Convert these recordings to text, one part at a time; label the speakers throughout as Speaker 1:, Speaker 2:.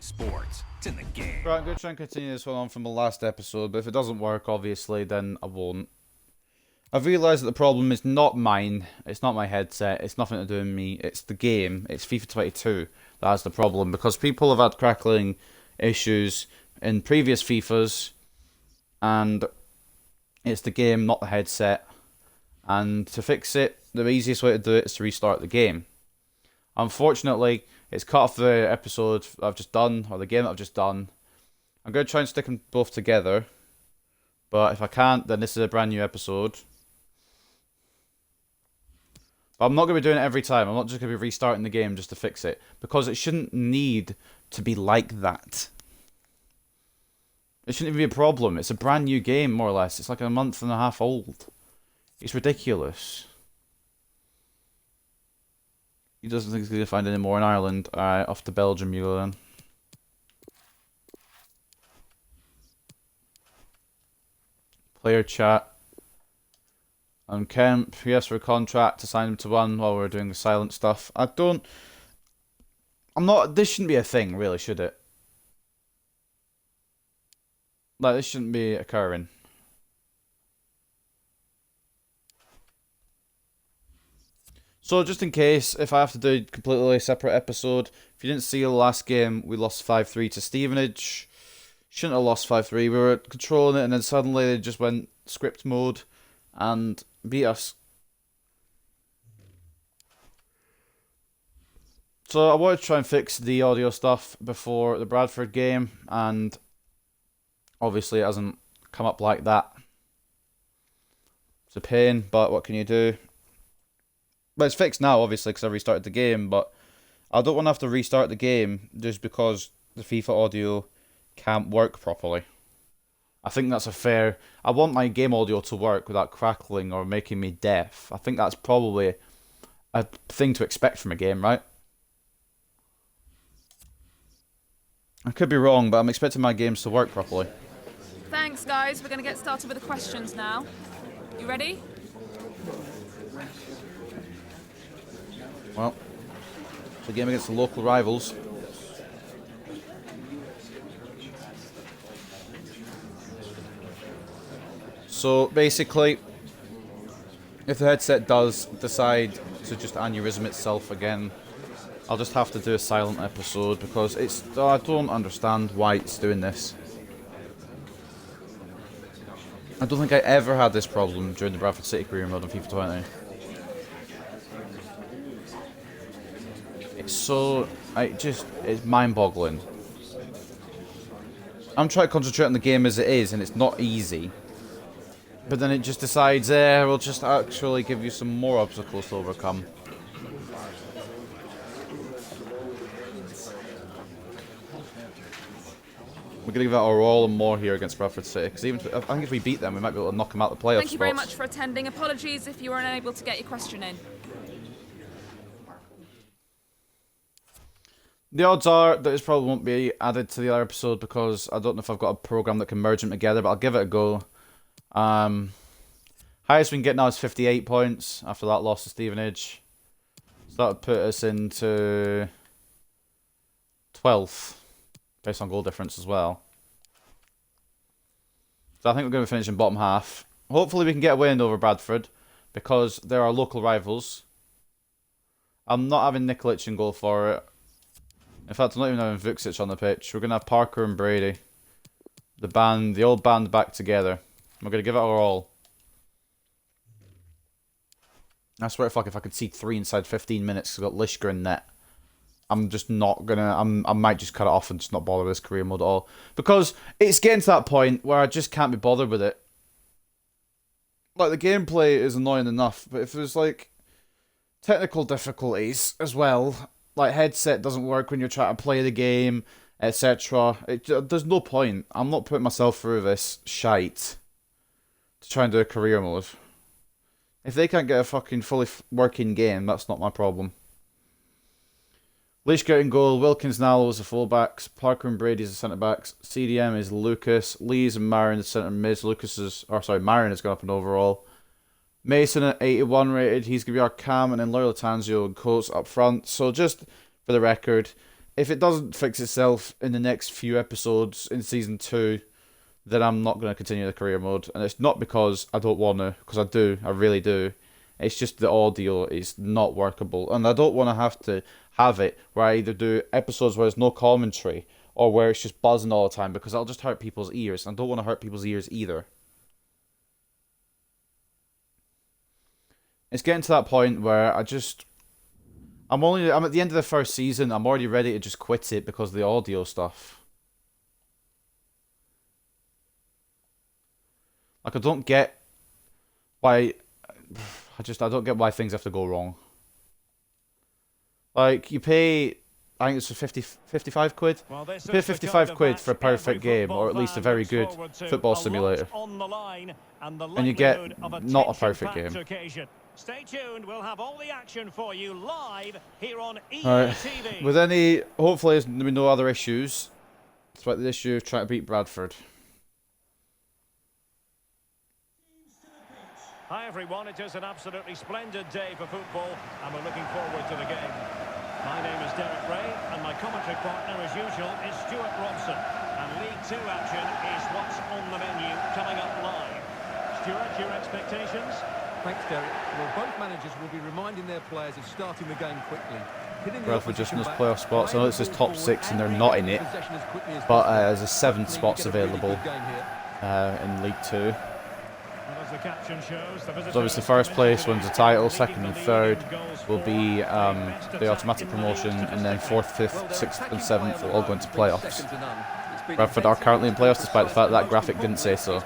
Speaker 1: sports. It's in the game.
Speaker 2: Right, I'm going to try and continue this one on from the last episode, but if it doesn't work, obviously, then I won't. I've realised that the problem is not mine, it's not my headset, it's nothing to do with me, it's the game, it's FIFA 22 that has the problem, because people have had crackling issues in previous FIFAs, and it's the game, not the headset, and to fix it, the easiest way to do it is to restart the game. Unfortunately, it's cut off the episode I've just done, or the game that I've just done. I'm going to try and stick them both together, but if I can't, then this is a brand new episode. But I'm not going to be doing it every time. I'm not just going to be restarting the game just to fix it, because it shouldn't need to be like that. It shouldn't even be a problem. It's a brand new game, more or less. It's like a month and a half old. It's ridiculous. He doesn't think he's going to find any more in Ireland. Alright, off to Belgium you go then. Player chat. And Kemp, yes, for a contract to sign him to one while we're doing the silent stuff. This shouldn't be a thing, really, should it? Like, this shouldn't be occurring. So, just in case, if I have to do a completely separate episode, if you didn't see the last game, we lost 5-3 to Stevenage. Shouldn't have lost 5-3, we were controlling it, and then suddenly they just went script mode and beat us. So, I wanted to try and fix the audio stuff before the Bradford game, and obviously it hasn't come up like that. It's a pain, but what can you do? But it's fixed now, obviously, because I restarted the game, but I don't want to have to restart the game just because the FIFA audio can't work properly. I think that's a fair... I want my game audio to work without crackling or making me deaf. I think that's probably a thing to expect from a game, right? I could be wrong, but I'm expecting my games to work properly.
Speaker 3: Thanks, guys. We're going to get started with the questions now. You ready?
Speaker 2: Well, it's a game against the local rivals. So basically, if the headset does decide to just aneurysm itself again, I'll just have to do a silent episode because I don't understand why it's doing this. I don't think I ever had this problem during the Bradford City career mode on FIFA 20. It's mind-boggling. I'm trying to concentrate on the game as it is, and it's not easy. But then it just decides, we'll just actually give you some more obstacles to overcome. We're going to give it our all and more here against Bradford City, because I think if we beat them, we might be able to knock them out of the playoff spots.
Speaker 3: Thank you very much for attending. Apologies if you were unable to get your question in.
Speaker 2: The odds are that this probably won't be added to the other episode because I don't know if I've got a program that can merge them together, but I'll give it a go. Highest we can get now is 58 points after that loss to Stevenage. So that would put us into 12th, based on goal difference as well. So I think we're going to finish in bottom half. Hopefully we can get a win over Bradford because they're our local rivals. I'm not having Nikolic in goal for it. In fact, I'm not even having Vucic on the pitch. We're going to have Parker and Brady. The old band back together. We're going to give it our all. I swear to fuck, if I could see 3 inside 15 minutes, because I've got Lishka in net, I'm just not going to... I might just cut it off and just not bother with this career mode at all. Because it's getting to that point where I just can't be bothered with it. Like, the gameplay is annoying enough, but if there's, like, technical difficulties as well... Like, headset doesn't work when you're trying to play the game, etc. There's no point. I'm not putting myself through this shite to try and do a career mode. If they can't get a fucking fully working game, that's not my problem. Lishka in goal, Wilkins and Allo as the fullbacks, Parker and Brady as the centre-backs, CDM is Lucas, Lees and Marin as centre mids, Marin is going up in overall. Mason at 81 rated, he's going to be our cam, and then Loyal Tanzio and Coates up front. So just for the record, if it doesn't fix itself in the next few episodes in Season 2, then I'm not going to continue the career mode. And it's not because I don't want to, because I do, I really do. It's just the audio is not workable. And I don't want to have it where I either do episodes where there's no commentary or where it's just buzzing all the time, because I'll just hurt people's ears. And I don't want to hurt people's ears either. It's getting to that point where I'm at the end of the first season. I'm already ready to just quit it because of the audio stuff. Like, I don't get why... I don't get why things have to go wrong. Like, you pay... I think it's for 55 quid. You pay 55 quid for a perfect game, or at least a very good football simulator. And you get not a perfect game.
Speaker 4: Stay tuned, we'll have all the action for you live here on
Speaker 2: EATV. With hopefully there's be no other issues. Despite the issue of trying to beat Bradford.
Speaker 4: Hi everyone, it is an absolutely splendid day for football and we're looking forward to the game. My name is Derek Ray and my commentary partner as usual is Stuart Robson. And League 2 action is what's on the menu coming up live. Stuart, your expectations?
Speaker 5: Thanks, Derek. Well, both managers will be reminding their players of starting the game quickly.
Speaker 2: Bradford just in those playoff spots. I know it says top 6 and they're not in it, but there's a 7 spots available in League 2. So obviously first place wins the title, second and third will be the automatic promotion, and then 4th, 5th, 6th and 7th will all go into playoffs. Bradford are currently in playoffs despite the fact that graphic didn't say so.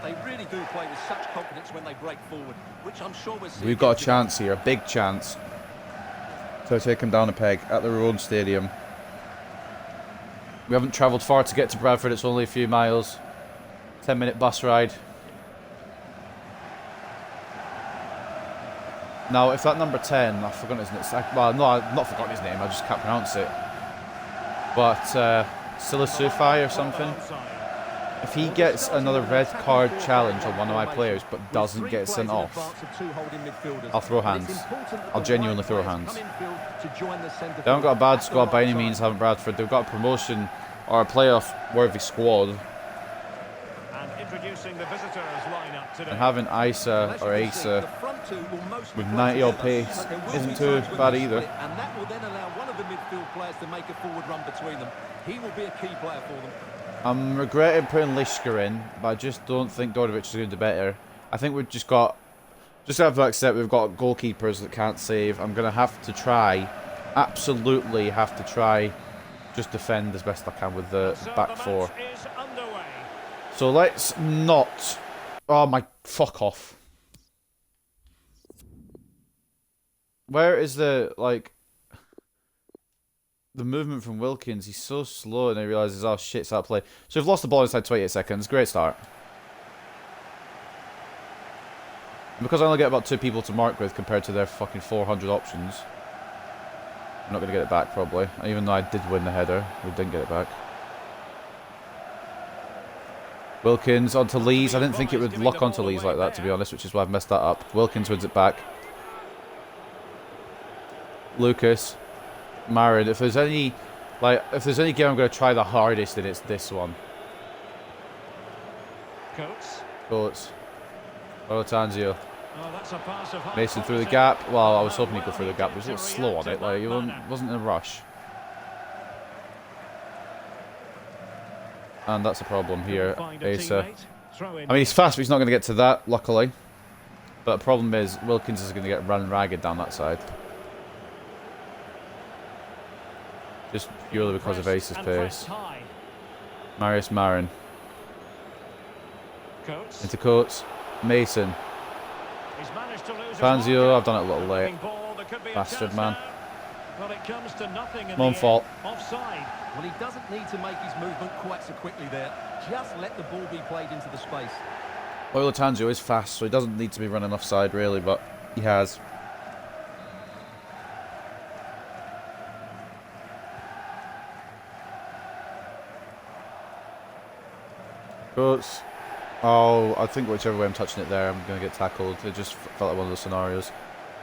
Speaker 5: They really do play with such confidence when they break forward, which I'm sure we're seeing.
Speaker 2: We've got a chance here, a big chance, to take them down a peg at their own stadium. We haven't travelled far to get to Bradford, it's only a few miles. 10-minute bus ride. Now, if that number 10, I've forgotten his name. Well, no, I've not forgotten his name, I just can't pronounce it. But, Silasufai or something. If he gets another red card challenge on one of my players but doesn't get sent off, I'll throw hands. I'll genuinely throw hands. They haven't got a bad squad by any means, haven't Bradford. They've got a promotion or a playoff-worthy squad. And having Isa or Asa with 90-odd pace isn't too bad either.
Speaker 5: And that will then allow one of the midfield players to make a forward run between them. He will be a key player for them.
Speaker 2: I'm regretting putting Lishka in, but I just don't think Dordovic is going to do better. I think we've just have to accept we've got goalkeepers that can't save. I'm going to have to try, absolutely have to try, just defend as best I can with the back four. So let's not... Oh my... Fuck off. Where is the, like... The movement from Wilkins? He's so slow and he realises, oh shit, it's out of play. So we've lost the ball inside 28 seconds. Great start. And because I only get about 2 people to mark with compared to their fucking 400 options, I'm not going to get it back probably. Even though I did win the header, we didn't get it back. Wilkins onto Lees. I didn't think it would lock onto Lees like that, to be honest, which is why I've messed that up. Wilkins wins it back. Lucas. Marin. If there's any game I'm going to try the hardest in, it's this one. Coates. Olotanzio. Mason through the gap. Well, I was hoping he'd go through the gap, but he was a little slow on it. Like, he wasn't in a rush. And that's a problem here. Asa. I mean, he's fast, but he's not going to get to that, luckily. But the problem is, Wilkins is going to get run ragged down that side. Just purely because of Ace's pace. Marius Marin. Into Coates. Mason. Fangio, I've done it a little late. Bastard, man. My own fault.
Speaker 5: Well, he doesn't need to make his movement quite so quickly there. Just let the ball be played into the space.
Speaker 2: Olotanzio is fast, so he doesn't need to be running offside, really, but he has. Coates. Oh, I think whichever way I'm touching it there, I'm going to get tackled. It just felt like one of those scenarios.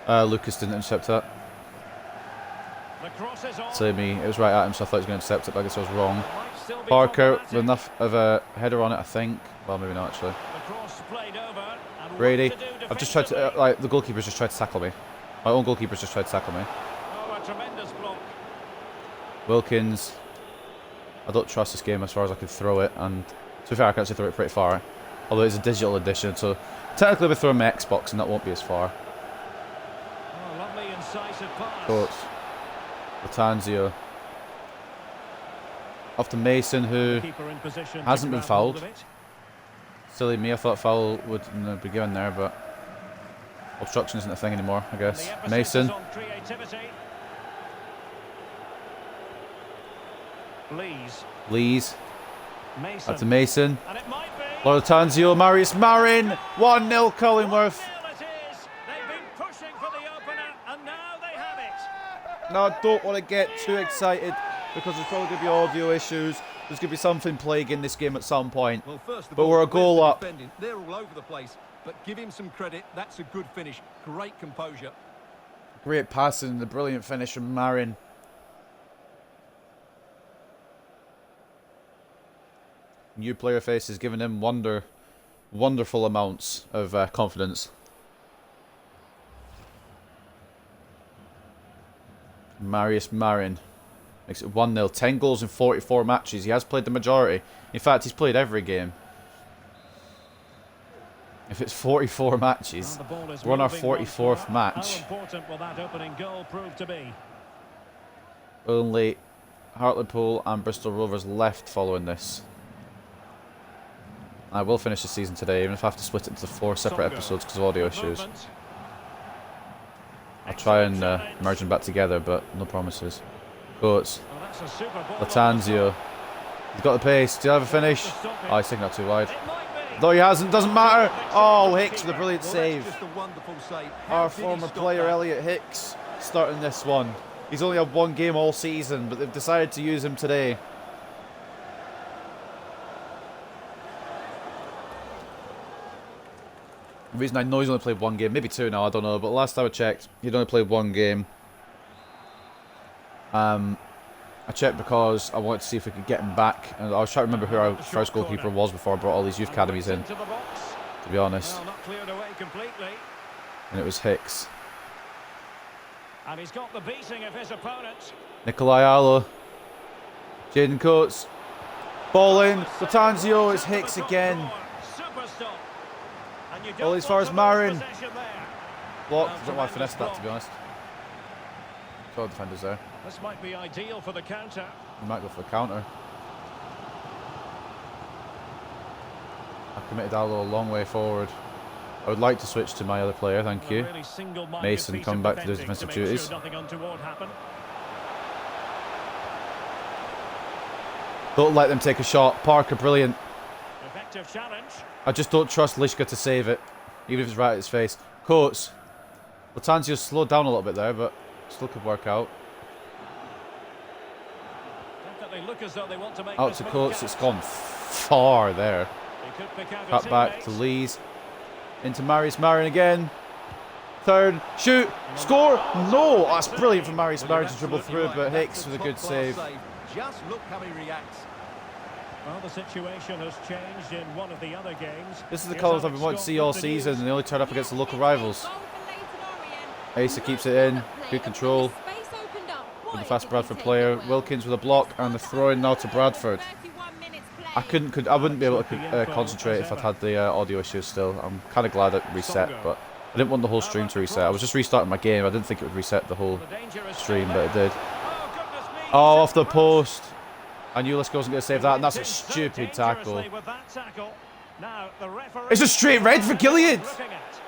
Speaker 2: Lucas didn't intercept that.
Speaker 4: The cross is on.
Speaker 2: Silly me. It was right at him, so I thought he was going to intercept it, but I guess I was wrong.
Speaker 4: Might still be
Speaker 2: Parker with
Speaker 4: problematic.
Speaker 2: enough of a header on it, I think. Well, maybe not actually.
Speaker 4: The cross played over. And
Speaker 2: Brady.
Speaker 4: what to do
Speaker 2: I've just tried to,
Speaker 4: defensively.
Speaker 2: like, the goalkeeper's just tried to tackle me. My own goalkeeper's just tried to tackle me.
Speaker 4: Oh, a tremendous block.
Speaker 2: Wilkins. I don't trust this game as far as I can throw it, and to be fair, I can actually throw it pretty far. Although it's a digital edition, so technically we're throwing my Xbox and that won't be as far.
Speaker 4: Oh, lovely incisive pass.
Speaker 2: Coach. Latanzio. Off to Mason, who
Speaker 4: Keeper in position to
Speaker 2: hasn't been
Speaker 4: grab hold
Speaker 2: fouled.
Speaker 4: of it.
Speaker 2: Silly me, I thought foul would be given there, but obstruction isn't a thing anymore, I
Speaker 4: And
Speaker 2: guess.
Speaker 4: the emphasis
Speaker 2: Mason.
Speaker 4: is on creativity.
Speaker 2: Lees.
Speaker 4: Mason.
Speaker 2: Up to Mason.
Speaker 4: And it might be.
Speaker 2: Latanzio, Marius Marin. 1-0 Cullingworth.
Speaker 4: 1-0 it is. They've been pushing for the opener, and now they have it.
Speaker 2: Now, I don't want to get too excited because there's probably going to be audio issues. There's going to be something plaguing this game at some point.
Speaker 5: Well, first of
Speaker 2: But
Speaker 5: all,
Speaker 2: we're a
Speaker 5: where's
Speaker 2: goal
Speaker 5: the
Speaker 2: up.
Speaker 5: defending? They're all over the place, but give him some credit. That's a good finish. Great composure.
Speaker 2: Great passing, the brilliant finish from Marin. New player faces giving him wonderful amounts of confidence. Marius Marin makes it 1-0. 10 goals in 44 matches. He has played the majority. In fact, he's played every game. If it's 44 matches,
Speaker 4: Well, the ball is
Speaker 2: we're on our
Speaker 4: moving once
Speaker 2: 44th
Speaker 4: more.
Speaker 2: match.
Speaker 4: How important will that opening goal prove to be?
Speaker 2: Only Hartlepool and Bristol Rovers left following this. I will finish the season today, even if I have to split it into 4 separate
Speaker 4: Songo.
Speaker 2: episodes because of audio
Speaker 4: Good
Speaker 2: issues.
Speaker 4: movement.
Speaker 2: I'll try and
Speaker 4: Excellent challenge.
Speaker 2: merge them back together, but no promises. Coates,
Speaker 4: Well, that's a super ball.
Speaker 2: Latanzio. He's got the pace. Do you have a finish?
Speaker 4: To stop it.
Speaker 2: Oh, he's taking that too wide.
Speaker 4: It might be.
Speaker 2: No, he hasn't. Doesn't matter. Oh, Hicks with a brilliant
Speaker 5: Well,
Speaker 2: save.
Speaker 5: that's just a wonderful save. How
Speaker 2: Our
Speaker 5: did he
Speaker 2: former
Speaker 5: stop
Speaker 2: player,
Speaker 5: that?
Speaker 2: Elliot Hicks, starting this one. He's only had 1 game all season, but they've decided to use him today. The reason I know he's only played 1 game, maybe 2 now, I don't know, but last time I checked, he'd only played 1 game. I checked because I wanted to see if we could get him back, and I was trying to remember who our first goalkeeper was before I brought all these youth academies in,
Speaker 4: Into the box.
Speaker 2: to be honest,
Speaker 4: Well, not cleared away completely.
Speaker 2: and it was Hicks.
Speaker 4: And he's got the beating of his opponent.
Speaker 2: Nikolai Allo, Jaden Coates, ball in, Latanzio, it's Hicks again.
Speaker 4: Super stop. And you
Speaker 2: Well,
Speaker 4: don't
Speaker 2: as far
Speaker 4: want
Speaker 2: as
Speaker 4: to lose
Speaker 2: Marin.
Speaker 4: possession there.
Speaker 2: Blocked,
Speaker 4: Well,
Speaker 2: I don't know why I
Speaker 4: tremendous
Speaker 2: finessed that,
Speaker 4: block.
Speaker 2: to be honest. Solid defenders there.
Speaker 4: This might be ideal for the counter.
Speaker 2: He might go for the counter. I committed Allo a long way forward. I would like to switch to my other player, thank you.
Speaker 4: A really single-minded
Speaker 2: Mason
Speaker 4: piece
Speaker 2: coming
Speaker 4: of
Speaker 2: back to do his
Speaker 4: defending
Speaker 2: defensive
Speaker 4: make
Speaker 2: duties.
Speaker 4: Sure nothing untoward happened.
Speaker 2: Don't let them take a shot. Parker, brilliant.
Speaker 4: Effective challenge.
Speaker 2: I just don't trust Lishka to save it, even if it's right at his face. Coates. Latanzio slowed down a little bit there, but still could work out.
Speaker 4: Definitely look as though they want to make
Speaker 2: Out
Speaker 4: this
Speaker 2: to
Speaker 4: one
Speaker 2: Coates,
Speaker 4: count.
Speaker 2: it's gone far there.
Speaker 4: He could pick out a
Speaker 2: Cut back to
Speaker 4: teammate.
Speaker 2: Lees. Into Marius Marin again. Third, shoot, score! No! That's brilliant for Marius
Speaker 5: Well, you're
Speaker 2: Marin to dribble
Speaker 5: absolutely
Speaker 2: through,
Speaker 5: right.
Speaker 2: but
Speaker 5: That's
Speaker 2: Hicks
Speaker 5: a
Speaker 2: with a good
Speaker 5: top-class
Speaker 2: save.
Speaker 5: Just look how he reacts.
Speaker 4: Well, the situation has changed in one of the other games.
Speaker 2: This is the
Speaker 4: Here's
Speaker 2: colours I've
Speaker 4: Alex
Speaker 2: been wanting to
Speaker 4: Scott
Speaker 2: see all
Speaker 4: with the news.
Speaker 2: season, and they only turn up against the local rivals. Asa keeps it in, good control. With the fast Bradford player, Wilkins with a block, and the throw-in now to Bradford. I wouldn't be able to concentrate if I'd had the audio issues still. I'm kind of glad it reset, but I didn't want the whole stream to reset. I was just restarting my game. I didn't think it would reset the whole
Speaker 4: The danger is
Speaker 2: stream,
Speaker 4: still
Speaker 2: but it
Speaker 4: there.
Speaker 2: did.
Speaker 4: Oh, goodness me,
Speaker 2: Oh,
Speaker 4: he's
Speaker 2: off the
Speaker 4: in front.
Speaker 2: post. I knew Lisko wasn't going to save that, and that's a
Speaker 4: Went in so
Speaker 2: stupid tackle.
Speaker 4: dangerously with that tackle. Now, the referee
Speaker 2: It's a straight red for Gilead.
Speaker 4: looking at.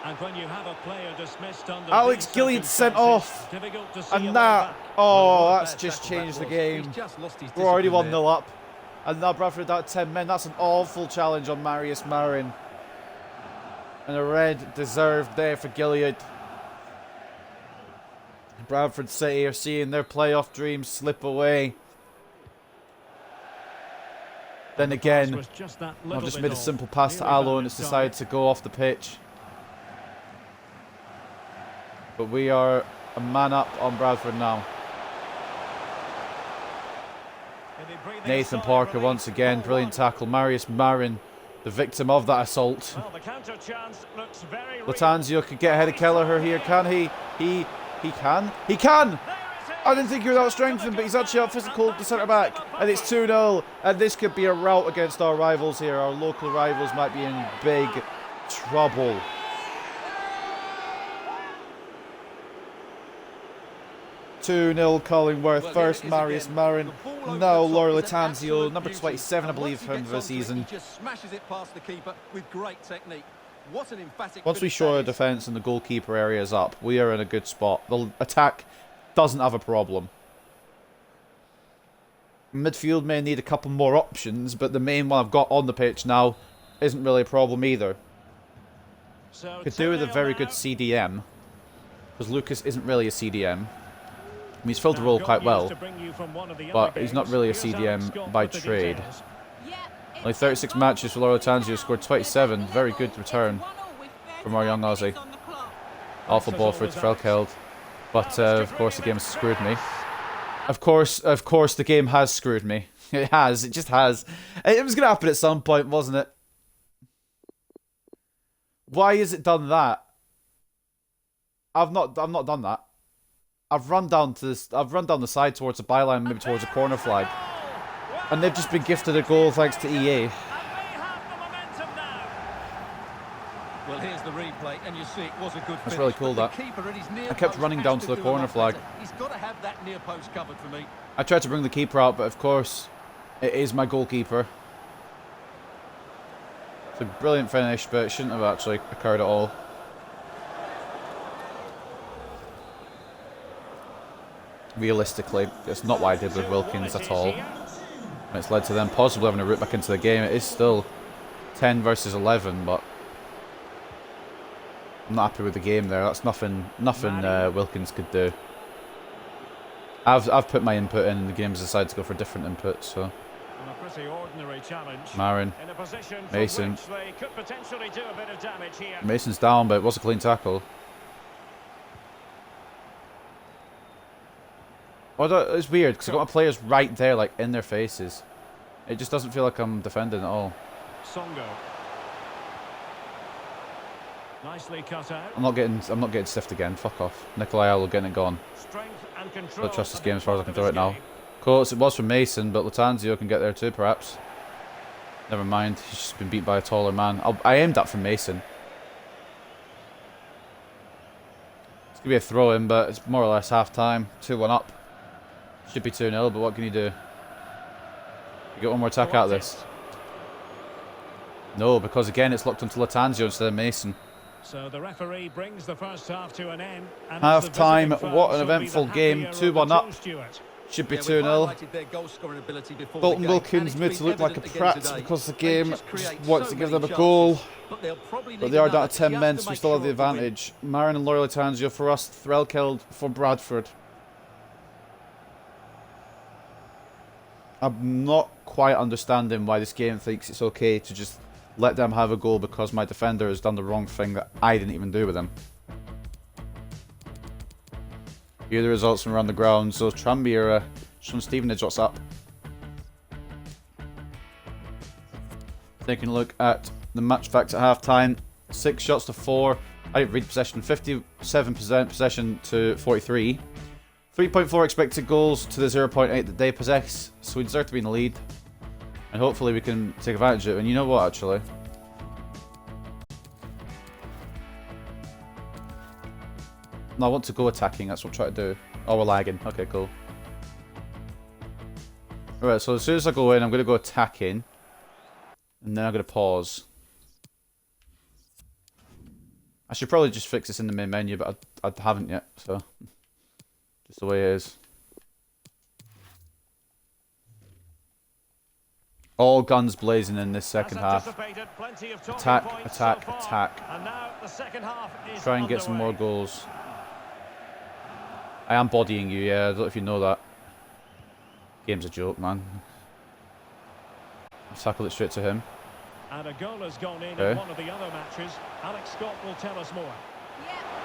Speaker 4: And when you have a player dismissed under
Speaker 2: Alex
Speaker 4: these
Speaker 2: Gilead sent
Speaker 4: circumstances,
Speaker 2: off.
Speaker 4: difficult to see a
Speaker 2: And
Speaker 4: way
Speaker 2: that,
Speaker 4: back.
Speaker 2: oh,
Speaker 5: What a
Speaker 2: that's
Speaker 5: bad
Speaker 2: just
Speaker 5: tackle that
Speaker 2: changed the
Speaker 5: was.
Speaker 2: game.
Speaker 5: He's just lost his
Speaker 2: We're already
Speaker 5: discipline
Speaker 2: 1-0 up. And now Bradford out 10 men. That's an awful challenge on Marius Marin. And a red deserved there for Gilead. Bradford City are seeing their playoff dreams slip away. Then
Speaker 4: The pass
Speaker 2: again,
Speaker 4: was just that
Speaker 2: I've
Speaker 4: little
Speaker 2: just
Speaker 4: bit
Speaker 2: made a
Speaker 4: off.
Speaker 2: simple pass to
Speaker 4: Nearly
Speaker 2: Allo
Speaker 4: found
Speaker 2: and
Speaker 4: its
Speaker 2: it's decided
Speaker 4: target.
Speaker 2: to go off the pitch. But we are a man up on Bradford now. Nathan Parker once again, brilliant tackle. Marius Marin, the victim of that assault.
Speaker 4: Well, the counter chance looks very real.
Speaker 2: Latanzio could get ahead of Kelleher here, can he? He can! He can! I didn't think he was out strengthened, but he's actually out physical, the centre back, and it's 2-0. And this could be a rout against our rivals here. Our local rivals might be in big trouble. Cullingworth, first Marius Marin, now Laura Latanzio, number 27 I believe for him this season.
Speaker 5: He just smashes it past the keeper with great technique. What an emphatic
Speaker 2: Once we
Speaker 5: finish
Speaker 2: shore
Speaker 5: that
Speaker 2: our
Speaker 5: is.
Speaker 2: defence and the goalkeeper area is up, we are in a good spot. The attack doesn't have a problem. Midfield may need a couple more options, but the main one I've got on the pitch now isn't really a problem either.
Speaker 4: So
Speaker 2: Could do with a
Speaker 4: 2-0
Speaker 2: very
Speaker 4: now.
Speaker 2: good CDM, because Lucas isn't really a CDM. I mean, he's filled the
Speaker 4: Now,
Speaker 2: role
Speaker 4: goal
Speaker 2: quite
Speaker 4: used
Speaker 2: well,
Speaker 4: to bring you from one of the
Speaker 2: but
Speaker 4: other
Speaker 2: he's not
Speaker 4: games.
Speaker 2: really a
Speaker 4: Here's Alex
Speaker 2: CDM
Speaker 4: Scott
Speaker 2: by
Speaker 4: with the
Speaker 2: trade.
Speaker 4: details.
Speaker 2: Only 36 matches for Laura Latanzio, scored 27. Very good return from our young Aussie. Awful ball for Threlkeld. But of course the game has screwed me. Of course the game has screwed me. It has, it just has. It was going to happen at some point, wasn't it? Why has it done that? I've not done that. I've run down the side towards the byline, maybe towards a corner flag. And they've just been gifted a goal thanks to EA.
Speaker 5: Well, here's the replay, and you see it was a good
Speaker 2: That's
Speaker 5: finish,
Speaker 2: really cool,
Speaker 5: but
Speaker 2: that.
Speaker 5: the keeper at his near
Speaker 2: I kept
Speaker 5: post
Speaker 2: running
Speaker 5: has
Speaker 2: down to the
Speaker 5: do a
Speaker 2: corner
Speaker 5: lot
Speaker 2: flag.
Speaker 5: better. He's got to have that near post covered for me.
Speaker 2: I tried to bring the keeper out, but of course, it is my goalkeeper. It's a brilliant finish, but it shouldn't have actually occurred at all. Realistically, it's not what I did with Wilkins at all. And it's led to them possibly having a route back into the game. It is still 10 versus 11, but I'm not happy with the game there. That's nothing Wilkins could do. I've put my input in, and the game's decided to go for different inputs, so.
Speaker 4: And a pretty ordinary challenge.
Speaker 2: Marin.
Speaker 4: In a position from
Speaker 2: Mason.
Speaker 4: which they could potentially do a bit of damage here.
Speaker 2: Mason's down, but it was a clean tackle. Well, it's weird, because I've got my players right there, like, in their faces. It just doesn't feel like I'm defending at all.
Speaker 4: Songo. Nicely cut out.
Speaker 2: I'm not getting stiffed again. Fuck off. Nikolai Owl getting it gone.
Speaker 4: Strength and control.
Speaker 2: Don't trust this
Speaker 4: at
Speaker 2: game
Speaker 4: the
Speaker 2: as far as I
Speaker 4: top
Speaker 2: can
Speaker 4: of
Speaker 2: throw it
Speaker 4: his
Speaker 2: now.
Speaker 4: game.
Speaker 2: Of course, it was from Mason, but Latanzio can get there too, perhaps. Never mind. He's just been beat by a taller man. I aimed that from Mason. It's going to be a throw-in, but it's more or less half-time. 2-1 up. Should be 2-0, but what can you do? You get one more attack out of this. No, because again, it's locked onto Latanzio instead of Mason.
Speaker 4: So the referee brings the first half to an end. And
Speaker 2: Half
Speaker 4: it's the
Speaker 2: time,
Speaker 4: visiting
Speaker 2: what
Speaker 4: fans
Speaker 2: an
Speaker 4: who'll be
Speaker 2: eventful
Speaker 4: the
Speaker 2: game.
Speaker 4: happier of
Speaker 2: 2-1
Speaker 4: the
Speaker 2: up.
Speaker 4: two, Stuart.
Speaker 2: Should be
Speaker 5: Yeah,
Speaker 2: 2-0.
Speaker 5: we've highlighted their goal-scoring ability before the
Speaker 2: Bolton
Speaker 5: game,
Speaker 2: Wilkins
Speaker 5: and it's
Speaker 2: made
Speaker 5: been
Speaker 2: to look like a
Speaker 5: evident again
Speaker 2: prat
Speaker 5: today.
Speaker 2: because the
Speaker 5: They
Speaker 2: game
Speaker 5: just create
Speaker 2: wants
Speaker 5: so
Speaker 2: to give
Speaker 5: many
Speaker 2: them a goal.
Speaker 5: chances, but they'll probably
Speaker 2: But
Speaker 5: need
Speaker 2: they are
Speaker 5: another
Speaker 2: down to 10
Speaker 5: just
Speaker 2: men,
Speaker 5: to
Speaker 2: so we
Speaker 5: make
Speaker 2: still have the
Speaker 5: sure of the win.
Speaker 2: advantage. Marin and Laura Latanzio for us, Threlkeld for Bradford. I'm not quite understanding why this game thinks it's okay to just let them have a goal because my defender has done the wrong thing that I didn't even do with him. Here are the results from around the ground. So Tranmere, Sean Stevenage, what's up? Taking a look at the match facts at half-time. 6 shots to 4. I didn't read possession. 57% possession to 43. 3.4 expected goals to the 0.8 that they possess. So we deserve to be in the lead. And hopefully we can take advantage of it. And you know what, actually? No, I want to go attacking. That's what I'm trying to do. Oh, we're lagging. Okay, cool. Alright, so as soon as I go in, I'm going to go attacking. And then I'm going to pause. I should probably just fix this in the main menu, but I haven't yet, so just the way it is. All guns blazing in this second half. Attack, attack, attack.
Speaker 4: And now the second half is
Speaker 2: Try and get some more
Speaker 4: underway.
Speaker 2: goals. I am bodying you, yeah, I don't know if you know that. Game's a joke, man. I've tackled it straight to him.
Speaker 4: And a goal has gone in
Speaker 2: Okay.
Speaker 4: one of the other matches. Alex Scott will tell us more.
Speaker 6: Yep,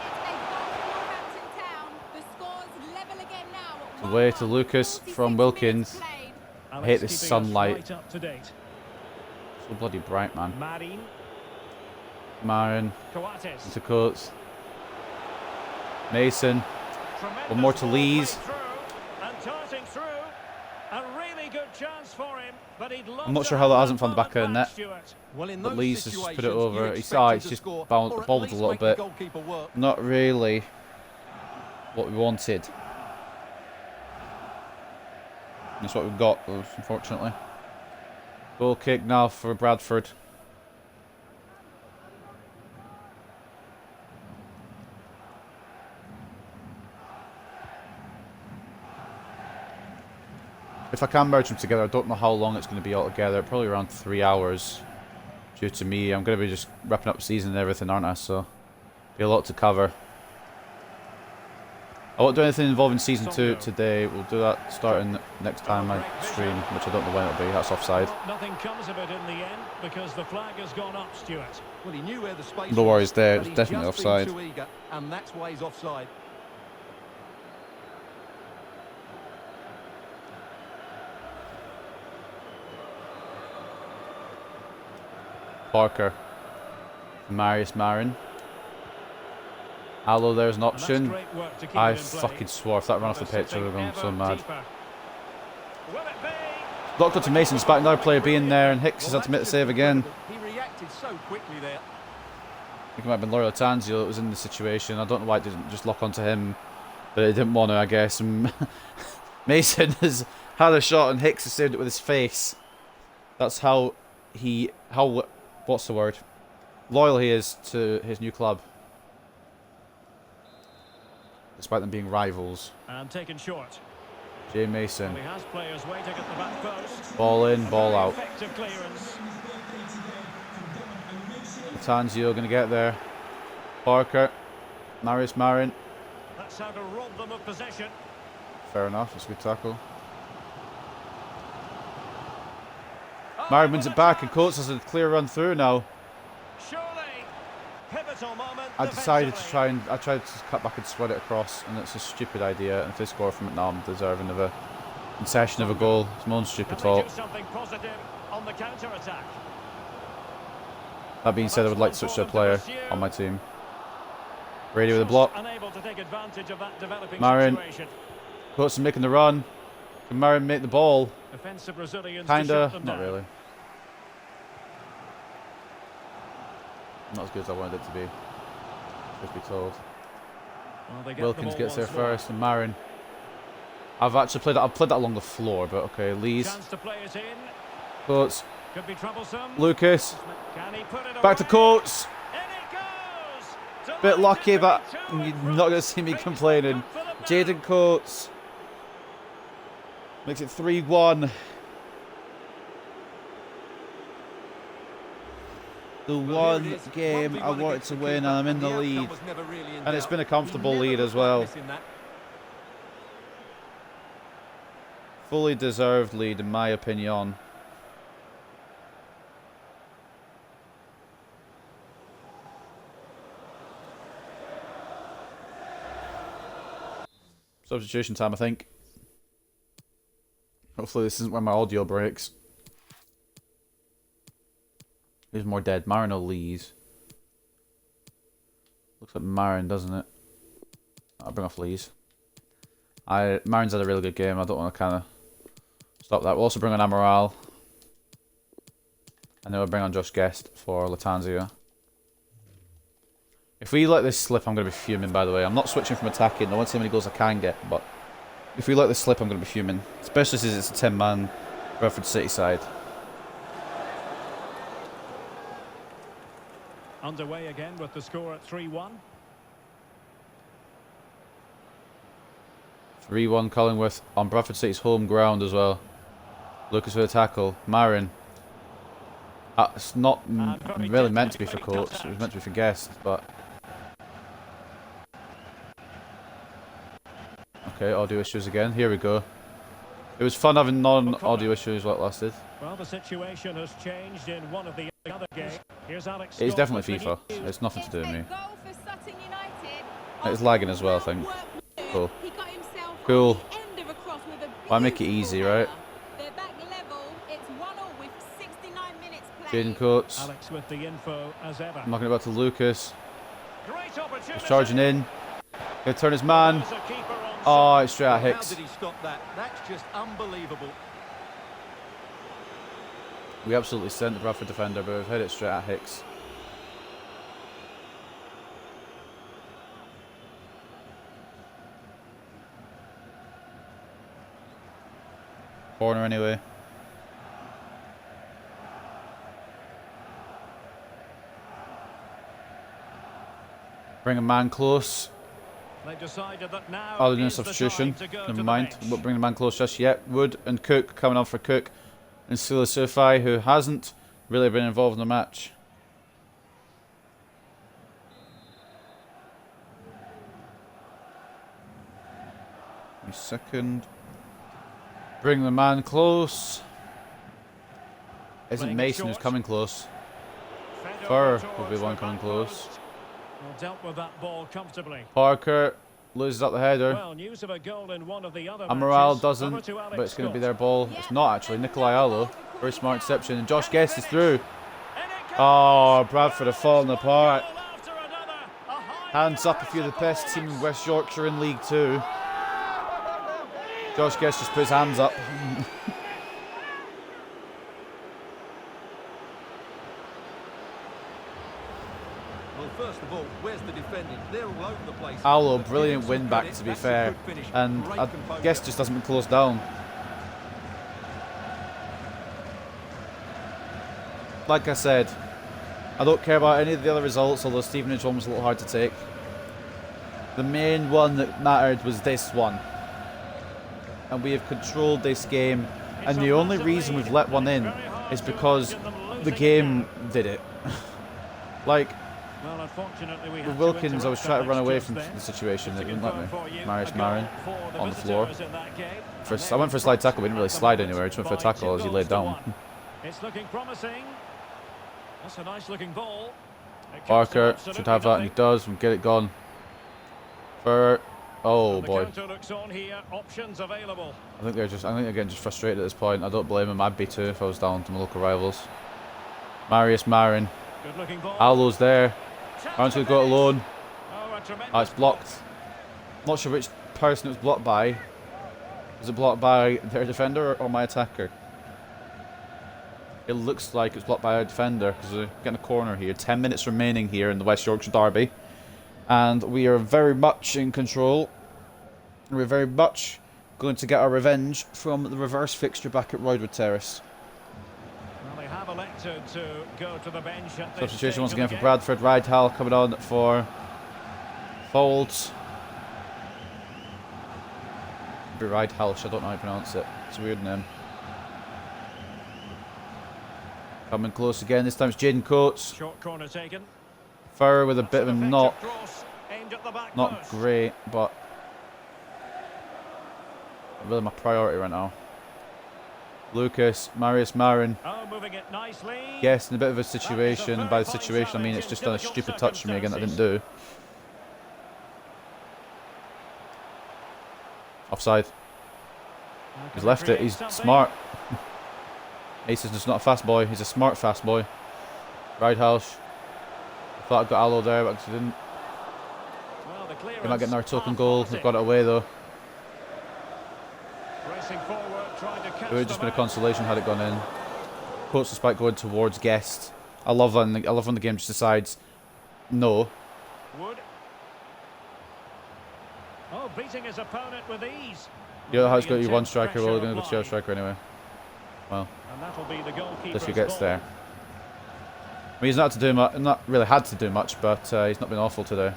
Speaker 6: it's a goal for Northampton Town. The
Speaker 2: Away to Lucas from Wilkins. I hate this sunlight.
Speaker 4: Right up to date.
Speaker 2: So bloody bright, man.
Speaker 4: Marin.
Speaker 2: Marin.
Speaker 4: Coates.
Speaker 2: Into Coates. Mason.
Speaker 4: Tremendous
Speaker 2: One more to
Speaker 4: ball
Speaker 2: Lees.
Speaker 4: played through, and darting through. A really good chance for him, but he'd love
Speaker 2: I'm not
Speaker 4: to
Speaker 2: sure how that
Speaker 4: have
Speaker 2: hasn't found the back of the
Speaker 4: moment
Speaker 2: net.
Speaker 4: back, Stuart.
Speaker 5: Well, in
Speaker 2: But
Speaker 5: those
Speaker 2: Lees has just put it
Speaker 5: situations,
Speaker 2: over.
Speaker 5: you
Speaker 2: He's,
Speaker 5: expect him
Speaker 2: he's
Speaker 5: to
Speaker 2: just
Speaker 5: score,
Speaker 2: bobbled
Speaker 5: or at
Speaker 2: a
Speaker 5: least
Speaker 2: little
Speaker 5: make the
Speaker 2: bit.
Speaker 5: goalkeeper work.
Speaker 2: Not really what we wanted. That's what we've got, though, unfortunately. Goal kick now for Bradford. If I can merge them together, I don't know how long it's going to be altogether. Probably around 3 hours. Due to me, I'm going to be just wrapping up the season and everything, aren't I? So, be a lot to cover. I won't do anything involving Season 2 today. We'll do that starting next time I stream, which I don't know when it'll be. That's offside.
Speaker 4: Well, nothing comes of it in the end because the flag has gone up, Stuart.
Speaker 5: Well, he knew where the space
Speaker 2: No worries there.
Speaker 5: was,
Speaker 2: It's
Speaker 5: but he's
Speaker 2: definitely
Speaker 5: just been
Speaker 2: offside.
Speaker 5: too eager, and that's why he's offside.
Speaker 2: Parker. Marius Marin. Allo, there's an
Speaker 4: And that's
Speaker 2: option.
Speaker 4: great work to keep
Speaker 2: I
Speaker 4: it in play.
Speaker 2: fucking swore if that ran off the pitch, I would have gone so mad.
Speaker 4: Deeper. Will it be?
Speaker 2: Blocked up to Mason, despite another player being there, and Hicks has had to make the save again.
Speaker 5: He reacted so quickly there.
Speaker 2: I think it might have been Laura Tanzio that was in the situation. I don't know why it didn't just lock onto him, but it didn't want to, I guess. And Mason has had a shot, and Hicks has saved it with his face. That's how what's the word? Loyal he is to his new club. Despite them being rivals.
Speaker 4: And taken short.
Speaker 2: Jay Mason.
Speaker 4: Well, he has players waiting at the back post.
Speaker 2: Ball in, ball out.
Speaker 4: Effective clearance.
Speaker 2: Tanzio going to get there. Parker. Marius Marin.
Speaker 4: That's how to rob them of possession.
Speaker 2: Fair enough, it's a good tackle. Marin wins it back, and Coates has a clear run through now.
Speaker 4: Surely. Pivotal moment.
Speaker 2: I decided to
Speaker 4: defensively.
Speaker 2: I tried to cut back and spread it across, and it's a stupid idea. And if they score from it now, I'm deserving of a concession of a goal. It's my own stupid
Speaker 4: Can they
Speaker 2: fault.
Speaker 4: do something positive on the counter-attack?
Speaker 2: That being said, I would like to switch to a player on my team. Brady with a block.
Speaker 4: Unable to take advantage of that developing
Speaker 2: Marin.
Speaker 4: situation.
Speaker 2: Coates is making the run. Can Marin make the ball?
Speaker 4: Defensive resilience to
Speaker 2: Kinda.
Speaker 4: shut them
Speaker 2: Not
Speaker 4: down.
Speaker 2: really. Not as good as I wanted it to be. Truth be told.
Speaker 4: Well, they get the
Speaker 2: Wilkins
Speaker 4: ball
Speaker 2: gets there
Speaker 4: once more.
Speaker 2: first, and Marin. I've played that along the floor, but okay. Lees.
Speaker 4: Chance to play it in.
Speaker 2: Coates.
Speaker 4: Could be troublesome.
Speaker 2: Lucas.
Speaker 4: Can he put it
Speaker 2: Back to
Speaker 4: away?
Speaker 2: Coates.
Speaker 4: In it goes!
Speaker 2: Bit lucky, but
Speaker 4: Delighted to be
Speaker 2: you're not going to see me complaining. Jaden Coates makes it 3-1. The one game I wanted to win, and I'm in the lead. And it's been a comfortable lead as well. Fully deserved lead, in my opinion. Substitution time, I think. Hopefully this isn't where my audio breaks. Who's more dead? Marin or Lees? Looks like Marin, doesn't it? I'll bring off Lees. Marin's had a really good game. I don't want to kind of stop that. We'll also bring on Amaral. And then we'll bring on Josh Guest for Latanzia. If we let this slip, I'm going to be fuming, by the way. I'm not switching from attacking. I want to see how many goals I can get, but if we let this slip, I'm going to be fuming. Especially since it's a 10-man Bradford City side.
Speaker 4: Underway again with the score at 3-1.
Speaker 2: 3-1 Cullingworth on Bradford City's home ground as well. Lucas with a tackle. Marin. It's not really meant to be for Coates. It was meant to be for Guest, but... Okay, audio issues again. Here we go. It was fun having non-audio issues while it lasted.
Speaker 4: Well, the situation has changed in one of the other games. Here's Alex.
Speaker 2: It is
Speaker 4: Scott
Speaker 2: definitely
Speaker 4: with
Speaker 2: FIFA.
Speaker 4: the news.
Speaker 2: It's nothing to do with me.
Speaker 6: Goal for Sutton United.
Speaker 2: It's lagging as well, I think. Cool.
Speaker 6: He got himself
Speaker 2: Cool.
Speaker 6: End of a cross with a
Speaker 2: Why make it
Speaker 6: beautiful
Speaker 2: easy,
Speaker 6: header.
Speaker 2: right?
Speaker 6: They're back level. It's 1-1 with 69 minutes played.
Speaker 2: Jaden Coates.
Speaker 4: Alex with the info as ever.
Speaker 2: I'm knocking it back to Lucas.
Speaker 4: Great opportunity.
Speaker 2: He's charging in. Gonna turn his man.
Speaker 4: There's a keeper on
Speaker 2: Oh, it's straight at
Speaker 5: How
Speaker 2: Hicks.
Speaker 5: did he stop that? That's just unbelievable.
Speaker 2: We absolutely sent the Bradford defender, but we've hit it straight at Hicks. Corner anyway. Bring a man close.
Speaker 4: They decided that now
Speaker 2: Oh, they're doing a
Speaker 4: is the
Speaker 2: substitution.
Speaker 4: time to go
Speaker 2: Never
Speaker 4: to the
Speaker 2: mind.
Speaker 4: bench.
Speaker 2: We won't bring the man close just yet. Wood and Cook coming on for Cook. And Sula Sufai, who hasn't really been involved in the match. A second. Bring the man close. Isn't
Speaker 4: Playing it
Speaker 2: Mason who's
Speaker 4: short.
Speaker 2: coming close?
Speaker 4: Fed
Speaker 2: Fur
Speaker 4: over
Speaker 2: will be
Speaker 4: towards
Speaker 2: one
Speaker 4: the
Speaker 2: coming
Speaker 4: back
Speaker 2: close.
Speaker 4: post. Well, dealt with that ball comfortably.
Speaker 2: Parker loses up the header.
Speaker 4: Well, news of a goal in one of the other
Speaker 2: Amaral
Speaker 4: matches.
Speaker 2: doesn't,
Speaker 4: Over to Alex
Speaker 2: but it's going to be
Speaker 4: Scott.
Speaker 2: their ball. It's not actually. Nikolai Allo. Very smart interception. And Josh Guest is through.
Speaker 4: And it comes.
Speaker 2: Oh, Bradford have fallen
Speaker 4: One
Speaker 2: apart.
Speaker 4: goal after another. A high
Speaker 2: Hands up if you're the best team in West Yorkshire in League 2. Josh Guest just put his hands up.
Speaker 5: Well, first of all, where's the defending? They're all over the place.
Speaker 2: Allo,
Speaker 5: But
Speaker 2: brilliant
Speaker 5: give him
Speaker 2: win
Speaker 5: some
Speaker 2: back
Speaker 5: credit.
Speaker 2: to be
Speaker 5: That's a
Speaker 2: fair.
Speaker 5: good finish.
Speaker 2: And
Speaker 5: Great
Speaker 2: I
Speaker 5: composure.
Speaker 2: guess just hasn't been closed down. Like I said, I don't care about any of the other results, although Stevenage one was a little hard to take. The main one that mattered was this one. And we have controlled this game. And the only reason we've let one in is because the game did it. Like,
Speaker 4: Well, unfortunately, we
Speaker 2: with
Speaker 4: had to
Speaker 2: Wilkins, I was
Speaker 4: interrupt
Speaker 2: trying to
Speaker 4: that
Speaker 2: run away
Speaker 4: exchange
Speaker 2: from
Speaker 4: there.
Speaker 2: the situation. They
Speaker 4: It's a
Speaker 2: wouldn't let me.
Speaker 4: confirm for you,
Speaker 2: Marius
Speaker 4: a goal
Speaker 2: Marin
Speaker 4: for the
Speaker 2: on the floor.
Speaker 4: visitors in that game.
Speaker 2: I went for a slide tackle, we didn't really slide anywhere. I just went for a
Speaker 4: By
Speaker 2: tackle as he
Speaker 4: 2
Speaker 2: laid
Speaker 4: goals to
Speaker 2: down.
Speaker 4: 1. It's looking promising. That's a nice looking ball. It comes to
Speaker 2: Barker
Speaker 4: absolutely
Speaker 2: should have that, and he
Speaker 4: nothing.
Speaker 2: does. And get it gone. For oh
Speaker 4: The
Speaker 2: boy,
Speaker 4: counter looks on here. Options available.
Speaker 2: I think they're getting just frustrated at this point. I don't blame him. I'd be too if I was down to my local rivals. Marius Marin,
Speaker 4: Good looking ball.
Speaker 2: Allo's there.
Speaker 4: Chance
Speaker 2: Marin's
Speaker 4: to
Speaker 2: gonna go it
Speaker 4: finish.
Speaker 2: alone.
Speaker 4: Oh, a tremendous
Speaker 2: Oh, it's blocked. Not sure which person it was blocked by. Was it blocked by their defender or my attacker? It looks like it's blocked by our defender because we're getting a corner here. 10 minutes remaining here in the West Yorkshire Derby. And we are very much in control. We're very much going to get our revenge from the reverse fixture back at Roydwood Terrace.
Speaker 4: Well, they have elected to go to the bench at this
Speaker 2: Substitution
Speaker 4: stage
Speaker 2: once
Speaker 4: of
Speaker 2: again
Speaker 4: the
Speaker 2: for
Speaker 4: game.
Speaker 2: Bradford. Rydhal coming on for Folds. Be Rydhalsh, I don't know how to pronounce it. It's a weird name. Coming close again. This time it's Jaden Coates.
Speaker 4: Short corner taken.
Speaker 2: Furr with a bit of a
Speaker 4: That's an
Speaker 2: knock.
Speaker 4: effective cross aimed at the back
Speaker 2: Not
Speaker 4: post.
Speaker 2: great, but really my priority right now. Lucas, Marius Marin.
Speaker 4: Oh, moving it nicely.
Speaker 2: Yes, in a bit of a situation. And by the situation, I mean it's just done a stupid touch from me again that I didn't do. Offside. He's left it. He's smart. Ace is just not a fast boy. He's a smart fast boy. Rydhalsh. I thought I got Allo there, but I didn't.
Speaker 4: Well, the
Speaker 2: He might get another
Speaker 4: clearance
Speaker 2: token
Speaker 4: half
Speaker 2: goal.
Speaker 4: forced
Speaker 2: They've
Speaker 4: it.
Speaker 2: got it away though.
Speaker 4: Pressing forward, trying to catch
Speaker 2: It would have just
Speaker 4: them
Speaker 2: been a
Speaker 4: out.
Speaker 2: consolation had it gone in. Coates despite going towards Guest. I love when the game just decides no.
Speaker 4: Wood. Oh, beating his opponent with ease.
Speaker 2: You know how it's got your one
Speaker 4: Intense
Speaker 2: striker, well,
Speaker 4: pressure
Speaker 2: we're going to go to your
Speaker 4: applied.
Speaker 2: striker anyway. Well,
Speaker 4: And that'll be the goalkeeper's
Speaker 2: unless he gets
Speaker 4: ball.
Speaker 2: there. I mean, he's not had to do much, not really had to do much, but he's not been awful today.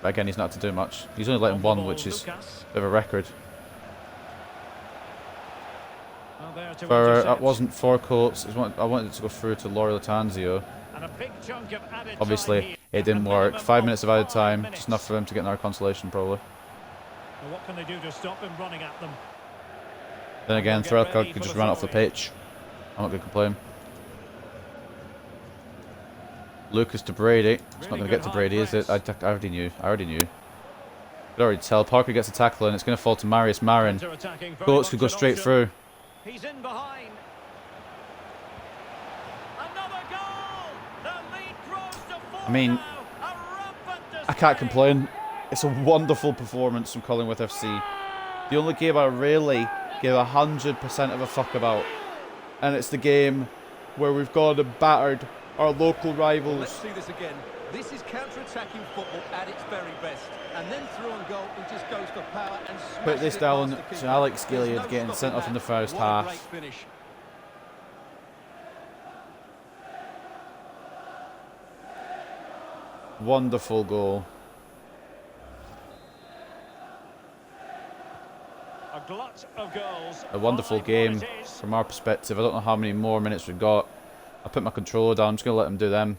Speaker 2: But again, he's not had to do much. He's only letting
Speaker 4: On the
Speaker 2: one,
Speaker 4: ball,
Speaker 2: which is
Speaker 4: Lucas.
Speaker 2: a bit of a record.
Speaker 4: Well, there to
Speaker 2: For
Speaker 4: intercept.
Speaker 2: that wasn't for Coates. I wanted it to go through to Laurie Latanzio.
Speaker 4: And a big chunk of added time
Speaker 2: Obviously,
Speaker 4: here.
Speaker 2: it didn't
Speaker 4: A
Speaker 2: work.
Speaker 4: minimum
Speaker 2: 5 minutes of added
Speaker 4: 5
Speaker 2: time,
Speaker 4: minutes.
Speaker 2: just enough for them to get another consolation, probably.
Speaker 4: Well, what can they do to stop him running at them?
Speaker 2: Then again,
Speaker 4: They'll get
Speaker 2: Threlka
Speaker 4: ready
Speaker 2: could
Speaker 4: for
Speaker 2: just
Speaker 4: the
Speaker 2: run off the
Speaker 4: throw-in.
Speaker 2: pitch. I'm not going to complain. Lucas to Brady. It's not
Speaker 4: Really
Speaker 2: going to
Speaker 4: good
Speaker 2: get to
Speaker 4: high
Speaker 2: Brady, is it? I
Speaker 4: press.
Speaker 2: already knew. I already knew. could already tell. Parker gets a tackle and it's going to fall to Marius Marin.
Speaker 4: Conterattacking, very
Speaker 2: Coates
Speaker 4: much
Speaker 2: could go
Speaker 4: an
Speaker 2: straight
Speaker 4: option.
Speaker 2: through.
Speaker 4: He's in behind. Another goal. The lead grows to 4
Speaker 2: I mean,
Speaker 4: now. A rampant
Speaker 2: I can't
Speaker 4: display.
Speaker 2: complain. It's a wonderful performance from Cullingworth FC. The only game I really give 100% of a fuck about. And it's the game where we've gone and battered our local rivals.
Speaker 5: Let's see this again. This is counter-attacking football at its very best. And then through on goal, he just goes for power and smashes
Speaker 2: Put this
Speaker 5: it
Speaker 2: down
Speaker 5: past the
Speaker 2: to
Speaker 5: keeper.
Speaker 2: Alex
Speaker 5: There's
Speaker 2: Gilliard
Speaker 5: no
Speaker 2: getting
Speaker 5: stopping
Speaker 2: sent off in the
Speaker 5: that.
Speaker 2: first
Speaker 5: What a
Speaker 2: half.
Speaker 5: great finish.
Speaker 2: Wonderful goal.
Speaker 4: A glut of goals.
Speaker 2: A wonderful
Speaker 4: 5-1
Speaker 2: game
Speaker 4: it is.
Speaker 2: from our perspective. I don't know how many more minutes we've got. I put my controller down. I'm just going to let them do them.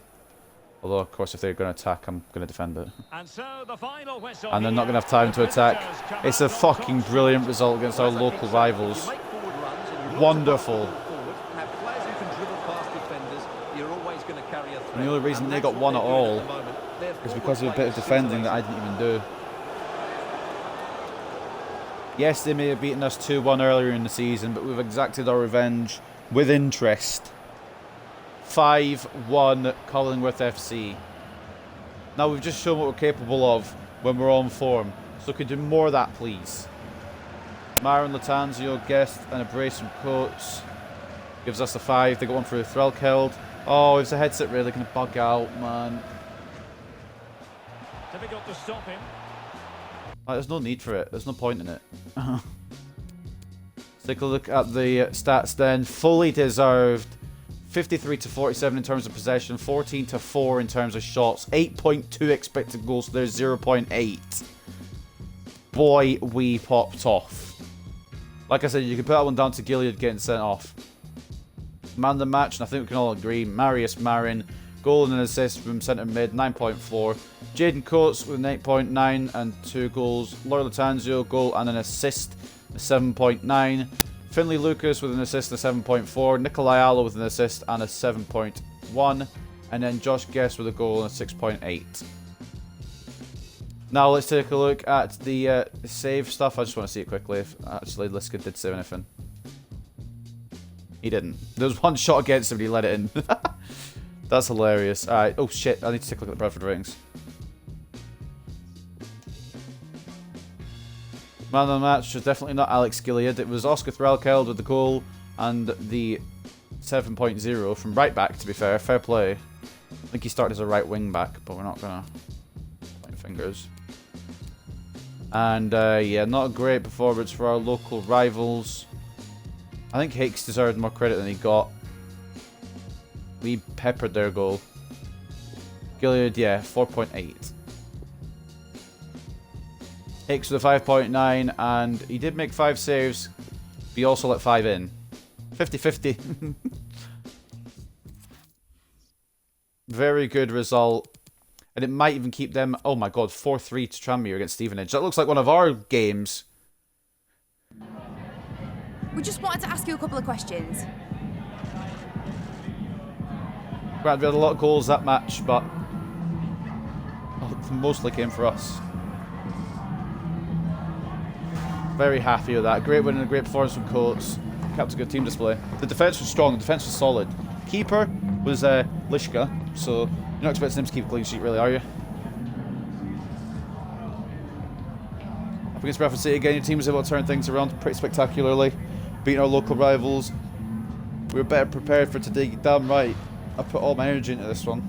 Speaker 2: Although, of course, if they're going to attack, I'm going to defend it.
Speaker 4: And so the final whistle.
Speaker 2: And they're not
Speaker 4: here.
Speaker 2: going to have time
Speaker 4: The
Speaker 2: to attack.
Speaker 4: visitors come
Speaker 2: It's a
Speaker 4: out on
Speaker 2: fucking
Speaker 4: top.
Speaker 2: brilliant result against our local rivals.
Speaker 5: You make forward runs and you
Speaker 2: Wonderful.
Speaker 5: forward, have players who can dribble past defenders, you're always going to carry a threat.
Speaker 2: And the only reason
Speaker 5: And
Speaker 2: they
Speaker 5: that's
Speaker 2: got
Speaker 5: what
Speaker 2: one at
Speaker 5: they're doing
Speaker 2: all
Speaker 5: the moment. Their
Speaker 2: is
Speaker 5: forward
Speaker 2: because of a
Speaker 5: play
Speaker 2: bit of
Speaker 5: is
Speaker 2: defending that I
Speaker 5: scintillating.
Speaker 2: didn't even do. Yes, they may have beaten us 2-1 earlier in the season, but we've exacted our revenge with interest. 5-1 Cullingworth FC. Now we've just shown what we're capable of when we're on form. So could do more of that, please. Marin Latanzio, Guest, and a brace from Coates. Gives us a 5. They got one for Threlkeld. Oh, is the headset really going to bug out, man?
Speaker 4: Difficult to stop him.
Speaker 2: Like, there's no need for it. There's no point in it. Let's take a look at the stats then. Fully deserved. 53 to 47 in terms of possession. 14 to 4 in terms of shots. 8.2 expected goals. So there's 0.8. Boy, we popped off. Like I said, you can put that one down to Gilliard getting sent off. Man of the match, and I think we can all agree, Marius Marin. Goal and an assist from centre mid, 9.4. Jaden Coates with an 8.9 and 2 goals. Laura Latanzio, goal and an assist, a 7.9. Finlay Lucas with an assist, a 7.4. Nikolai Allo with an assist and a 7.1. And then Josh Guest with a goal and a 6.8. Now let's take a look at the save stuff. I just want to see it quickly if actually Liska did save anything. He didn't. There was one shot against him and he let it in. That's hilarious. Alright. Oh shit, I need to take a look at the Bradford ratings. Man of the match was definitely not Alex Gilliard. It was Oscar Threlkeld with the goal and the 7.0 from right back, to be fair. Fair play. I think he started as a right wing back, but we're not going to point fingers. And yeah, not a great performance for our local rivals. I think Hicks deserved more credit than he got. We peppered their goal. Gilliard, yeah, 4.8. Hicks with a 5.9, and he did make 5 saves, but he also let 5 in. 50-50. Very good result. And it might even keep them, oh my god, 4-3 to Tranmere against Stevenage. That looks like one of our games.
Speaker 7: We just wanted to ask you a couple of questions.
Speaker 2: Grant, we had a lot of goals that match, but mostly came for us. Very happy with that. Great win and a great performance from Coates. Kept a good team display. The defence was strong. The defence was solid. Keeper was Lishka, so you're not expecting him to keep a clean sheet, really, are you? Up against Bradford City again, your team was able to turn things around pretty spectacularly, beating our local rivals. We were better prepared for today. Damn right. I put all my energy into this one.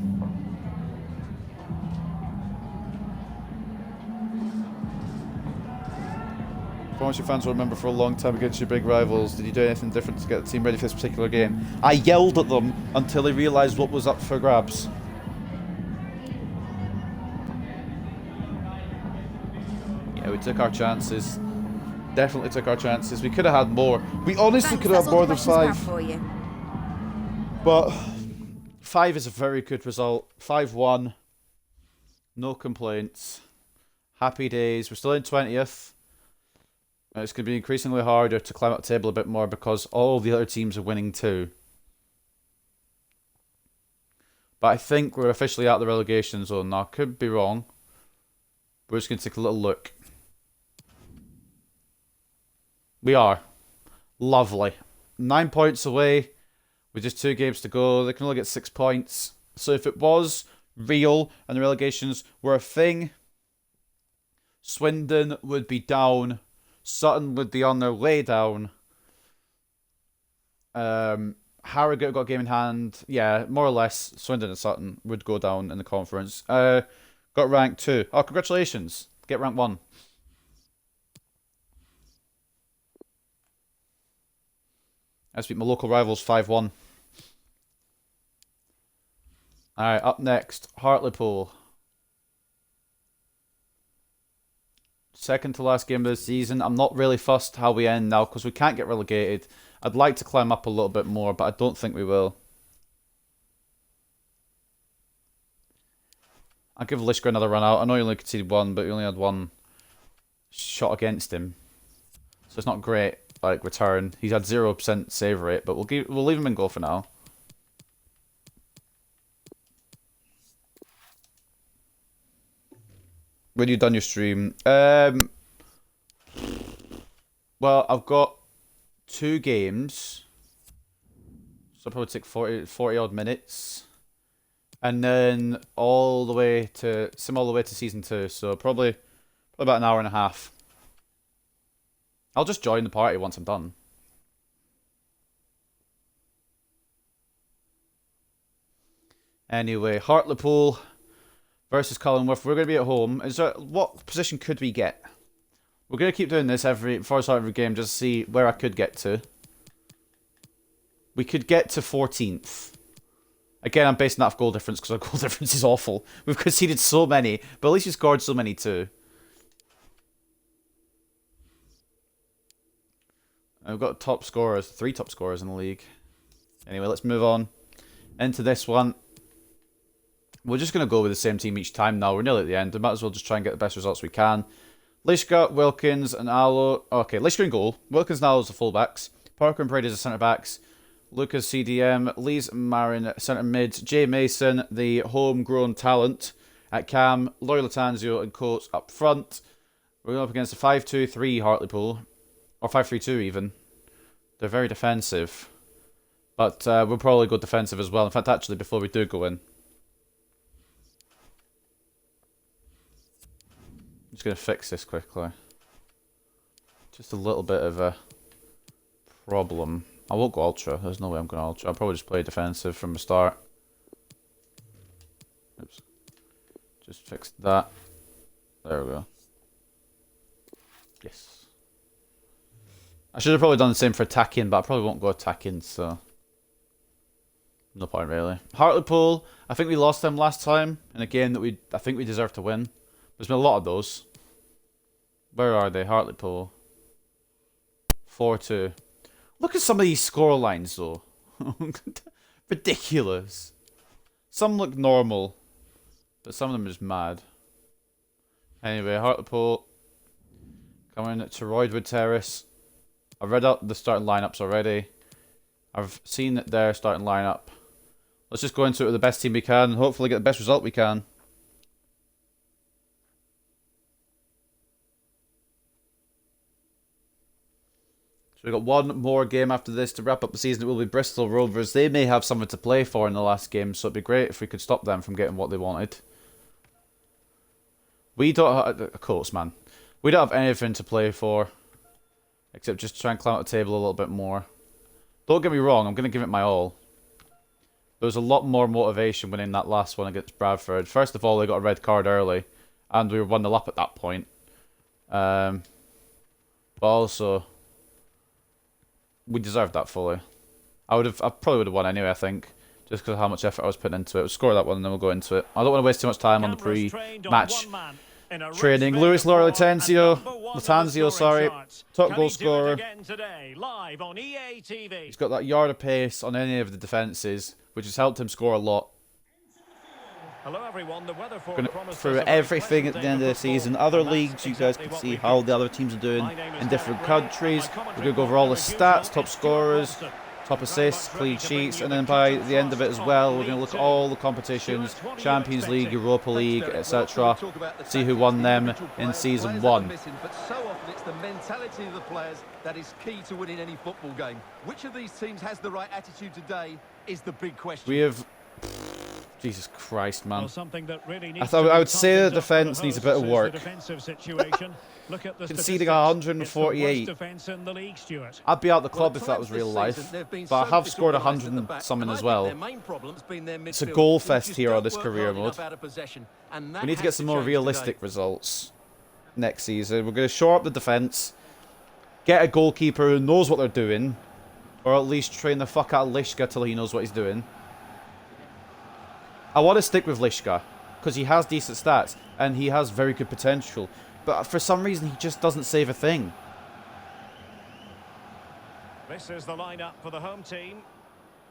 Speaker 2: Performance your fans will remember for a long time against your big rivals. Did you do anything different to get the team ready for this particular game? I yelled at them until they realised what was up for grabs. Yeah, we took our chances. Definitely took our chances. We could have had more. We honestly
Speaker 7: Thanks,
Speaker 2: could have
Speaker 7: that's
Speaker 2: had
Speaker 7: all
Speaker 2: more
Speaker 7: the
Speaker 2: than
Speaker 7: questions we
Speaker 2: 5.
Speaker 7: have for you.
Speaker 2: But 5 is a very good result. 5-1. No complaints. Happy days. We're still in 20th. It's going to be increasingly harder to climb up the table a bit more because all the other teams are winning too. But I think we're officially out of the relegation zone now. I could be wrong. We're just going to take a little look. We are. Lovely. 9 points away with just 2 games to go. They can only get 6 points. So if it was real and the relegations were a thing, Swindon would be down. Sutton would be on their way down. Harrogate got a game in hand. Yeah, more or less, Swindon and Sutton would go down in the conference. Got rank 2. Oh, congratulations. Get rank 1. I just beat my local rivals 5-1. Alright, up next, Hartlepool. Second to last game of the season. I'm not really fussed how we end now because we can't get relegated. I'd like to climb up a little bit more, but I don't think we will. I'll give Lishka another run out. I know he only conceded 1, but he only had 1 shot against him. So it's not great, like, return. He's had 0% save rate, but we'll leave him in goal for now. When you done your stream? Well, I've got 2 games. So I'll probably take 40 odd minutes. And then all the way to season 2. So probably about an hour and a half. I'll just join the party once I'm done. Anyway, Hartlepool versus Cullingworth. We're going to be at home. What position could we get? We're going to keep doing this before I start every game just to see where I could get to. We could get to 14th. Again, I'm basing that off goal difference because our goal difference is awful. We've conceded so many, but at least we scored so many too. And we've got top scorers, 3 top scorers in the league. Anyway, let's move on into this one. We're just going to go with the same team each time now. We're nearly at the end. We might as well just try and get the best results we can. Lishka, Wilkins, and Allo. Okay, Lishka in goal. Wilkins and Allo as the fullbacks. Parker and Brady as the centre-backs. Lucas CDM. Lees Marin centre mids. Jay Mason, the homegrown talent at Cam. Loy Latanzio and Coates up front. We're going up against a 5-2-3 Hartlepool. Or 5-3-2 even. They're very defensive. But we'll probably go defensive as well. In fact, actually, before we do go in. I'm just going to fix this quickly. Just a little bit of a problem. I won't go ultra. There's no way I'm going to ultra. I'll probably just play defensive from the start. Oops. Just fixed that. There we go. Yes. I should have probably done the same for attacking, but I probably won't go attacking, so no point really. Hartlepool, I think we lost them last time in a game that I think we deserve to win. There's been a lot of those. Where are they? Hartlepool. 4-2. Look at some of these score lines though. Ridiculous. Some look normal, but some of them are just mad. Anyway, Hartlepool coming to Roydwood Terrace. I've read out the starting lineups already. I've seen their starting lineup. Let's just go into it with the best team we can and hopefully get the best result we can. So we've got one more game after this to wrap up the season. It will be Bristol Rovers. They may have something to play for in the last game, so it'd be great if we could stop them from getting what they wanted. We don't have... Of course, man. We don't have anything to play for. Except just try and climb up the table a little bit more. Don't get me wrong, I'm going to give it my all. There was a lot more motivation winning that last one against Bradford. First of all, they got a red card early. And we were 1-0 up at that point. But also... we deserved that fully. I probably would have won anyway, I think. Just because of how much effort I was putting into it. We'll score that one and then we'll go into it. I don't want to waste too much time on the pre-match training. Luis Laura Latanzio, sorry. Top goal scorer. He's got that yard of pace on any of the defences, which has helped him score a lot.
Speaker 4: Hello everyone, the weather
Speaker 2: Going through everything at the end of the season. Other leagues, you guys can see how the other teams are doing in different countries. We're going to go over all the stats, top scorers, top assists, clean sheets, and then by the end of it as well, we're going to look at all the competitions, Champions League, Europa League, etc. See who won them in Season 1.
Speaker 5: But so often it's the mentality of the players that is key to winning any football game. Which of these teams has the right attitude today is the big question.
Speaker 2: We have... Jesus Christ, man.
Speaker 4: Well, something that really needs
Speaker 2: I would say the
Speaker 4: to be
Speaker 2: defence needs a bit of work.
Speaker 4: Look at the
Speaker 2: Conceding
Speaker 4: statistics.
Speaker 2: 148.
Speaker 4: It's the worst defence in the league, Stuart.
Speaker 2: I'd be out the club if that was real life. But I have scored 100 and something as well. It's a goal fest here on this career mode. We need to get some more realistic results next season. We're going to shore up the defence, get a goalkeeper who knows what they're doing, or at least train the fuck out of Lishka till he knows what he's doing. I want to stick with Lishka because he has decent stats and he has very good potential. But for some reason, he just doesn't save a thing.
Speaker 4: This is the lineup for the home team.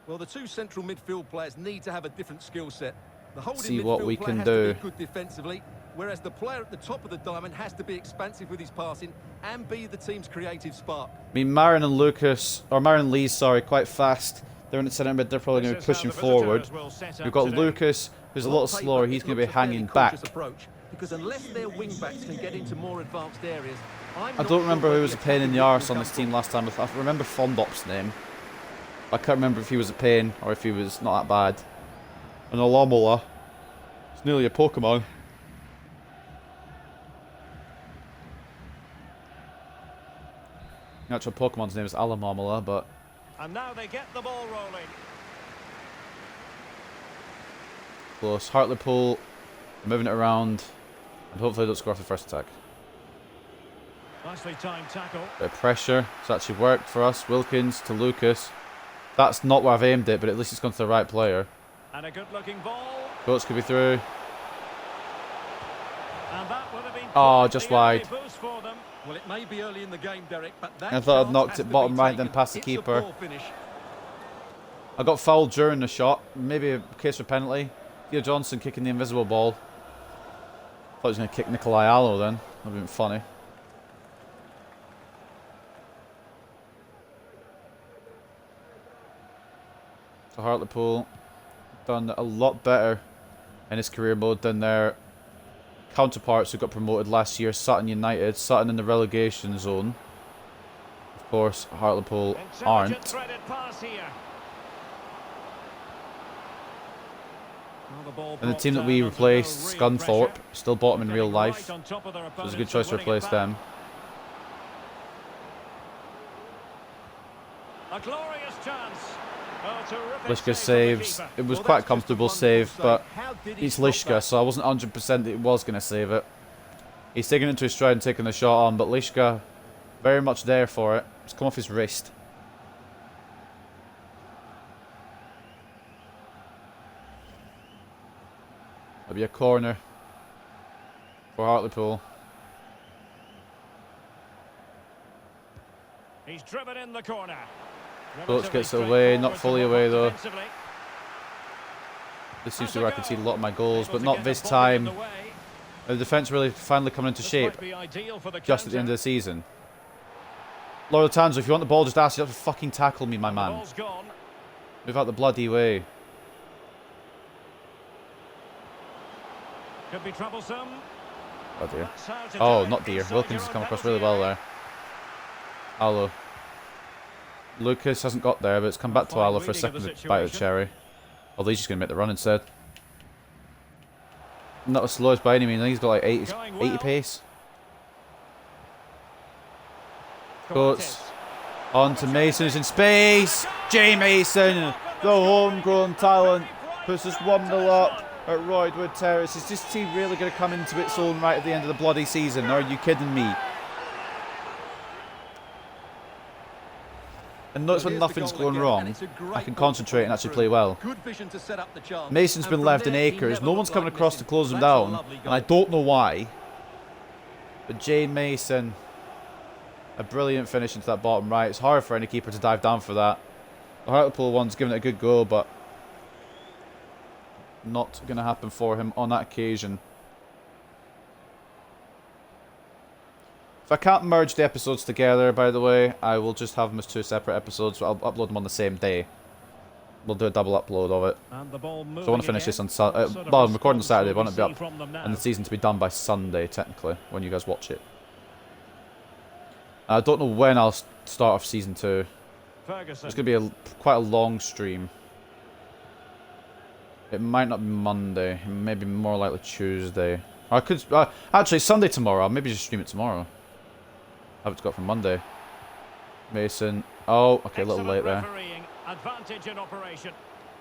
Speaker 5: Well, the two central midfield players need to have a different skill set. The holding
Speaker 2: See
Speaker 5: midfield
Speaker 2: what we
Speaker 5: player
Speaker 2: can
Speaker 5: has
Speaker 2: do.
Speaker 5: to be good defensively, whereas the player at the top of the diamond has to be expansive with his passing and be the team's creative spark.
Speaker 2: I mean, Marin and Lucas, or Marin and Lee, sorry, quite fast. They're in the centre mid, they're probably going to be pushing forward. We've got Lucas, who's a little slower, he's going to be hanging back.
Speaker 5: Because unless their wing backs can get into more advanced areas,
Speaker 2: I don't remember who was a pain in the arse on this team last time. I remember Fondop's name. I can't remember if he was a pain or if he was not that bad. An Alomola. It's nearly a Pokemon. The actual Pokemon's name is Alamomola, but...
Speaker 4: And now they get the ball rolling.
Speaker 2: Close. Hartlepool, moving it around, and hopefully they don't score off the first attack.
Speaker 4: Nicely timed tackle.
Speaker 2: Bit of pressure. It's actually worked for us. Wilkins to Lucas. That's not where I've aimed it, but at least it's gone to the right player.
Speaker 4: And a good-looking ball.
Speaker 2: Coates could be through.
Speaker 4: And that would have been
Speaker 2: Oh, just wide.
Speaker 4: boost for them.
Speaker 5: Well, it may be early in the game, Derek, but that
Speaker 2: I thought I'd
Speaker 5: chance
Speaker 2: knocked
Speaker 5: has
Speaker 2: it
Speaker 5: to
Speaker 2: bottom
Speaker 5: be
Speaker 2: right,
Speaker 5: taken.
Speaker 2: then past the
Speaker 5: It's a
Speaker 2: keeper.
Speaker 5: poor finish.
Speaker 2: I got fouled during the shot. Maybe a case for penalty. Theo Johnson kicking the invisible ball. Thought he was going to kick Nikolai Allo then. That would have been funny. So Hartlepool done a lot better in his career mode than their counterparts who got promoted last year, Sutton United. Sutton in the relegation zone. Of course, Hartlepool aren't.
Speaker 4: Threaded pass here. Well, ball
Speaker 2: And the
Speaker 4: brought
Speaker 2: team that
Speaker 4: down
Speaker 2: we
Speaker 4: under
Speaker 2: replaced,
Speaker 4: no real
Speaker 2: Scunthorpe,
Speaker 4: pressure.
Speaker 2: still bottom in real
Speaker 4: Getting
Speaker 2: life.
Speaker 4: right on top of their
Speaker 2: So it was a
Speaker 4: opponents
Speaker 2: good choice to
Speaker 4: and winning it
Speaker 2: replace
Speaker 4: back.
Speaker 2: them.
Speaker 4: A glorious chance. Oh, terrific
Speaker 2: Lishka
Speaker 4: save from the
Speaker 2: saves.
Speaker 4: keeper.
Speaker 2: It was
Speaker 5: Well,
Speaker 2: quite a
Speaker 5: that's
Speaker 2: comfortable
Speaker 5: just a wonderful
Speaker 2: save, but
Speaker 5: How did he
Speaker 2: he's
Speaker 5: stop
Speaker 2: Lishka,
Speaker 5: that?
Speaker 2: so I wasn't 100% that he was going to save it. He's taking it into his stride and taking the shot on, but Lishka very much there for it. It's come off his wrist. That'll be a corner for Hartlepool.
Speaker 4: He's driven in the corner.
Speaker 2: Coates gets it
Speaker 4: Relatively
Speaker 2: away, not
Speaker 4: straightforward
Speaker 2: fully
Speaker 4: to
Speaker 2: away
Speaker 4: work
Speaker 2: though.
Speaker 4: defensively.
Speaker 2: This seems to be where I concede a lot of my goals,
Speaker 4: Able
Speaker 2: but
Speaker 4: to
Speaker 2: not
Speaker 4: get
Speaker 2: this
Speaker 4: the ball in
Speaker 2: time.
Speaker 4: the way.
Speaker 2: The defence really finally coming into
Speaker 4: This
Speaker 2: shape
Speaker 4: might be ideal for the
Speaker 2: just at the end of
Speaker 4: counter.
Speaker 2: the season. Lord Tanzo, if you want the ball, just ask. You have to fucking tackle me, my
Speaker 4: The
Speaker 2: man.
Speaker 4: ball's gone.
Speaker 2: Move out the bloody way.
Speaker 4: Could be troublesome.
Speaker 2: Oh dear.
Speaker 4: That's how to
Speaker 2: Oh,
Speaker 4: do it
Speaker 2: not dear.
Speaker 4: inside
Speaker 2: Wilkins
Speaker 4: your
Speaker 2: has
Speaker 4: own
Speaker 2: come across
Speaker 4: penalty
Speaker 2: really well
Speaker 4: area.
Speaker 2: there. Allo. Lucas hasn't got there, but it's come back to
Speaker 4: Fine
Speaker 2: Allo for a
Speaker 4: reading of the
Speaker 2: second to bite of the
Speaker 4: situation.
Speaker 2: cherry. Although he's just going to make the run instead. Not as slow as by any means. I think he's got like 80
Speaker 4: Going well.
Speaker 2: pace. Coates. On to Mason, who's in space. Jay Mason, the homegrown talent, puts us 1-0 up at Roydwood Terrace. Is this team really going to come into its own right at the end of the bloody season? Are you kidding me? And notice when nothing's going wrong, I can concentrate and actually play well.
Speaker 5: Good vision to set up the chance.
Speaker 2: Mason's
Speaker 5: And
Speaker 2: been
Speaker 5: from
Speaker 2: left in
Speaker 5: there, he
Speaker 2: acres.
Speaker 5: never
Speaker 2: No
Speaker 5: looked
Speaker 2: one's coming
Speaker 5: like
Speaker 2: across to
Speaker 5: missing.
Speaker 2: close him
Speaker 5: That's a
Speaker 2: down,
Speaker 5: lovely
Speaker 2: and
Speaker 5: goal.
Speaker 2: I don't know why. But Jay Mason, a brilliant finish into that bottom right. It's hard for any keeper to dive down for that. The Hartlepool one's given it a good go, but not going to happen for him on that occasion. I can't merge the episodes together, by the way, I will just have them as 2 separate episodes. I'll upload them on the same day. We'll do a double upload of it.
Speaker 4: And the ball
Speaker 2: So I want to finish this on Saturday. Well, I'm recording on Saturday. I want it to be up and the season to be done by Sunday, technically, when you guys watch it. I don't know when I'll start off season 2.
Speaker 4: Ferguson.
Speaker 2: It's going to be quite a long stream. It might not be Monday. It may be more likely Tuesday. Or I could... actually, Sunday tomorrow. I'll maybe just stream it tomorrow. I haven't got from Monday. Mason. Oh, okay, a little late there.
Speaker 4: Refereeing. Advantage in operation.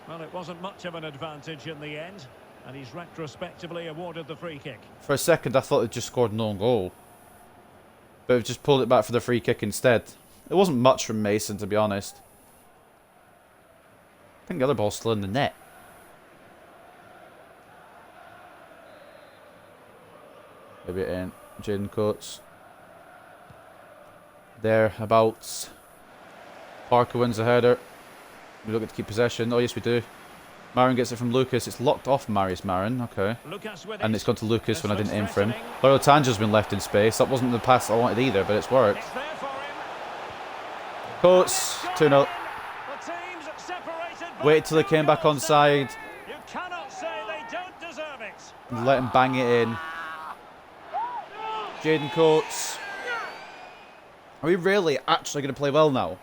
Speaker 4: Well, it wasn't much of an advantage in the end. And he's retrospectively awarded the free kick.
Speaker 2: For a second, I thought they'd just scored no goal. But we've just pulled it back for the free kick instead. It wasn't much from Mason, to be honest. I think the other ball's still in the net. Maybe it ain't. Jaden Coates. Thereabouts. Parker wins the header. We don't get to keep possession. Oh, yes, we do. Marin gets it from Lucas. It's locked off Marius Marin. Okay. And it's gone to Lucas when I didn't aim for him. Loyal Tanger's been left in space. That wasn't the pass I wanted either, but it's worked. Coates. 2-0. Wait till they came back onside.
Speaker 4: You cannot say they don't deserve it.
Speaker 2: And let him bang it in. Jaden Coates. Are we really actually going to play well now?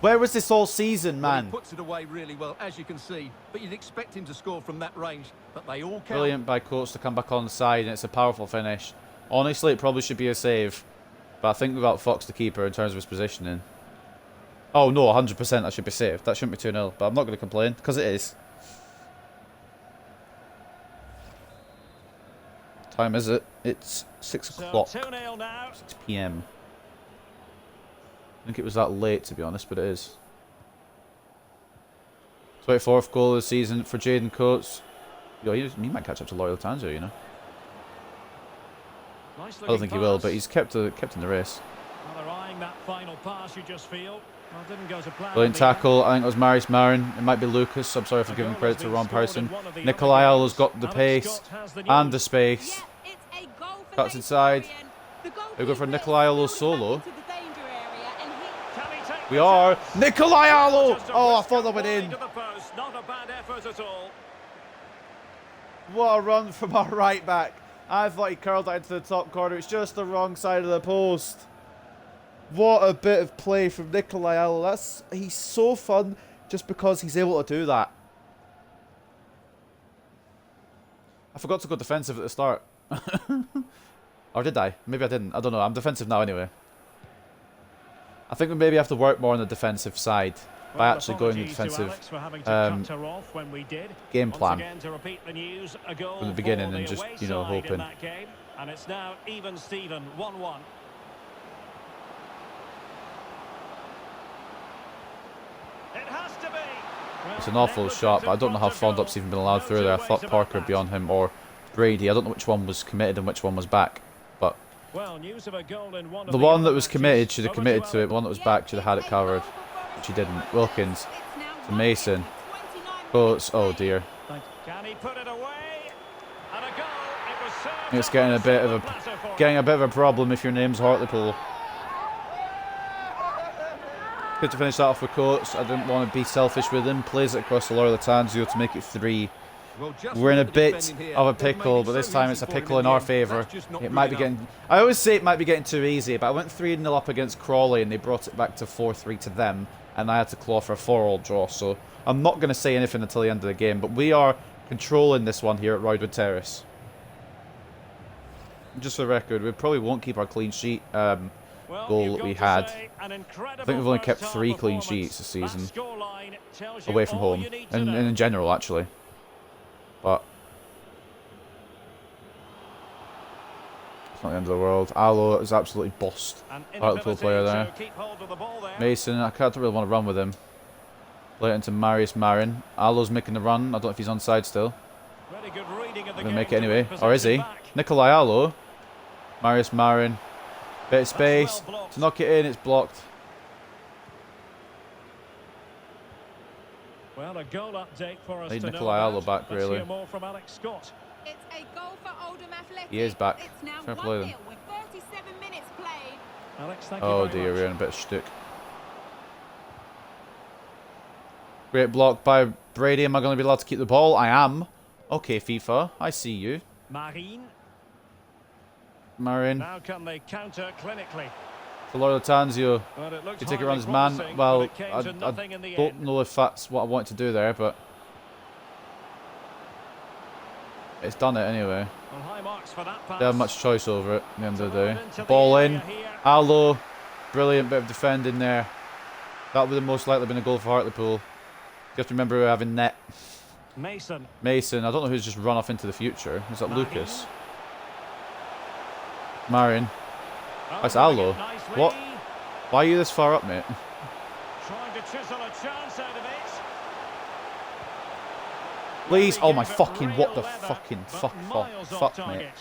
Speaker 2: Where was this all season, man?
Speaker 5: Well, he puts it away really well, as you can see. But you'd expect him to score from that range. But they all count.
Speaker 2: Brilliant by Coates to come back on the side, and it's a powerful finish. Honestly, it probably should be a save. But I think we've outfoxed the keeper in terms of his positioning. Oh, no, 100% that should be saved. That shouldn't be 2-0. But I'm not going to complain, because it is. What time is it? It's 6 o'clock. 6 PM. I think it was that late, to be honest, but it is. 24th goal of the season for Jaden Coates. Yo, he might catch up to Loyal Tanzer, you know. I don't think he will, but he's kept in the race.
Speaker 4: Well, they're eyeing that final pass, you just feel. Well, didn't go to plan.
Speaker 2: Brilliant tackle. I think it was Marius Marin. It might be Lucas. I'm sorry for giving credit to the wrong person. Nikolai Allo's got the pace and the space. Cuts inside. We go for Nikolai Allo solo. We are. Nikolai Allo! Oh, I thought that went in.
Speaker 4: Not a bad effort at all.
Speaker 2: What a run from our right back. I thought he curled that into the top corner. It's just the wrong side of the post. What a bit of play from Nikolai Allo. He's so fun just because he's able to do that. I forgot to go defensive at the start. Or did I? Maybe I didn't. I don't know. I'm defensive now anyway. I think we maybe have to work more on the defensive side by actually going the defensive game plan from the beginning and just, you know, hoping.
Speaker 4: And it's now even Steven, 1-1. It has to be.
Speaker 2: It's an awful shot, but I don't know how Fondop's even been allowed through there. I thought Parker would be on him or Brady. I don't know which one was committed and which one was back. But the one that was committed should have committed to it. The one that was back should have had it covered, which he didn't. Wilkins to Mason. Coates. Oh dear.
Speaker 4: Can he put it away? And a goal. It was served.
Speaker 2: It's getting a bit of a problem if your name's Hartlepool. Good to finish that off with Coates. I didn't want to be selfish with him. Plays it across the Loyal Tanzio to make it 3. We're in a bit of a pickle, but this time it's a pickle in our favour. It might be getting... I always say it might be getting too easy, but I went 3-0 up against Crawley and they brought it back to 4-3 to them, and I had to claw for a 4-all draw, so I'm not going to say anything until the end of the game, but we are controlling this one here at Roydwood Terrace. Just for the record, we probably won't keep our clean sheet goal that we had. I think we've only kept 3 clean sheets this season, away from home, and in general actually. But it's not the end of the world. Allo is absolutely bossed. Hartlepool player there. Mason, I don't really want to run with him. Play it into Marius Marin. Allo's making the run. I don't know if he's onside still. He's going to make it anyway. Or is he? Nikolai Allo. Marius Marin. Bit of space. To knock it in, it's blocked.
Speaker 4: Well, a goal update for us.
Speaker 2: Need Nikolai Allo back, really.
Speaker 6: It's a goal for Oldham Athletic.
Speaker 2: He is back.
Speaker 6: It's now
Speaker 2: Fair play
Speaker 6: 1-0
Speaker 2: then.
Speaker 6: with 37 minutes played.
Speaker 4: Alex, thank you
Speaker 2: Oh
Speaker 4: very
Speaker 2: dear,
Speaker 4: much.
Speaker 2: we're in a bit of shtick. Great block by Brady. Am I going to be allowed to keep the ball? I am. Okay, FIFA. I see you.
Speaker 4: Marine.
Speaker 2: Marin.
Speaker 4: Now can they counter clinically?
Speaker 2: For Latanzio.
Speaker 4: But it looks
Speaker 2: You take it
Speaker 4: highly
Speaker 2: around his man.
Speaker 4: promising,
Speaker 2: Well,
Speaker 4: but it came to nothing in the
Speaker 2: don't
Speaker 4: end.
Speaker 2: know if that's what I want to do there, but it's done it anyway.
Speaker 4: Well, high marks for that pass.
Speaker 2: They have much choice over it at the end of the day.
Speaker 4: Into the
Speaker 2: Ball
Speaker 4: area
Speaker 2: in.
Speaker 4: here.
Speaker 2: Allo. Brilliant bit of defending there. That would have most likely been a goal for Hartlepool. You have to remember we're having net.
Speaker 4: Mason.
Speaker 2: Mason. I don't know who's just run off into the future. Is that
Speaker 4: Marin.
Speaker 2: Lucas? Marin.
Speaker 4: Oh,
Speaker 2: That's
Speaker 4: doing
Speaker 2: Allo.
Speaker 4: it nicely.
Speaker 2: What? Why are you this far up, mate?
Speaker 4: Trying to chisel a chance out of it.
Speaker 2: Please.
Speaker 4: He
Speaker 2: Oh my
Speaker 4: gave it
Speaker 2: fucking.
Speaker 4: real
Speaker 2: What the
Speaker 4: leather,
Speaker 2: fucking
Speaker 4: but
Speaker 2: fuck,
Speaker 4: miles off
Speaker 2: fuck, mate.
Speaker 4: target.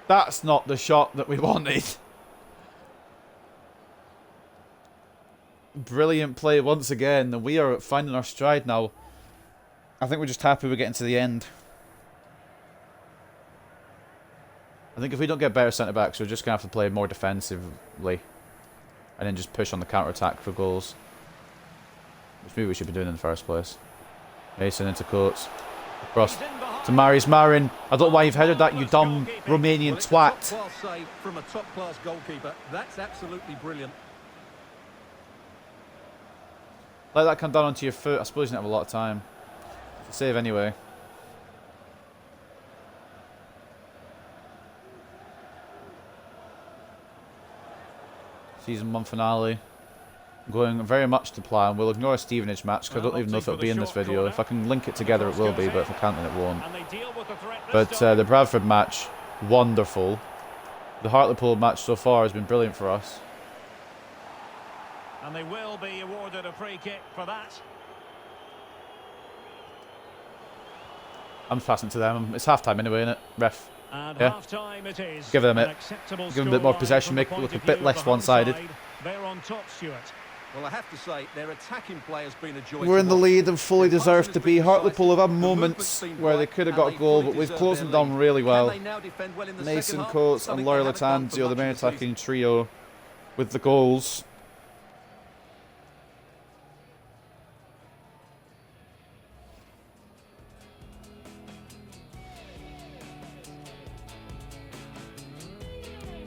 Speaker 2: That's not the shot that we wanted. Brilliant play once again, and we are finding our stride now. I think we're just happy we're getting to the end. I think if we don't get better centre-backs, we're just going to have to play more defensively. And then just push on the counter-attack for goals. Which maybe we should be doing in the first place. Mason into Coates. Across to Marin. I don't know why you've headed that, you dumb Romanian
Speaker 5: Well, it's a
Speaker 2: twat.
Speaker 5: top-class save from a top-class goalkeeper. That's absolutely brilliant.
Speaker 2: Let that come down onto your foot. I suppose you don't have a lot of time. Save anyway. Season 1 finale. Going very much to plan. We'll ignore a Stevenage match because I don't even know if it'll be in this video. If I can link it together, it will be, but if I can't, then it won't.
Speaker 4: And they deal with the threat this
Speaker 2: But
Speaker 4: time.
Speaker 2: the Bradford match, wonderful. The Hartlepool match so far has been brilliant for us.
Speaker 4: And they will be awarded a free kick for that.
Speaker 2: I'm passing to them. It's half time anyway, isn't it? Ref.
Speaker 4: And
Speaker 2: Yeah.
Speaker 4: half-time it is.
Speaker 2: Give them
Speaker 4: An
Speaker 2: it.
Speaker 4: acceptable
Speaker 2: Give them a bit more
Speaker 4: scoreline
Speaker 2: possession,
Speaker 4: from the
Speaker 2: make it
Speaker 4: point
Speaker 2: look a
Speaker 4: of
Speaker 2: bit
Speaker 4: view
Speaker 2: less
Speaker 4: of the home
Speaker 2: one-sided.
Speaker 4: side. They're on top, Stuart.
Speaker 5: Well, I have to say, their attacking play has been a joy.
Speaker 2: We're
Speaker 5: to
Speaker 2: in the
Speaker 5: watch.
Speaker 2: lead and fully
Speaker 5: Their
Speaker 2: deserved
Speaker 5: passing
Speaker 2: to
Speaker 5: has
Speaker 2: be.
Speaker 5: been
Speaker 2: Hartlepool have had
Speaker 5: decisive, the
Speaker 2: moments
Speaker 5: movement's been
Speaker 2: where they
Speaker 5: bright,
Speaker 2: could have
Speaker 5: and
Speaker 2: got
Speaker 5: they
Speaker 2: a goal,
Speaker 5: fully
Speaker 2: but we've
Speaker 5: deserve
Speaker 2: closed
Speaker 5: their
Speaker 2: them down
Speaker 5: lead.
Speaker 2: really well.
Speaker 5: Can they now defend well in the
Speaker 2: Mason,
Speaker 5: second half?
Speaker 2: Coates and
Speaker 5: Something
Speaker 2: Loyal
Speaker 5: they haven't done for
Speaker 2: Latanzio, the
Speaker 5: much
Speaker 2: main
Speaker 5: of the season.
Speaker 2: attacking trio with the goals.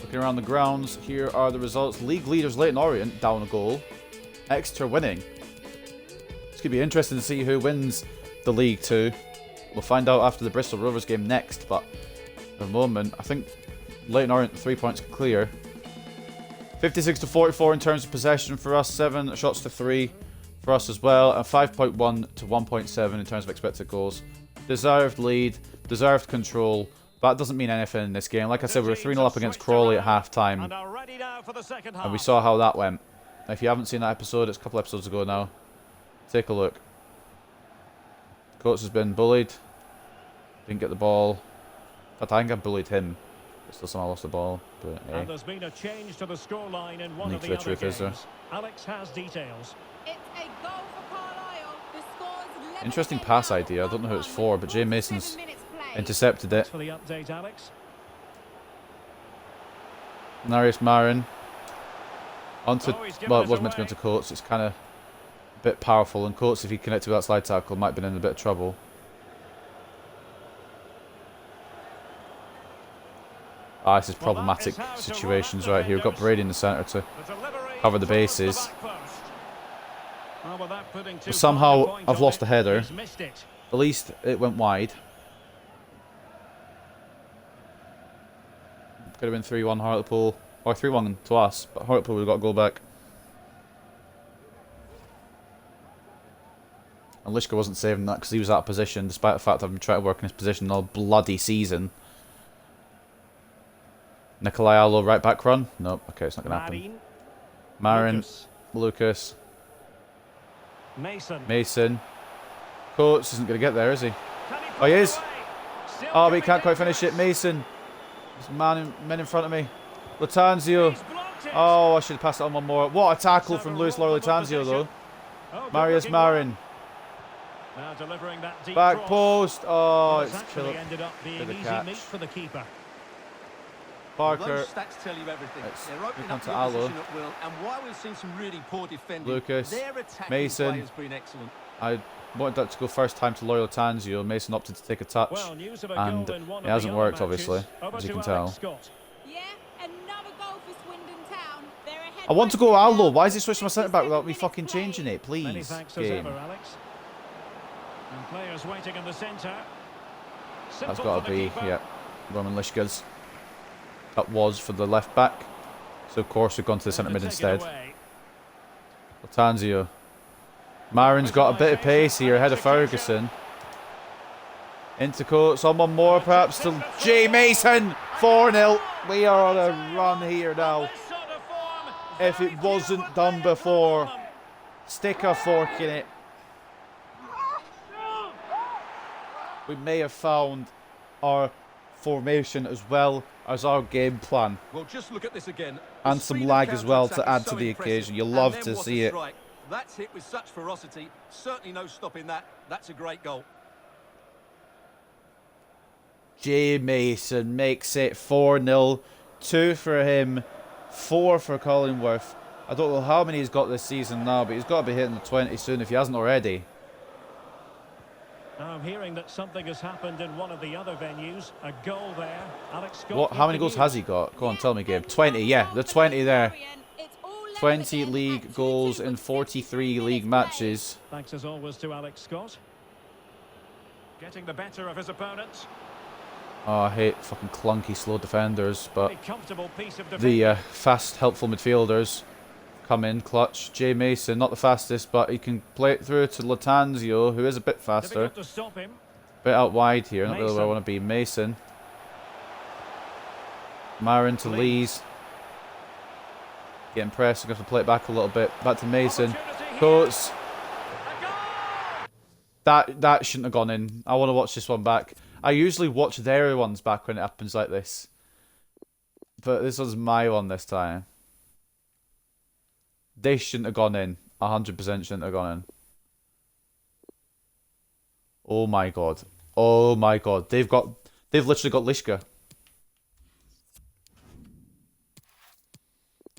Speaker 2: Looking around the grounds, here are the results. League leaders Leyton Orient down a goal. Exeter winning. It's going to be interesting to see who wins the League 2. We'll find out after the Bristol Rovers game next, but at the moment, I think Leyton Orient 3 points clear. 56 to 44 in terms of possession for us, 7 shots to 3 for us as well, and 5.1 to 1.7 in terms of expected goals. Deserved lead, deserved control. That doesn't mean anything in this game. Like I said, we were 3-0 up against Crawley at half-time,
Speaker 4: And are ready now for the second half.
Speaker 2: and we saw how that went. If you haven't seen that episode, it's a couple episodes ago now. Take a look. Coates has been bullied. Didn't get the ball. In fact, I think I bullied him. But still somehow lost the ball. But
Speaker 4: And
Speaker 2: hey.
Speaker 4: there's been a change to the scoreline in one
Speaker 2: Need
Speaker 4: of
Speaker 2: for
Speaker 4: the
Speaker 2: the
Speaker 4: other
Speaker 2: truth, is there?
Speaker 4: games. Alex has details.
Speaker 6: It's a goal for Carlisle. The score's 11
Speaker 2: Interesting
Speaker 6: again
Speaker 2: pass
Speaker 6: now,
Speaker 2: idea. I don't know who it's
Speaker 6: 1-1
Speaker 2: for, but
Speaker 6: with
Speaker 2: Jay
Speaker 6: 47
Speaker 2: Mason's
Speaker 6: minutes played.
Speaker 2: intercepted it.
Speaker 4: Thanks for the update, Alex.
Speaker 2: Narius Marin. Onto,
Speaker 4: Oh, he's given
Speaker 2: well,
Speaker 4: it
Speaker 2: it was meant to go
Speaker 4: away.
Speaker 2: into Coates. It's kind of a bit powerful, and Coates, if he connected with that slide tackle, might have been in a bit of trouble. Ah, this is
Speaker 4: Well, that
Speaker 2: problematic
Speaker 4: is how to
Speaker 2: situations
Speaker 4: run up
Speaker 2: right here. We've got
Speaker 4: defenders.
Speaker 2: Brady in the centre to
Speaker 4: The delivery
Speaker 2: cover the
Speaker 4: towards the
Speaker 2: bases.
Speaker 4: back post. Well, without putting too
Speaker 2: But somehow,
Speaker 4: fine a point
Speaker 2: I've
Speaker 4: on
Speaker 2: lost
Speaker 4: it,
Speaker 2: the header.
Speaker 4: he's missed it.
Speaker 2: At least it went wide. Could have been 3-1 Hartlepool. Or 3-1 to us, but Hartlepool would have got a goal back. And Lishka wasn't saving that because he was out of position, despite the fact I've been trying to work in his position all bloody season. Nikolai Allo right back run? Nope, okay, it's not going to happen.
Speaker 4: Marin.
Speaker 2: Marin, Lucas,
Speaker 4: Mason.
Speaker 2: Mason. Coates isn't going to get there, is he?
Speaker 4: Can he
Speaker 2: Oh, he
Speaker 4: put it
Speaker 2: is.
Speaker 4: away? Still
Speaker 2: Oh, but he
Speaker 4: coming
Speaker 2: can't quite finish it.
Speaker 4: dangerous.
Speaker 2: Mason. There's men in front of me. Latanzio.
Speaker 4: He's blocked it.
Speaker 2: Oh, I should have passed it on one more. What a tackle
Speaker 4: Let's
Speaker 2: from
Speaker 4: have a
Speaker 2: Luis
Speaker 4: roll
Speaker 2: Lauro
Speaker 4: of
Speaker 2: Latanzio, though.
Speaker 4: opposition. Oh, good
Speaker 2: Marius
Speaker 4: looking
Speaker 2: Marin.
Speaker 4: one. Now delivering that deep
Speaker 2: Back
Speaker 4: cross.
Speaker 2: post. Oh,
Speaker 4: Well,
Speaker 2: it's
Speaker 4: actually
Speaker 2: killer.
Speaker 4: ended up being
Speaker 2: Bit of
Speaker 4: easy
Speaker 2: catch.
Speaker 4: meat for the keeper.
Speaker 2: Parker.
Speaker 5: Those stats tell you everything.
Speaker 2: It's
Speaker 5: They're opening
Speaker 2: come
Speaker 5: up
Speaker 2: to
Speaker 5: the
Speaker 2: Allo.
Speaker 5: opposition at will, and while we've seen some really poor defending,
Speaker 2: Lucas,
Speaker 5: their attacking
Speaker 2: Mason.
Speaker 5: play has been excellent.
Speaker 2: I wanted that to go first time to Loyal Tanzio. Mason opted to take a touch,
Speaker 4: Well, news of a
Speaker 2: and
Speaker 4: goal in one
Speaker 2: it
Speaker 4: of
Speaker 2: hasn't
Speaker 4: the
Speaker 2: worked,
Speaker 4: other
Speaker 2: obviously,
Speaker 4: matches. Over
Speaker 2: as you
Speaker 4: to
Speaker 2: can
Speaker 4: Alex
Speaker 2: tell.
Speaker 4: Scott.
Speaker 6: Yeah, another goal for Swindon Town. They're ahead
Speaker 2: I want to
Speaker 6: by
Speaker 2: go
Speaker 6: 2
Speaker 2: Allo.
Speaker 6: now.
Speaker 2: Why is he switching my centre back without me
Speaker 6: 57
Speaker 2: fucking
Speaker 6: minutes
Speaker 2: changing
Speaker 6: played.
Speaker 2: it, please?
Speaker 4: Many thanks as
Speaker 2: Game.
Speaker 4: ever, Alex. And players waiting in the centre.
Speaker 2: That's
Speaker 4: Simple
Speaker 2: got
Speaker 4: for
Speaker 2: to
Speaker 4: the
Speaker 2: be,
Speaker 4: keeper.
Speaker 2: yeah, Roman Lishkas. That was for the left back. So, of course, we've gone to the centre mid
Speaker 4: To take it
Speaker 2: instead.
Speaker 4: away.
Speaker 2: Latanzio. Marin's got a bit of pace here ahead of Ferguson. Into someone more perhaps to J. Mason. 4-0. We are on a run here now.
Speaker 4: This sort of form,
Speaker 2: If
Speaker 4: very
Speaker 2: it
Speaker 4: few
Speaker 2: wasn't
Speaker 4: have
Speaker 2: done
Speaker 4: made a
Speaker 2: before,
Speaker 4: problem.
Speaker 2: stick a fork in it. We may have found our formation as well as our game plan.
Speaker 5: Well, just look at this again.
Speaker 2: And
Speaker 5: The
Speaker 2: some
Speaker 5: speed of
Speaker 2: lag as well to
Speaker 5: counter-attack
Speaker 2: add
Speaker 5: is
Speaker 2: to
Speaker 5: so
Speaker 2: the
Speaker 5: impressive.
Speaker 2: occasion. You
Speaker 5: And
Speaker 2: love
Speaker 5: then
Speaker 2: to
Speaker 5: what a
Speaker 2: see it.
Speaker 5: strike. That's hit with such ferocity. Certainly no stopping that. That's a great goal.
Speaker 2: J. Mason makes it 4-0. 2 for him, 4 for Cullingworth. I don't know how many he's got this season now, but he's got to be hitting the 20 soon if he hasn't already.
Speaker 4: Now I'm hearing that something has happened in one of the other venues. A goal there. Alex Scott.
Speaker 2: What? How many goals has he got? Go on, tell me, Gabe. 20, yeah. The 20 there. 20 league goals in 43 league matches.
Speaker 4: Thanks as always to Alex Scott. Getting the better of his opponents.
Speaker 2: Oh, I hate fucking clunky, slow defenders, but
Speaker 4: Very comfortable piece of
Speaker 2: the
Speaker 4: defending.
Speaker 2: fast, helpful midfielders come in clutch. J. Mason, not the fastest, but he can play it through to Latanzio, who is a bit faster.
Speaker 4: Difficult to stop him.
Speaker 2: Bit out wide here, not really where I
Speaker 4: Mason.
Speaker 2: want to be. Mason. Marin to Lees. Getting pressed, going to play it back a little bit. Back to Mason.
Speaker 4: Opportunity here.
Speaker 2: Coates.
Speaker 4: A goal!
Speaker 2: That shouldn't have gone in. I want to watch this one back. I usually watch their ones back when it happens like this. But this was my one this time. They shouldn't have gone in. 100% shouldn't have gone in. Oh my god. Oh my god. They've literally got Lishka.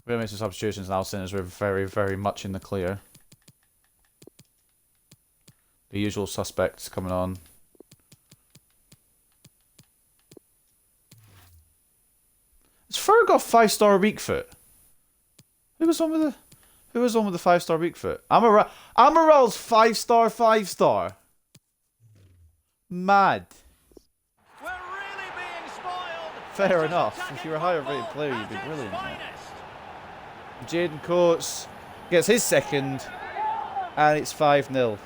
Speaker 2: We're going to make some substitutions now, since we're very, very much in the clear. The usual suspects coming on. Has Ferg got 5-star weak foot? Who was on with the 5-star weak foot? Amaral's 5-star 5-star. Mad.
Speaker 4: We're really being spoiled.
Speaker 2: Fair
Speaker 4: This is
Speaker 2: enough.
Speaker 4: attacking
Speaker 2: If you're a higher rated
Speaker 4: football
Speaker 2: player,
Speaker 4: at
Speaker 2: you'd be
Speaker 4: its
Speaker 2: brilliant.
Speaker 4: finest.
Speaker 2: Jaden Coates gets his second, and it's 5-0.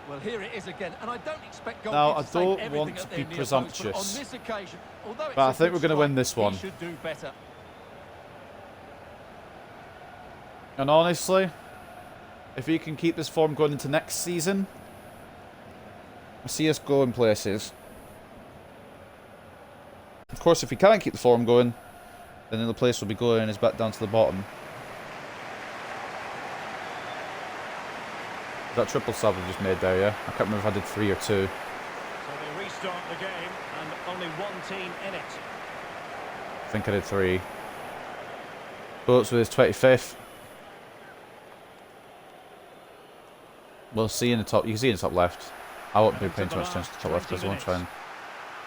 Speaker 5: Well, here it is again, and I don't expect goalkeepers
Speaker 2: Now, I
Speaker 5: to save
Speaker 2: don't
Speaker 5: everything
Speaker 2: want
Speaker 5: at
Speaker 2: to
Speaker 5: their
Speaker 2: be
Speaker 5: near post,
Speaker 2: presumptuous,
Speaker 5: but on this occasion, although it's
Speaker 2: but I
Speaker 5: a
Speaker 2: think
Speaker 5: good
Speaker 2: we're going to win
Speaker 5: strike,
Speaker 2: this one.
Speaker 5: he should do better.
Speaker 2: And honestly, if he can keep this form going into next season, I see us going places. Of course, if he can't keep the form going, then the place will be going is back down to the bottom. That triple sub we just made there, yeah? I can't remember if I did 3 or 2.
Speaker 4: So they restart the game, and only one team in it.
Speaker 2: I think I did 3. Coates with his 25th. We'll see in the top. You can see in the top left. I won't be paying too much attention to the top left because I want to try and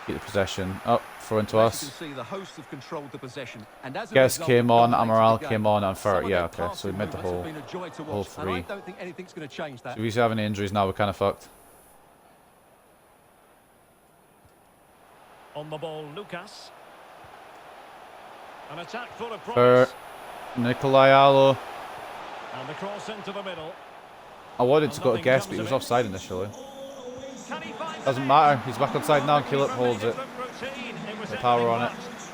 Speaker 2: keep the possession. Up, throw into
Speaker 5: As you
Speaker 2: us.
Speaker 5: can see, the hosts have controlled the possession, and as a
Speaker 2: Guest
Speaker 5: result,
Speaker 2: came on,
Speaker 5: dominated
Speaker 2: Amaral
Speaker 5: the game.
Speaker 2: came on, and
Speaker 5: Some
Speaker 2: Ferret.
Speaker 5: of
Speaker 2: Yeah,
Speaker 5: their
Speaker 2: okay. So we
Speaker 5: passing
Speaker 2: made the
Speaker 5: movements have
Speaker 2: whole.
Speaker 5: been a joy to
Speaker 2: all
Speaker 5: watch, and I
Speaker 2: 3.
Speaker 5: don't think anything's going to change that.
Speaker 2: So if we have any injuries now, we're kind of fucked.
Speaker 4: On the ball, Lucas. An attack full of
Speaker 2: For
Speaker 4: promise.
Speaker 2: Nikolai Allo.
Speaker 4: And the cross into the middle.
Speaker 2: I wanted to go to guess, but he was offside initially.
Speaker 4: Can he find
Speaker 2: Doesn't
Speaker 4: the
Speaker 2: matter.
Speaker 4: net?
Speaker 2: He's back onside now. Killup holds it.
Speaker 4: Routine. It was
Speaker 2: The power on
Speaker 4: anything
Speaker 2: it.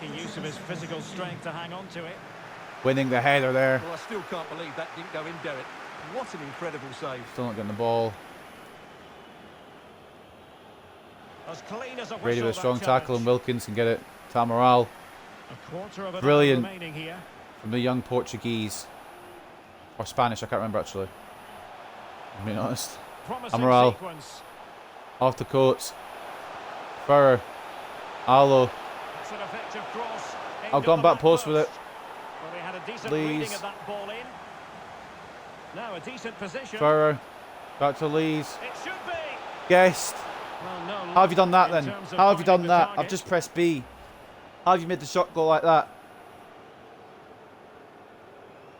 Speaker 4: but. Making use of his physical strength to hang on to it.
Speaker 2: Winning the header there.
Speaker 5: Well, I still can't believe that didn't go in, Derek. What an incredible save.
Speaker 2: Still not getting the ball.
Speaker 4: As clean as a
Speaker 2: Brady
Speaker 4: whistle,
Speaker 2: with a strong
Speaker 4: that
Speaker 2: tackle, and
Speaker 4: challenge.
Speaker 2: Wilkins can get it. Tamaral
Speaker 4: A quarter of an
Speaker 2: Brilliant.
Speaker 4: hour remaining here.
Speaker 2: from the young Portuguese. Or Spanish, I can't remember actually. I'm being honest.
Speaker 4: Promising
Speaker 2: Amaral.
Speaker 4: sequence.
Speaker 2: Off the Coates. Ferrer. Alo.
Speaker 4: That's an effective cross.
Speaker 2: I've gone back post with it.
Speaker 4: Well, they had a decent
Speaker 2: Lees.
Speaker 4: reading of that ball in. Now a decent position.
Speaker 2: Farrow. Back to Lees.
Speaker 4: It should be.
Speaker 2: Guest.
Speaker 4: Well, no,
Speaker 2: How have you done that
Speaker 4: in
Speaker 2: then?
Speaker 4: terms of
Speaker 2: How have you done
Speaker 4: finding the
Speaker 2: that?
Speaker 4: target.
Speaker 2: I've just pressed B. How have you made the shot go like that?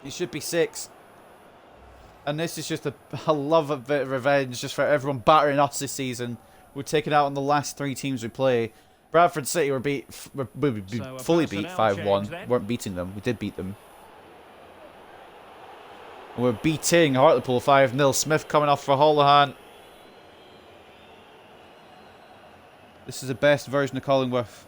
Speaker 2: It should be 6. And this is just a love of bit of revenge just for everyone battering us this season. We're taking out on the last 3 teams we play. Bradford City were
Speaker 4: So a
Speaker 2: fully beat
Speaker 4: personnel
Speaker 2: 5-1.
Speaker 4: change then.
Speaker 2: Weren't beating them. We did beat them. We're beating Hartlepool 5-0. Smith coming off for Holohan. This is the best version of Cullingworth.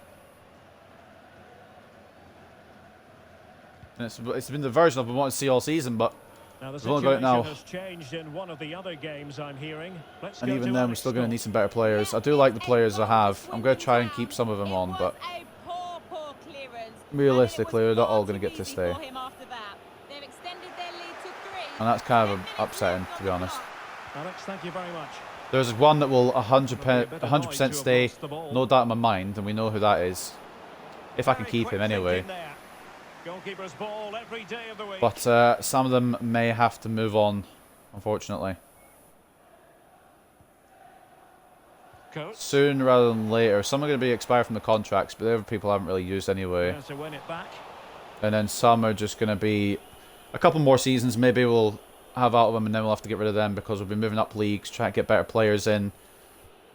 Speaker 2: And it's been the version I've been wanting to see all season, but
Speaker 4: Now the
Speaker 2: we've only got it
Speaker 4: situation
Speaker 2: now.
Speaker 4: has changed in one of the other games I'm hearing. Let's
Speaker 2: And
Speaker 4: go
Speaker 2: even
Speaker 4: to
Speaker 2: then, we're
Speaker 4: Alex
Speaker 2: still going to
Speaker 4: Scott.
Speaker 2: need some better players. I do like the players I have. I'm going to try and keep some of them on, but
Speaker 6: Poor clearance.
Speaker 2: realistically,
Speaker 6: And it
Speaker 2: they're
Speaker 6: was
Speaker 2: not all
Speaker 6: far
Speaker 2: going to
Speaker 6: too
Speaker 2: get to
Speaker 6: easy
Speaker 2: stay.
Speaker 6: for him after that. They've extended their lead to 3.
Speaker 2: And that's kind of
Speaker 6: 10 minutes
Speaker 2: upsetting,
Speaker 6: left
Speaker 2: to
Speaker 6: on
Speaker 2: be
Speaker 6: the
Speaker 2: honest.
Speaker 6: clock.
Speaker 4: Alex, thank you very much.
Speaker 2: There's one that will
Speaker 4: There'll be a bit annoyed
Speaker 2: 100%
Speaker 4: to have
Speaker 2: stay,
Speaker 4: lost the ball.
Speaker 2: no doubt in my mind, and we know who that is. If I can
Speaker 4: Very
Speaker 2: keep
Speaker 4: quick
Speaker 2: him anyway.
Speaker 4: thinking there. Goalkeeper's ball every day of the week.
Speaker 2: But some of them may have to move on, unfortunately.
Speaker 4: Coach.
Speaker 2: Soon rather than later. Some are going to be expired from the contracts, but the other people haven't really used anyway.
Speaker 4: Has to win it back.
Speaker 2: And then some are just going to be a couple more seasons. Maybe we'll have out of them and then we'll have to get rid of them because we'll be moving up leagues, trying to get better players in. And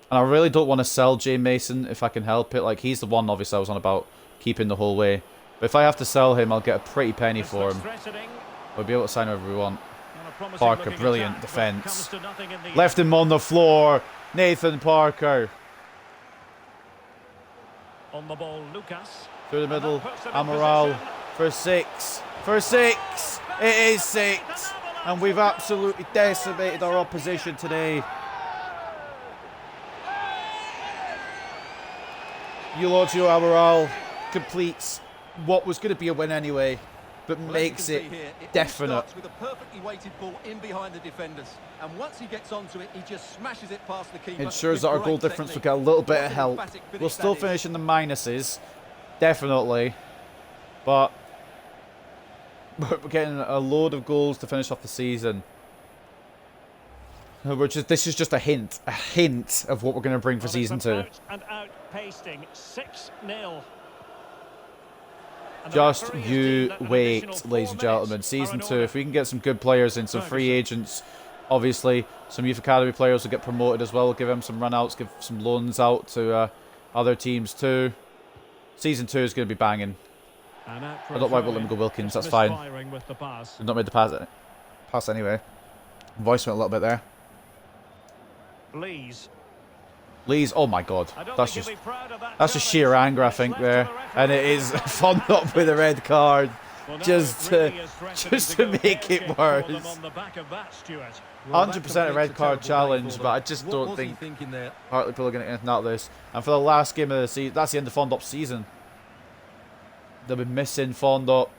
Speaker 2: I really don't want to sell Jay Mason if I can help it. Like, he's the one, obviously, I was on about keeping the whole way. But if I have to sell him, I'll get a pretty penny
Speaker 4: This
Speaker 2: for
Speaker 4: looks
Speaker 2: him.
Speaker 4: threatening.
Speaker 2: We'll be able to sign whoever we want.
Speaker 4: And a promising
Speaker 2: Parker,
Speaker 4: looking
Speaker 2: brilliant
Speaker 4: attack, but
Speaker 2: defence.
Speaker 4: comes to nothing in the
Speaker 2: Left him on the floor. Nathan Parker.
Speaker 4: On the ball, Lucas.
Speaker 2: Through the
Speaker 4: And that
Speaker 2: middle.
Speaker 4: puts them in
Speaker 2: Amaral
Speaker 4: position.
Speaker 2: for 6. For 6. It is 6. And we've absolutely decimated our opposition today. Eulogio Amaral completes what was going to be a win anyway, but
Speaker 5: Well, as you
Speaker 2: makes
Speaker 5: can
Speaker 2: it
Speaker 5: see here, it all
Speaker 2: definite.
Speaker 5: starts with a perfectly weighted ball in behind the defenders, and once he gets onto it, he just smashes it past the keeper.
Speaker 2: Ensures
Speaker 5: with
Speaker 2: that our
Speaker 5: great
Speaker 2: goal difference will
Speaker 5: technique.
Speaker 2: get a little bit
Speaker 5: What
Speaker 2: of
Speaker 5: an
Speaker 2: help.
Speaker 5: emphatic finish
Speaker 2: We'll still
Speaker 5: that is.
Speaker 2: finish in the minuses, definitely, but we're getting a load of goals to finish off the season. This is just a hint of what we're going to bring for
Speaker 4: Well,
Speaker 2: season
Speaker 4: it's an
Speaker 2: 2.
Speaker 4: out and out pasting 6-0. And the
Speaker 2: Just
Speaker 4: referee has
Speaker 2: you
Speaker 4: deemed that an
Speaker 2: wait,
Speaker 4: additional 4
Speaker 2: ladies and gentlemen.
Speaker 4: minutes
Speaker 2: Season
Speaker 4: are in
Speaker 2: 2,
Speaker 4: order.
Speaker 2: if we can get some good players in, some free agents, obviously, some youth academy players will get promoted as well. We'll give them some run-outs, give some loans out to other teams too. Season 2 is going to be banging.
Speaker 4: And out for
Speaker 2: I
Speaker 4: a
Speaker 2: don't mind
Speaker 4: throw
Speaker 2: letting
Speaker 4: in.
Speaker 2: him go Wilkins,
Speaker 4: Just
Speaker 2: that's fine.
Speaker 4: misfiring with the pass.
Speaker 2: We've not made the pass anyway. Voice went a little bit there.
Speaker 4: Lees.
Speaker 2: Lees, oh my god,
Speaker 4: I don't
Speaker 2: that's
Speaker 4: think
Speaker 2: just
Speaker 4: he'll be proud of that
Speaker 2: that's just
Speaker 4: challenge.
Speaker 2: sheer anger, I
Speaker 4: It's
Speaker 2: think
Speaker 4: left
Speaker 2: there,
Speaker 4: to the
Speaker 2: and it
Speaker 4: referee.
Speaker 2: is followed up with a red card.
Speaker 4: Well, now
Speaker 2: just
Speaker 4: it really is
Speaker 2: to
Speaker 4: threatening
Speaker 2: to
Speaker 4: go
Speaker 2: make
Speaker 4: pear-shaped
Speaker 2: it
Speaker 4: for
Speaker 2: worse.
Speaker 4: them on the back of that, Stuart.
Speaker 5: Well, that
Speaker 2: 100% a
Speaker 5: completes
Speaker 2: red
Speaker 5: a
Speaker 2: card
Speaker 5: terrible day
Speaker 2: challenge,
Speaker 5: for
Speaker 2: but I
Speaker 5: them.
Speaker 2: just
Speaker 5: What
Speaker 2: don't
Speaker 5: was he
Speaker 2: think
Speaker 5: thinking there?
Speaker 2: Hartlepool are going to get anything out of this. And for the last game of the season, that's the end of Fondop's season. They'll be missing Fondop.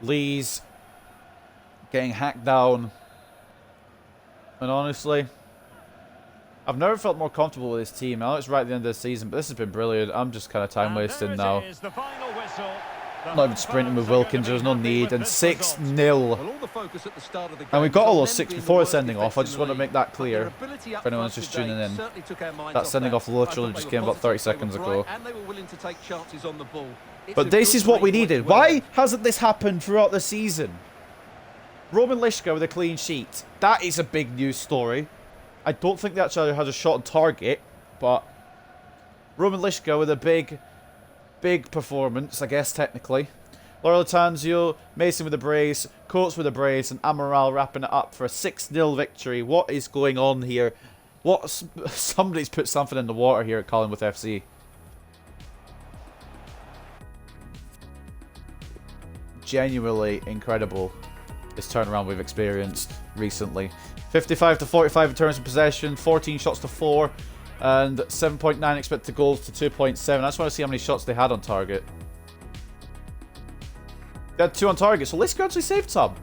Speaker 2: Lees getting hacked down. And honestly, I've never felt more comfortable with this team. I know it's right at the end of the season, but this has been brilliant. I'm just kind of time wasting now.
Speaker 4: Is the final whistle. The
Speaker 2: Not even sprinting with
Speaker 4: fans are going to
Speaker 2: Wilkins,
Speaker 4: be
Speaker 2: there's no
Speaker 4: happy
Speaker 2: need.
Speaker 4: with
Speaker 2: And
Speaker 4: this result.
Speaker 2: 6-0.
Speaker 5: Well, all the focus at the start of the game
Speaker 2: And we got
Speaker 5: was
Speaker 2: all
Speaker 5: on
Speaker 2: those
Speaker 5: them
Speaker 2: 6
Speaker 5: being the
Speaker 2: before
Speaker 5: worst
Speaker 2: sending off. I
Speaker 5: defence
Speaker 2: just
Speaker 5: in
Speaker 2: want to
Speaker 5: the
Speaker 2: make that
Speaker 5: league.
Speaker 2: clear.
Speaker 5: But their ability up
Speaker 2: For anyone
Speaker 5: front
Speaker 2: that's just
Speaker 5: today
Speaker 2: tuning in.
Speaker 5: certainly took our minds
Speaker 2: That
Speaker 5: off
Speaker 2: sending
Speaker 5: that.
Speaker 2: off literally
Speaker 5: I thought
Speaker 2: just
Speaker 5: they
Speaker 2: came
Speaker 5: were
Speaker 2: about 30
Speaker 5: positive, they
Speaker 2: seconds
Speaker 5: were
Speaker 2: ago.
Speaker 5: bright, and they were willing to take chances on the ball. It's a
Speaker 2: But this
Speaker 5: good
Speaker 2: is what we
Speaker 5: 3 points
Speaker 2: needed.
Speaker 5: well
Speaker 2: Why
Speaker 5: earned.
Speaker 2: hasn't this happened throughout the season? Roman Lishka with a clean sheet. That is a big news story. I don't think that actually has a shot on target, but Roman Lishka with a big performance, I guess, technically. Laurel Tanzio, Mason with a brace, Coates with a brace, and Amaral wrapping it up for a 6-0 victory. What is going on here? Somebody's put something in the water here at Cullingworth FC. Genuinely incredible, this turnaround we've experienced recently. 55 to 45 in terms of possession, 14 shots to 4, and 7.9 expected goals to 2.7. I just want to see how many shots they had on target. They had 2 on target, so Liska actually saved some.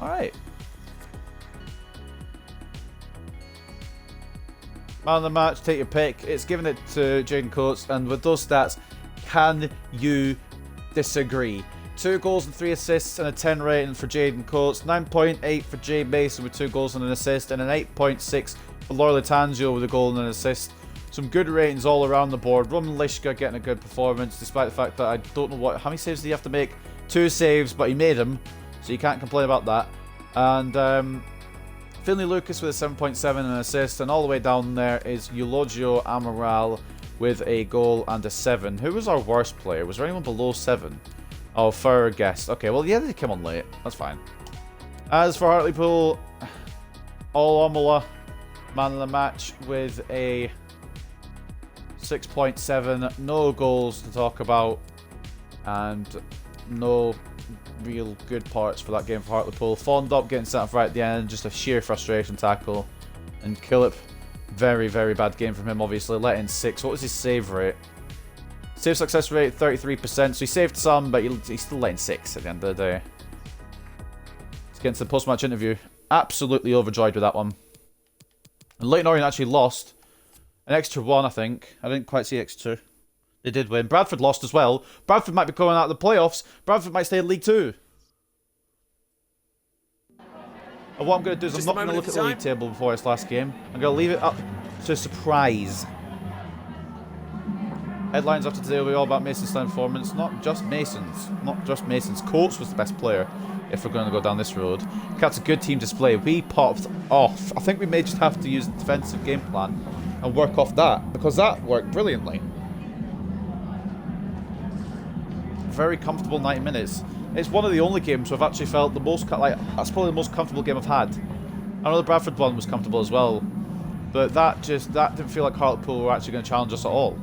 Speaker 2: Alright. Man of the match, take your pick. It's giving it to Jayden Coates, and with those stats, can you disagree? 2 goals and 3 assists and a 10 rating for Jayden Coates, 9.8 for Jay Mason with 2 goals and an assist, and an 8.6 for Laura Latangio with a goal and an assist. Some good ratings all around the board. Roman Lishka getting a good performance, despite the fact that I don't know how many saves did he have to make? 2 saves, but he made them, so you can't complain about that. And Finley Lucas with a 7.7 and an assist, and all the way down there is Eulogio Amaral with a goal and a 7. Who was our worst player? Was there anyone below 7? Oh, fair guess. Okay, well, yeah, they came on late. That's fine. As for Hartlepool, Olomola, man of the match with a 6.7. No goals to talk about, and no real good parts for that game for Hartlepool. Fondop getting set up right at the end, just a sheer frustration tackle. And Killip, very, very bad game from him, obviously. Let in 6. What was his save rate? Save success rate 33%, so he saved some, but he's still letting 6 at the end of the day. Let's get into the post-match interview. Absolutely overjoyed with that one. And Leyton Orient actually lost. An extra 1, I think. I didn't quite see extra 2. They did win. Bradford lost as well. Bradford might be going out of the playoffs. Bradford might stay in League 2. And what I'm going to do is I'm not going to look at the league table before this last game. I'm going to leave it up to a surprise. Headlines after today will be all about Mason's performance. Not just Mason's. Not just Mason's. Coates was the best player, if we're going to go down this road. Cat's a good team display. We popped off. I think we may just have to use the defensive game plan and work off that, because that worked brilliantly. Very comfortable 90 minutes. It's one of the only games where I've actually felt the most, that's probably the most comfortable game I've had. I know the Bradford one was comfortable as well, but that didn't feel like Hartlepool were actually going to challenge us at all.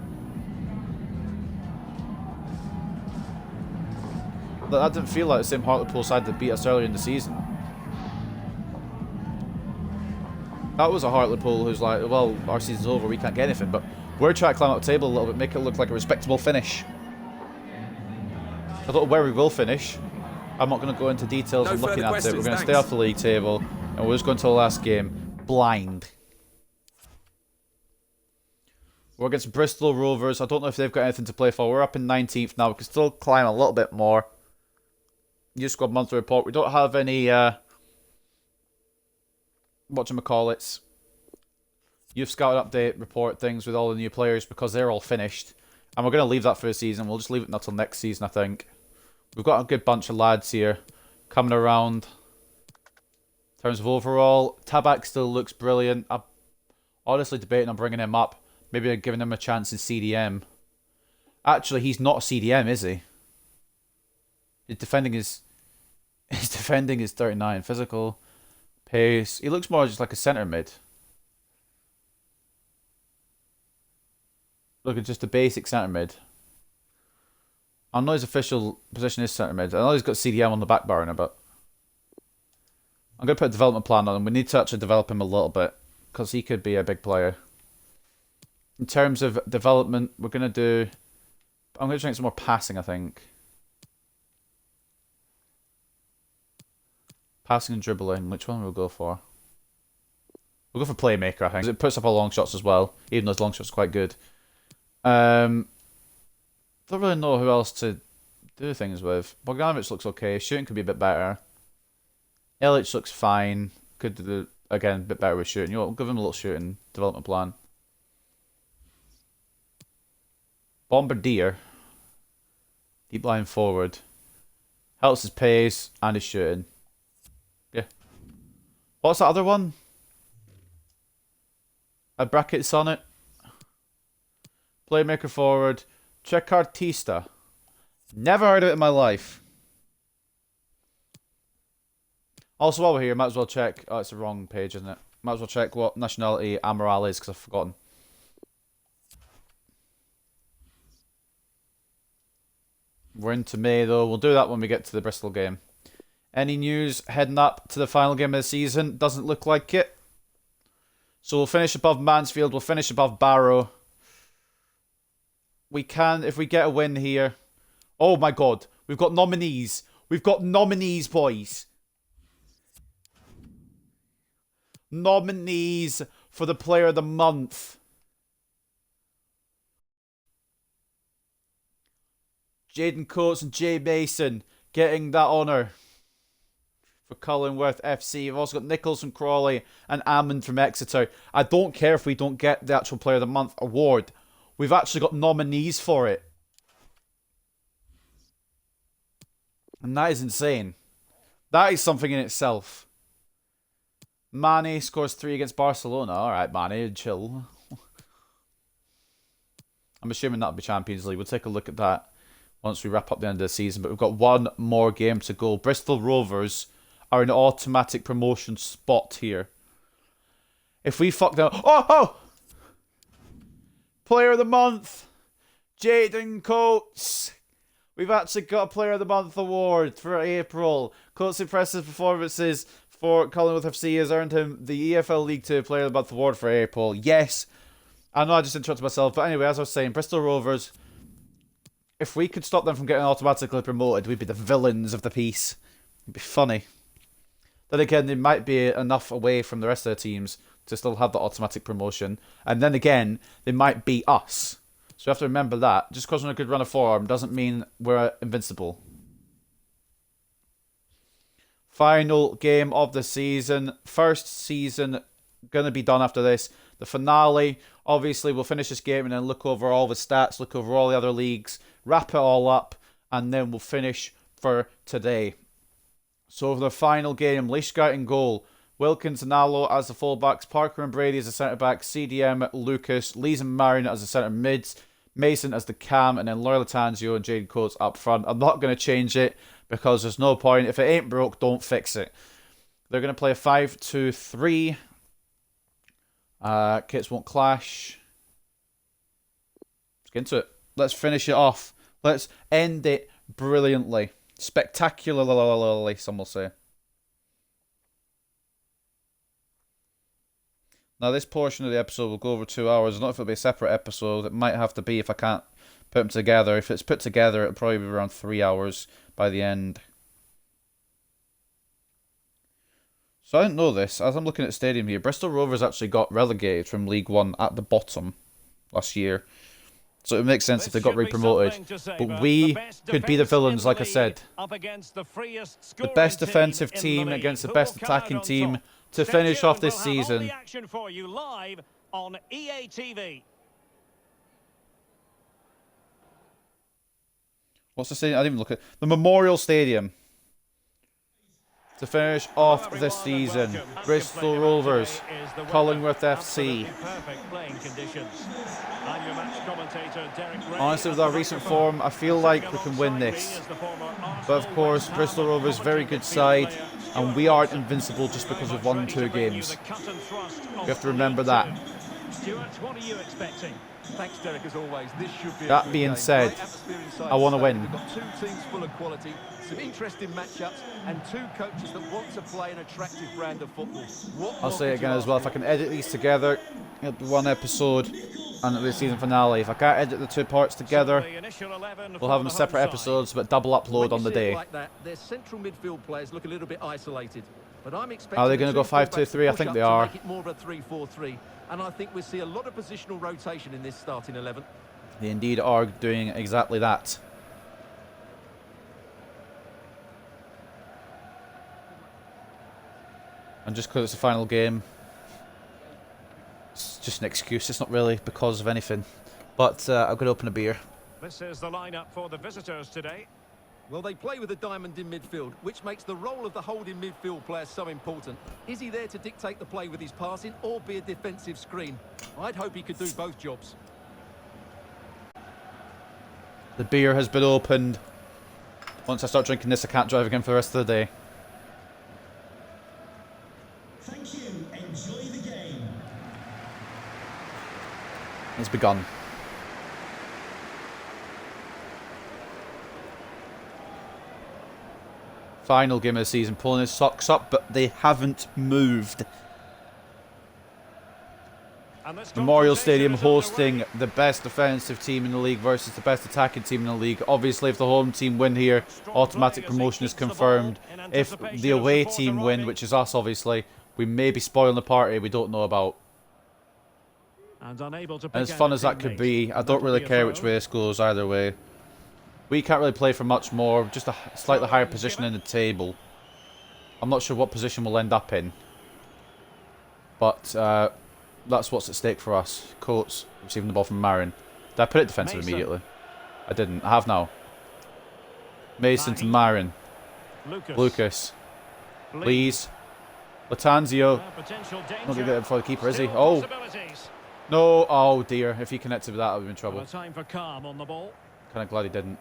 Speaker 2: That didn't feel like the same Hartlepool side that beat us earlier in the season. That was a Hartlepool who's like, well, our season's over, we can't get anything, but we're trying to climb up the table a little bit, make it look like a respectable finish. I don't know where we will finish. I'm not going to go into details on looking at it. We're going to stay off the league table, and we're just going to the last game, blind. We're against Bristol Rovers. I don't know if they've got anything to play for. We're up in 19th now. We can still climb a little bit more. Youth squad monthly report. We don't have any whatchamacallits, youth scout update report things with all the new players, because they're all finished, and we're going to leave that for the season. We'll just leave it until next season, I think. We've got a good bunch of lads here coming around. In terms of overall, Tabak still looks brilliant. I'm honestly debating on bringing him up, maybe giving him a chance in CDM. Actually, he's not a CDM, is he? His defending is 39. Physical, pace. He looks more just like a centre mid. Look at just a basic centre mid. I know his official position is centre mid. I know he's got CDM on the back burner, but I'm going to put a development plan on him. We need to actually develop him a little bit, because he could be a big player. In terms of development, we're going to do... I'm going to try some more passing, I think. Passing and dribbling. Which one will we go for? We'll go for playmaker, I think. It puts up our long shots as well, even though his long shots are quite good. Don't really know who else to do things with. Bogdanovic looks okay. Shooting could be a bit better. Illich looks fine. Could do, again, a bit better with shooting. You know, we'll give him a little shooting development plan. Bombardier. Deep line forward. Helps his pace and his shooting. Yeah. What's that other one? A brackets on it. Playmaker forward. Trecartista. Never heard of it in my life. Also, while we're here, might as well check. Oh, it's the wrong page, isn't it? Might as well check what nationality Amaral is, because I've forgotten. We're into May, though. We'll do that when we get to the Bristol game. Any news heading up to the final game of the season? Doesn't look like it. So we'll finish above Mansfield. We'll finish above Barrow. We can, if we get a win here. Oh my god. We've got nominees. We've got nominees, boys. Nominees for the Player of the Month. Jaden Coates and Jay Mason getting that honour for Cullingworth FC. We've also got Nichols from Crawley and Ammon from Exeter. I don't care if we don't get the actual Player of the Month award. We've actually got nominees for it. And that is insane. That is something in itself. Mane scores 3 against Barcelona. Alright, Mane, chill. I'm assuming that'll be Champions League. We'll take a look at that once we wrap up the end of the season. But we've got one more game to go. Bristol Rovers are an automatic promotion spot here. If we fuck them... Oh! Player of the Month! Jaden Coates! We've actually got a Player of the Month award for April. Coates' impressive performances for Cullingworth FC has earned him the EFL League 2 Player of the Month award for April. Yes! I know I just interrupted myself, but anyway, as I was saying, Bristol Rovers, if we could stop them from getting automatically promoted, we'd be the villains of the piece. It'd be funny. Then again, they might be enough away from the rest of the teams to still have the automatic promotion. And then again, they might beat us. So you have to remember that. Just because we're on a good run of form doesn't mean we're invincible. Final game of the season. First season going to be done after this. The finale. Obviously, we'll finish this game and then look over all the stats, look over all the other leagues, wrap it all up, and then we'll finish for today. So for the final game, Leishgate in goal. Wilkins and Allo as the fullbacks, Parker and Brady as the centre-backs, CDM, Lucas, Lees and Marion as the centre-mids, Mason as the cam, and then Laura Latanzio and Jade Coates up front. I'm not going to change it because there's no point. If it ain't broke, don't fix it. They're going to play a 5-2-3. Kits won't clash. Let's get into it. Let's finish it off. Let's end it brilliantly. Spectacularly, some will say. Now, this portion of the episode will go over 2 hours. I don't know if it'll be a separate episode. It might have to be if I can't put them together. If it's put together, it'll probably be around 3 hours by the end. So I didn't know this. As I'm looking at the stadium here, Bristol Rovers actually got relegated from League 1 at the bottom last year. So it makes sense if they got re-promoted. But we could be the villains, like I said. The best defensive team against the best attacking team to finish off this season. What's the stadium? I didn't even look at the Memorial Stadium. To finish off the season, Bristol Rovers, Cullingworth FC. Honestly, with our recent form, I feel like we can win this. But of course, Bristol Rovers, very good side, and we aren't invincible just because we've won 2 games. We have to remember that.
Speaker 5: Stuart, what are you expecting? Thanks, Derek, as always. This should be
Speaker 2: that being said, I want to win.
Speaker 5: We've got 2 teams full of quality, some interesting matchups, and 2 coaches that want to play an attractive brand of football. I'll
Speaker 2: say it again as well. If I can edit these together, it'll be 1 episode and it'll be the season finale. If I can't edit the 2 parts together, we'll have them separate episodes, but double upload on the day.
Speaker 5: Like that, their central midfield players look a little bit isolated. But I'm expecting
Speaker 2: are they going to go 5-2-3? I think they are.
Speaker 5: make it more of a 3-4-3. And I think we'll see a lot of positional rotation in this starting 11.
Speaker 2: They indeed are doing exactly that. And just because it's the final game, it's just an excuse. It's not really because of anything. But I'm going to open a beer.
Speaker 4: This is the lineup for the visitors today.
Speaker 5: Well, they play with a diamond in midfield, which makes the role of the holding midfield player so important. Is he there to dictate the play with his passing or be a defensive screen? I'd hope he could do both jobs.
Speaker 2: The beer has been opened. Once I start drinking this, I can't drive again for the rest of the day.
Speaker 1: Thank you. Enjoy the game.
Speaker 2: It's begun. Final game of the season, pulling his socks up, but they haven't moved. Memorial Stadium hosting the best defensive team in the league versus the best attacking team in the league. Obviously, if the home team win here, automatic promotion is confirmed. If the away team win, which is us obviously, we may be spoiling the party we don't know about.
Speaker 4: And unable to
Speaker 2: And
Speaker 4: pick
Speaker 2: as
Speaker 4: out
Speaker 2: fun
Speaker 4: a
Speaker 2: as that could
Speaker 4: teammate.
Speaker 2: be, I
Speaker 4: And
Speaker 2: don't
Speaker 4: that'll
Speaker 2: really
Speaker 4: be a
Speaker 2: care
Speaker 4: throw.
Speaker 2: which way this goes either way. We can't really play for much more, just a slightly higher position in the table. I'm not sure what position we'll end up in. But that's what's at stake for us. Coates receiving the ball from Marin. Did I put it defensive
Speaker 4: Mason.
Speaker 2: immediately? I didn't. I have now. Mason to Marin. Lucas. Please. Latanzio.
Speaker 4: Potential
Speaker 2: Not
Speaker 4: danger.
Speaker 2: going to get it before the keeper, is he?
Speaker 4: Still
Speaker 2: Oh.
Speaker 4: possibilities.
Speaker 2: No. Oh dear. If he connected with that, I would have been in trouble.
Speaker 4: Well, a time for calm on the ball.
Speaker 2: Kind of glad he didn't.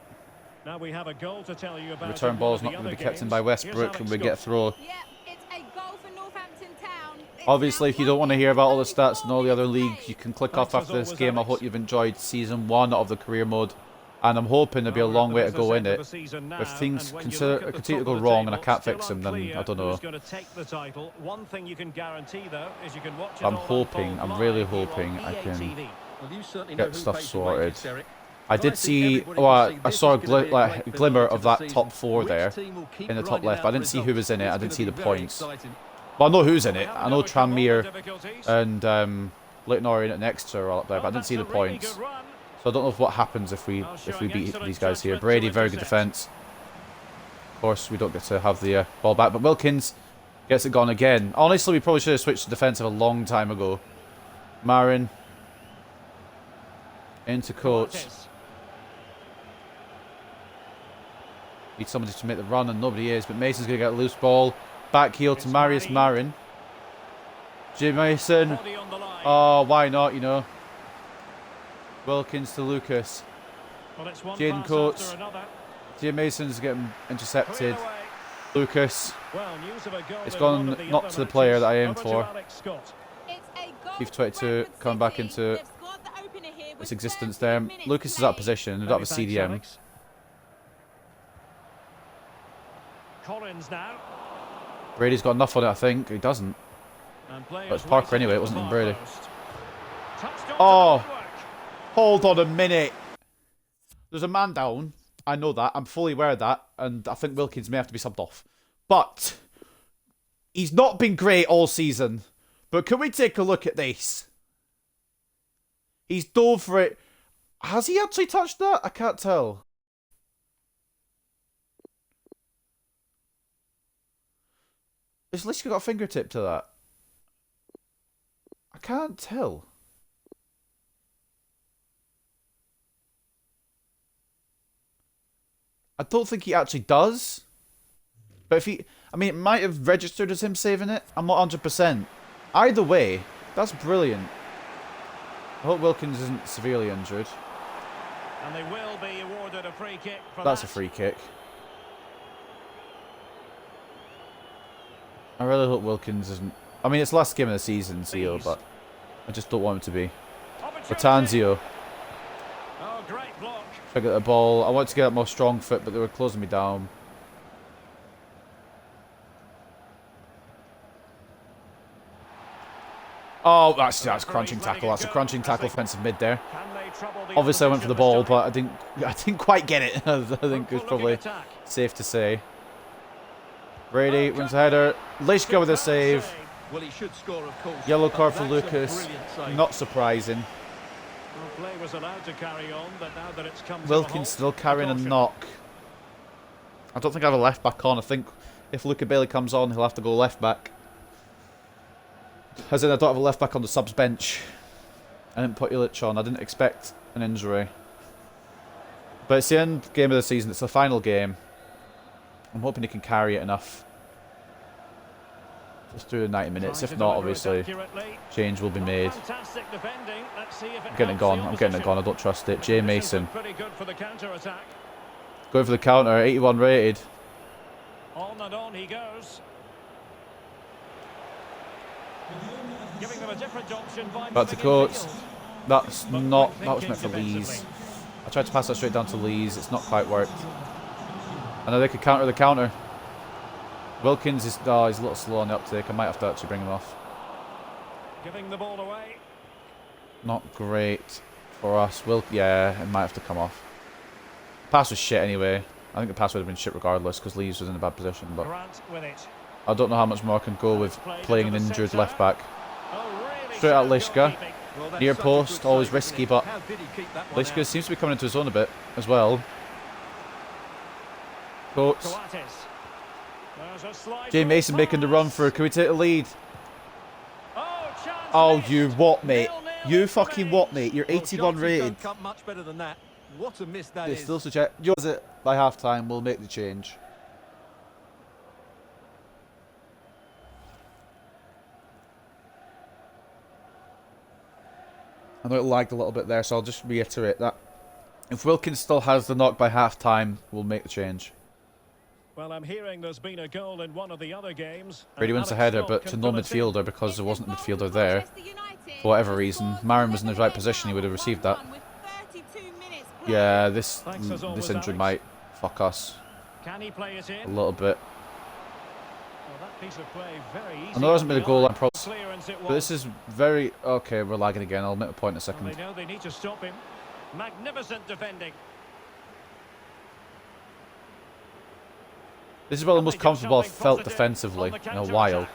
Speaker 4: Now we have a goal to tell you about.
Speaker 2: Return
Speaker 4: in
Speaker 2: ball's
Speaker 4: one
Speaker 2: not
Speaker 4: of
Speaker 2: going
Speaker 4: the
Speaker 2: to be kept in by
Speaker 4: other games.
Speaker 2: Westbrook
Speaker 4: Here's
Speaker 2: and we
Speaker 4: Alex
Speaker 2: get a
Speaker 4: Scott.
Speaker 2: throw.
Speaker 6: Yep, it's a goal for Northampton Town. It's
Speaker 2: Obviously,
Speaker 6: now
Speaker 2: if you don't want to hear about all the stats and all the other
Speaker 6: 1-4
Speaker 2: leagues, you can click
Speaker 4: Thanks
Speaker 2: off
Speaker 4: as
Speaker 2: after this
Speaker 4: always,
Speaker 2: game. I
Speaker 4: Alex.
Speaker 2: hope you've enjoyed Season 1 of the career mode. And I'm hoping there'll be a
Speaker 4: Well,
Speaker 2: long
Speaker 4: we're
Speaker 2: way
Speaker 4: at
Speaker 2: to
Speaker 4: the
Speaker 2: go
Speaker 4: business
Speaker 2: in
Speaker 4: end
Speaker 2: it.
Speaker 4: of the season
Speaker 2: If
Speaker 4: now,
Speaker 2: things
Speaker 4: and when you
Speaker 2: continue
Speaker 4: look at the
Speaker 2: to
Speaker 4: top
Speaker 2: go
Speaker 4: of the
Speaker 2: wrong and I
Speaker 4: table,
Speaker 2: can't
Speaker 4: still
Speaker 2: fix them, then
Speaker 4: unclear
Speaker 2: I don't know.
Speaker 4: who's going to take the title. One thing you can guarantee, though, is you can watch it
Speaker 2: I'm
Speaker 4: all
Speaker 2: hoping,
Speaker 4: unfold
Speaker 2: I'm really
Speaker 4: live here on
Speaker 2: hoping I
Speaker 4: EA
Speaker 2: can
Speaker 4: TV.
Speaker 5: Well, you certainly
Speaker 2: get
Speaker 5: know who
Speaker 2: stuff
Speaker 5: paves the
Speaker 2: sorted.
Speaker 5: wages, Derek.
Speaker 2: I
Speaker 5: I
Speaker 2: did
Speaker 5: think
Speaker 2: see,
Speaker 5: everybody
Speaker 2: well,
Speaker 5: can see
Speaker 2: I
Speaker 5: this
Speaker 2: saw
Speaker 5: is gonna be a
Speaker 2: like a
Speaker 5: great
Speaker 2: glimmer
Speaker 5: finish to
Speaker 2: of
Speaker 5: the
Speaker 2: that
Speaker 5: season.
Speaker 2: top 4
Speaker 5: Which
Speaker 2: there
Speaker 5: team will keep
Speaker 2: in the top
Speaker 5: grinding
Speaker 2: left.
Speaker 5: out
Speaker 2: But I
Speaker 5: the
Speaker 2: didn't see who was in it.
Speaker 5: results?
Speaker 2: I
Speaker 5: It's
Speaker 2: didn't see the
Speaker 5: gonna be very
Speaker 2: points.
Speaker 5: exciting.
Speaker 2: Well, I know who's in
Speaker 4: We
Speaker 2: it.
Speaker 4: haven't
Speaker 2: I know
Speaker 4: overcome all the
Speaker 2: Tranmere
Speaker 4: difficulties.
Speaker 2: and Leighton Orient and Exeter are all up there, but I didn't see the
Speaker 4: That's a really
Speaker 2: points.
Speaker 4: good run.
Speaker 2: So I don't know what happens if we beat these guys here. Brady, very good defence. Of course, we don't get to have the ball back, but Wilkins gets it gone again. Honestly, we probably should have switched to defensive a long time ago. Marin into Coates. Need somebody to make the run, and nobody is. But Mason's going to get a loose ball. Back heel to Marius Marin. Jim Mason.
Speaker 4: Body on the line.
Speaker 2: Oh, why not, you know? Wilkins to Lucas.
Speaker 4: Well, it's one
Speaker 2: Jaden
Speaker 4: pass
Speaker 2: Coates.
Speaker 4: after another.
Speaker 2: Jim Mason's getting intercepted.
Speaker 4: Cleared away.
Speaker 2: Lucas.
Speaker 4: Well, news of a goal
Speaker 2: It's
Speaker 4: in
Speaker 2: gone
Speaker 4: one of the
Speaker 2: not
Speaker 4: other
Speaker 2: to the player
Speaker 4: matches.
Speaker 2: that I aimed
Speaker 4: Over to
Speaker 2: for.
Speaker 4: Alex Scott.
Speaker 6: It's a goal
Speaker 2: FIFA
Speaker 6: for
Speaker 2: 22
Speaker 6: Bradford
Speaker 2: coming back
Speaker 6: City.
Speaker 2: into
Speaker 6: They've scored the opener here with
Speaker 2: its existence
Speaker 6: 13
Speaker 2: there.
Speaker 6: minutes
Speaker 2: Lucas is
Speaker 6: played.
Speaker 2: out of position. They don't have a
Speaker 4: Many thanks,
Speaker 2: CDM.
Speaker 4: Alex. Collins now.
Speaker 2: Brady's got enough on it, I think. He doesn't.
Speaker 4: And players
Speaker 2: But it's Parker
Speaker 4: waiting
Speaker 2: anyway, it
Speaker 4: at the
Speaker 2: wasn't even
Speaker 4: far
Speaker 2: Brady.
Speaker 4: post. Touched on
Speaker 2: Oh.
Speaker 4: to the woodwork.
Speaker 2: Hold on a minute. There's a man down. I know that. I'm fully aware of that. And I think Wilkins may have to be subbed off. But he's not been great all season. But can we take a look at this? He's dove for it. Has he actually touched that? I can't tell. Has Liska got a fingertip to that? I can't tell. I don't think he actually does. But if he... I mean, it might have registered as him saving it. I'm not 100%. Either way, that's brilliant. I hope Wilkins isn't severely injured.
Speaker 4: And they will be awarded a free kick for
Speaker 2: That's
Speaker 4: that.
Speaker 2: a free kick. I really hope Wilkins isn't... I mean, it's last game of the season, Seal, but I just don't want him to be.
Speaker 4: Opportunity.
Speaker 2: Latanzio.
Speaker 4: Oh, great block.
Speaker 2: Try to get the ball. I wanted to get up more strong foot, but they were closing me down. Oh, that's crunching tackle. That's a crunching tackle, offensive mid there.
Speaker 4: Can they trouble the
Speaker 2: Obviously, I went for the
Speaker 4: opposition
Speaker 2: ball,
Speaker 4: this time?
Speaker 2: but I didn't quite get it. I think it's
Speaker 4: Fruitful
Speaker 2: probably
Speaker 4: looking attack.
Speaker 2: safe to say. Brady wins the header. Lishka with a save.
Speaker 5: Well, he should score, of course.
Speaker 2: Yellow card for
Speaker 5: That's a
Speaker 2: Lucas.
Speaker 5: brilliant save.
Speaker 2: Not surprising.
Speaker 4: Well, play was allowed to carry on, but now that it's come to a
Speaker 2: Wilkins
Speaker 4: halt,
Speaker 2: still carrying a
Speaker 4: caution.
Speaker 2: knock. I don't think I have a left back on. I think if Luca Bailey comes on, he'll have to go left back. As in, I don't have a left back on the subs bench. I didn't put Illich on. I didn't expect an injury. But it's the end game of the season. It's the final game. I'm hoping he can carry it enough. Just through the 90 minutes.
Speaker 4: Trying
Speaker 2: If
Speaker 4: to
Speaker 2: not,
Speaker 4: deliver it
Speaker 2: obviously,
Speaker 4: accurately.
Speaker 2: change will be made.
Speaker 4: Fantastic defending. Let's see if it
Speaker 2: I'm getting it
Speaker 4: helps
Speaker 2: gone.
Speaker 4: the
Speaker 2: I'm getting it
Speaker 4: opposition.
Speaker 2: gone. I don't trust it. Jay
Speaker 4: Conditions
Speaker 2: Mason.
Speaker 4: look pretty good for the counter-attack.
Speaker 2: Going for the counter. 81 rated.
Speaker 4: On and on he goes. Giving them a different option by
Speaker 2: Back to
Speaker 4: moving
Speaker 2: Coates.
Speaker 4: infield.
Speaker 2: That's
Speaker 4: But
Speaker 2: not...
Speaker 4: quick
Speaker 2: That was
Speaker 4: thinking
Speaker 2: meant for Lees.
Speaker 4: defensively.
Speaker 2: I tried to pass that straight down to Lees. It's not quite worked. I know they could counter the counter. Wilkins is... Oh, he's a little slow on the uptake. I might have to actually bring him off.
Speaker 4: Giving the ball away.
Speaker 2: Not great for us. Yeah, it might have to come off. Pass was shit anyway. I think the pass would have been shit regardless because Lees was in a bad position. But
Speaker 4: Grant with it.
Speaker 2: I don't know how much more I can go with playing an injured left back.
Speaker 4: Oh, really
Speaker 2: Straight out
Speaker 4: sound
Speaker 2: Lishka.
Speaker 4: goalkeeping.
Speaker 5: Well, that's
Speaker 2: Near
Speaker 5: such a
Speaker 2: post,
Speaker 5: good
Speaker 2: always
Speaker 5: save,
Speaker 2: risky,
Speaker 5: isn't it?
Speaker 2: but
Speaker 5: How did he keep that one
Speaker 2: Lischka
Speaker 5: out?
Speaker 2: seems to be coming into his own a bit as well. Coates.
Speaker 4: Coates. There's a slide
Speaker 2: Jay
Speaker 4: rule
Speaker 2: Mason making the run for.
Speaker 4: pass.
Speaker 2: Can we take the lead?
Speaker 4: Oh, chance
Speaker 2: Oh,
Speaker 4: missed.
Speaker 2: you what, mate?
Speaker 4: 0-0
Speaker 2: You
Speaker 4: it
Speaker 2: fucking what, mate?
Speaker 4: remains.
Speaker 2: You're
Speaker 5: Well,
Speaker 2: 81
Speaker 5: chances
Speaker 2: rated.
Speaker 5: don't come much better than that. What a miss that
Speaker 2: It's
Speaker 5: is.
Speaker 2: still to check. Yours it by half time. We'll make the change. I know it lagged a little bit there, so I'll just reiterate that. If Wilkins still has the knock by half time, we'll make the change.
Speaker 4: Well, I'm hearing there's been a goal in one of the other games.
Speaker 2: Brady wins the header, but to no midfielder because there wasn't a midfielder there. For whatever reason, Marin was in the right position, he would have received that. Yeah, this injury might fuck us
Speaker 4: Can he play it in?
Speaker 2: a little bit.
Speaker 4: Well, that piece of play very easy.
Speaker 2: I know there hasn't been a goal line problem,
Speaker 4: Clearance it
Speaker 2: but this
Speaker 4: was.
Speaker 2: is very... Okay, we're lagging again. I'll make a point in a
Speaker 4: Well,
Speaker 2: second.
Speaker 4: they know they need to stop him. Magnificent defending.
Speaker 2: This is one of the most comfortable I've felt defensively in a while.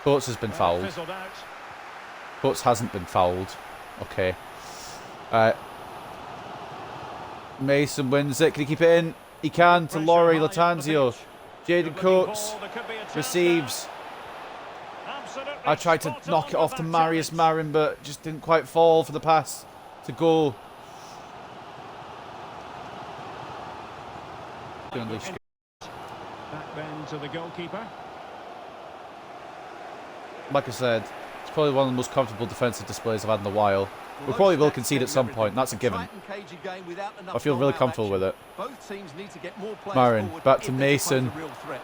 Speaker 2: Coates has been fouled.
Speaker 4: Fizzled out.
Speaker 2: Coates hasn't been fouled. Okay. Mason wins it. Can he keep it in? He can to
Speaker 4: Pressure
Speaker 2: Laurie
Speaker 4: high up the
Speaker 2: Latanzio.
Speaker 4: pitch.
Speaker 2: Jaden
Speaker 4: Good-looking
Speaker 2: Coates
Speaker 4: ball, there could be a chance
Speaker 2: receives.
Speaker 4: there. Absolutely
Speaker 2: I tried to
Speaker 4: spot
Speaker 2: knock
Speaker 4: on
Speaker 2: it off
Speaker 4: with
Speaker 2: to
Speaker 4: that
Speaker 2: Marius
Speaker 4: challenge.
Speaker 2: Marin, but just didn't quite fall for the pass to go.
Speaker 4: Back then to the goalkeeper.
Speaker 2: Like I said, it's probably one of the most comfortable defensive displays I've had in a while. We probably will concede at some point, that's a given. I feel really comfortable with it.
Speaker 5: Both teams need to get more players
Speaker 2: Marin,
Speaker 5: forward
Speaker 2: back
Speaker 5: if
Speaker 2: to
Speaker 5: they're to
Speaker 2: Mason.
Speaker 5: pose a real threat.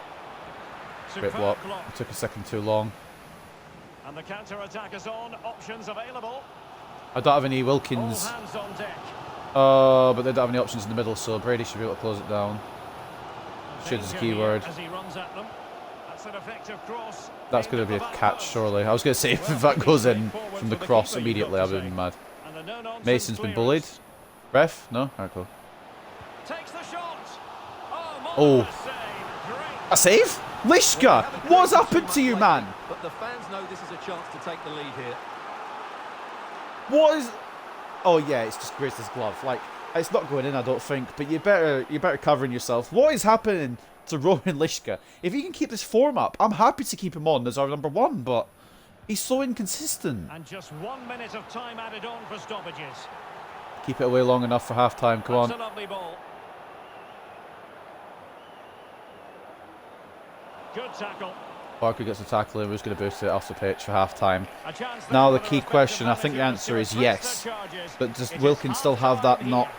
Speaker 2: Great block. It took a second too long.
Speaker 4: And the counter-attack is on. Options available.
Speaker 2: I don't have any
Speaker 4: All
Speaker 2: Wilkins.
Speaker 4: hands on deck.
Speaker 2: But they don't have any options in the middle, so Brady should be able to close it down. Should is a key word.
Speaker 4: As he runs at them. That's an effective cross.
Speaker 2: That's going to be a catch, surely. I was going to say, if that goes in from the cross immediately, I would have been mad.
Speaker 4: And a no-nonsense
Speaker 2: Mason's been bullied.
Speaker 4: clearance.
Speaker 2: Ref? No? Alright, cool.
Speaker 4: Takes the shot.
Speaker 2: Oh.
Speaker 4: Marvellous save. Great.
Speaker 2: A save? Lischka! What's happened to you, man?
Speaker 5: But the fans know this is a chance to take the lead here.
Speaker 2: What is... Oh, yeah, it's just grazed his glove. Like, it's not going in, I don't think, but you're better covering yourself. What is happening to Rowan Lischka? If he can keep this form up, I'm happy to keep him on as our number one, but he's so inconsistent.
Speaker 4: And just 1 minute of time added on for stoppages.
Speaker 2: Keep it away long enough for half-time, come
Speaker 4: That's
Speaker 2: on.
Speaker 4: a lovely ball. Good tackle.
Speaker 2: Barker gets the tackle and who's going to boost it off the pitch for half-time.
Speaker 4: A chance there
Speaker 2: Now the
Speaker 4: for
Speaker 2: key
Speaker 4: respective
Speaker 2: question, I think the
Speaker 4: managers
Speaker 2: answer
Speaker 4: to
Speaker 2: is
Speaker 4: address
Speaker 2: yes.
Speaker 4: their charges.
Speaker 2: But does
Speaker 4: It is
Speaker 2: Wilkins still have that
Speaker 4: half-time here.
Speaker 2: knock?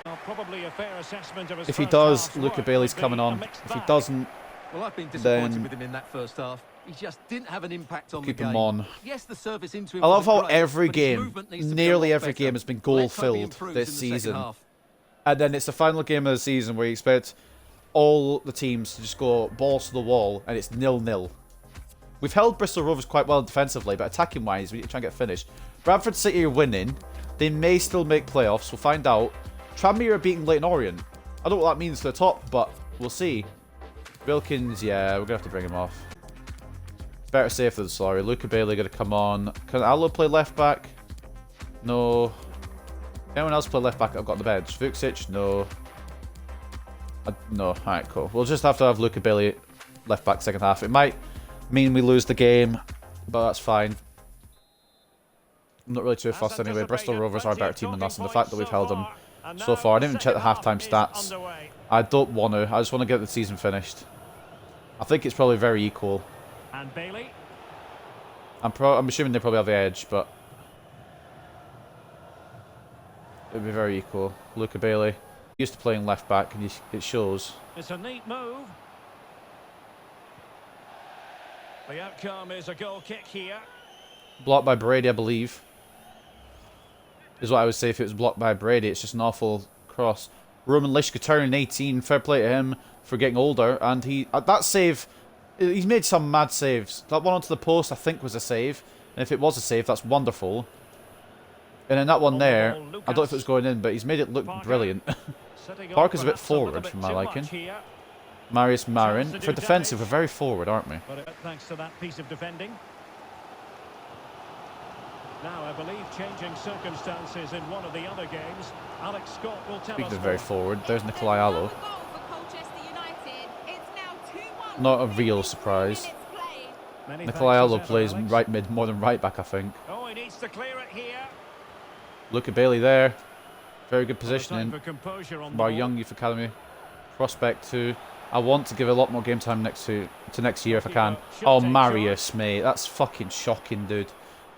Speaker 4: Well, probably a fair assessment of his
Speaker 2: If he
Speaker 4: first
Speaker 2: does,
Speaker 4: half's
Speaker 2: Luca
Speaker 4: work
Speaker 2: Bailey's
Speaker 4: would be
Speaker 2: coming
Speaker 4: a
Speaker 2: on.
Speaker 4: mixed
Speaker 2: If he
Speaker 4: bag.
Speaker 2: doesn't,
Speaker 5: Well, I've been disappointed
Speaker 2: then
Speaker 5: with him in that first half. He just didn't have an impact on
Speaker 2: keep
Speaker 5: the game.
Speaker 2: him on.
Speaker 5: Yes, the service into him
Speaker 2: I love
Speaker 5: wasn't
Speaker 2: how
Speaker 5: great,
Speaker 2: every
Speaker 5: but his
Speaker 2: game,
Speaker 5: movement needs to be a
Speaker 2: nearly
Speaker 5: lot
Speaker 2: every
Speaker 5: better.
Speaker 2: game has been
Speaker 5: Let's hope he
Speaker 2: goal-filled
Speaker 5: improves
Speaker 2: this
Speaker 5: in the second
Speaker 2: season.
Speaker 5: half.
Speaker 2: And then it's the final game of the season where you expect all the teams to just go balls to the wall, and it's 0-0. We've held Bristol Rovers quite well defensively, but attacking-wise, we need to try and get finished. Bradford City are winning. They may still make playoffs. We'll find out. Tranmere are beating Leyton Orient. I don't know what that means to the top, but we'll see. Wilkins, yeah, we're going to have to bring him off. Better safe than sorry. Luca Bailey going to come on. Can Allo play left back? No. Anyone else play left back I've got on the bench? Vucic? No. No. Alright, cool. We'll just have to have Luca Bailey left back second half. It might mean we lose the game, but that's fine. I'm not really too fussed anyway. Bristol Rovers are a better team than us, and the fact that we've held them so far. I didn't even check the halftime stats. I don't want to. I just want to get the season finished. I think it's probably very equal.
Speaker 4: And Bailey.
Speaker 2: I'm assuming they probably have the edge, but it'd be very equal. Luca Bailey used to playing left back, and it shows.
Speaker 4: It's a neat move. The outcome is a goal kick here.
Speaker 2: Blocked by Brady, I believe. Is what I would say if it was blocked by Brady. It's just an awful cross. Roman Lischka turning 18. Fair play to him for getting older. And he that save, he's made some mad saves. That one onto the post, I think, was a save. And if it was a save, that's wonderful. And then that one there, I don't know if it was going in, but he's made it look brilliant. Parker's a bit forward from my liking. Marius Marin. For defensive, we're very forward, aren't we?
Speaker 4: But thanks to that piece of defending. Now, I believe changing circumstances in one of the other games. Alex Scott will tell
Speaker 2: Speaking
Speaker 4: us
Speaker 2: of very
Speaker 4: more.
Speaker 2: forward, there's Nikolai Allo.
Speaker 6: Goal for Colchester United. It's now 2-1.
Speaker 2: Not a real surprise.
Speaker 6: Minutes played.
Speaker 4: Many
Speaker 2: Nikolai
Speaker 4: thanks
Speaker 2: Allo
Speaker 4: as ever,
Speaker 2: plays
Speaker 4: Alex.
Speaker 2: right mid more than right back, I think.
Speaker 4: Oh, he needs to clear it here.
Speaker 2: Luca Bailey there. Very good
Speaker 4: Well, time
Speaker 2: positioning
Speaker 4: for composure on
Speaker 2: from
Speaker 4: the
Speaker 2: our
Speaker 4: ball.
Speaker 2: young youth academy. Prospect too. I want to give a lot more game time to next year if I can. Oh, Marius, mate. That's fucking shocking, dude.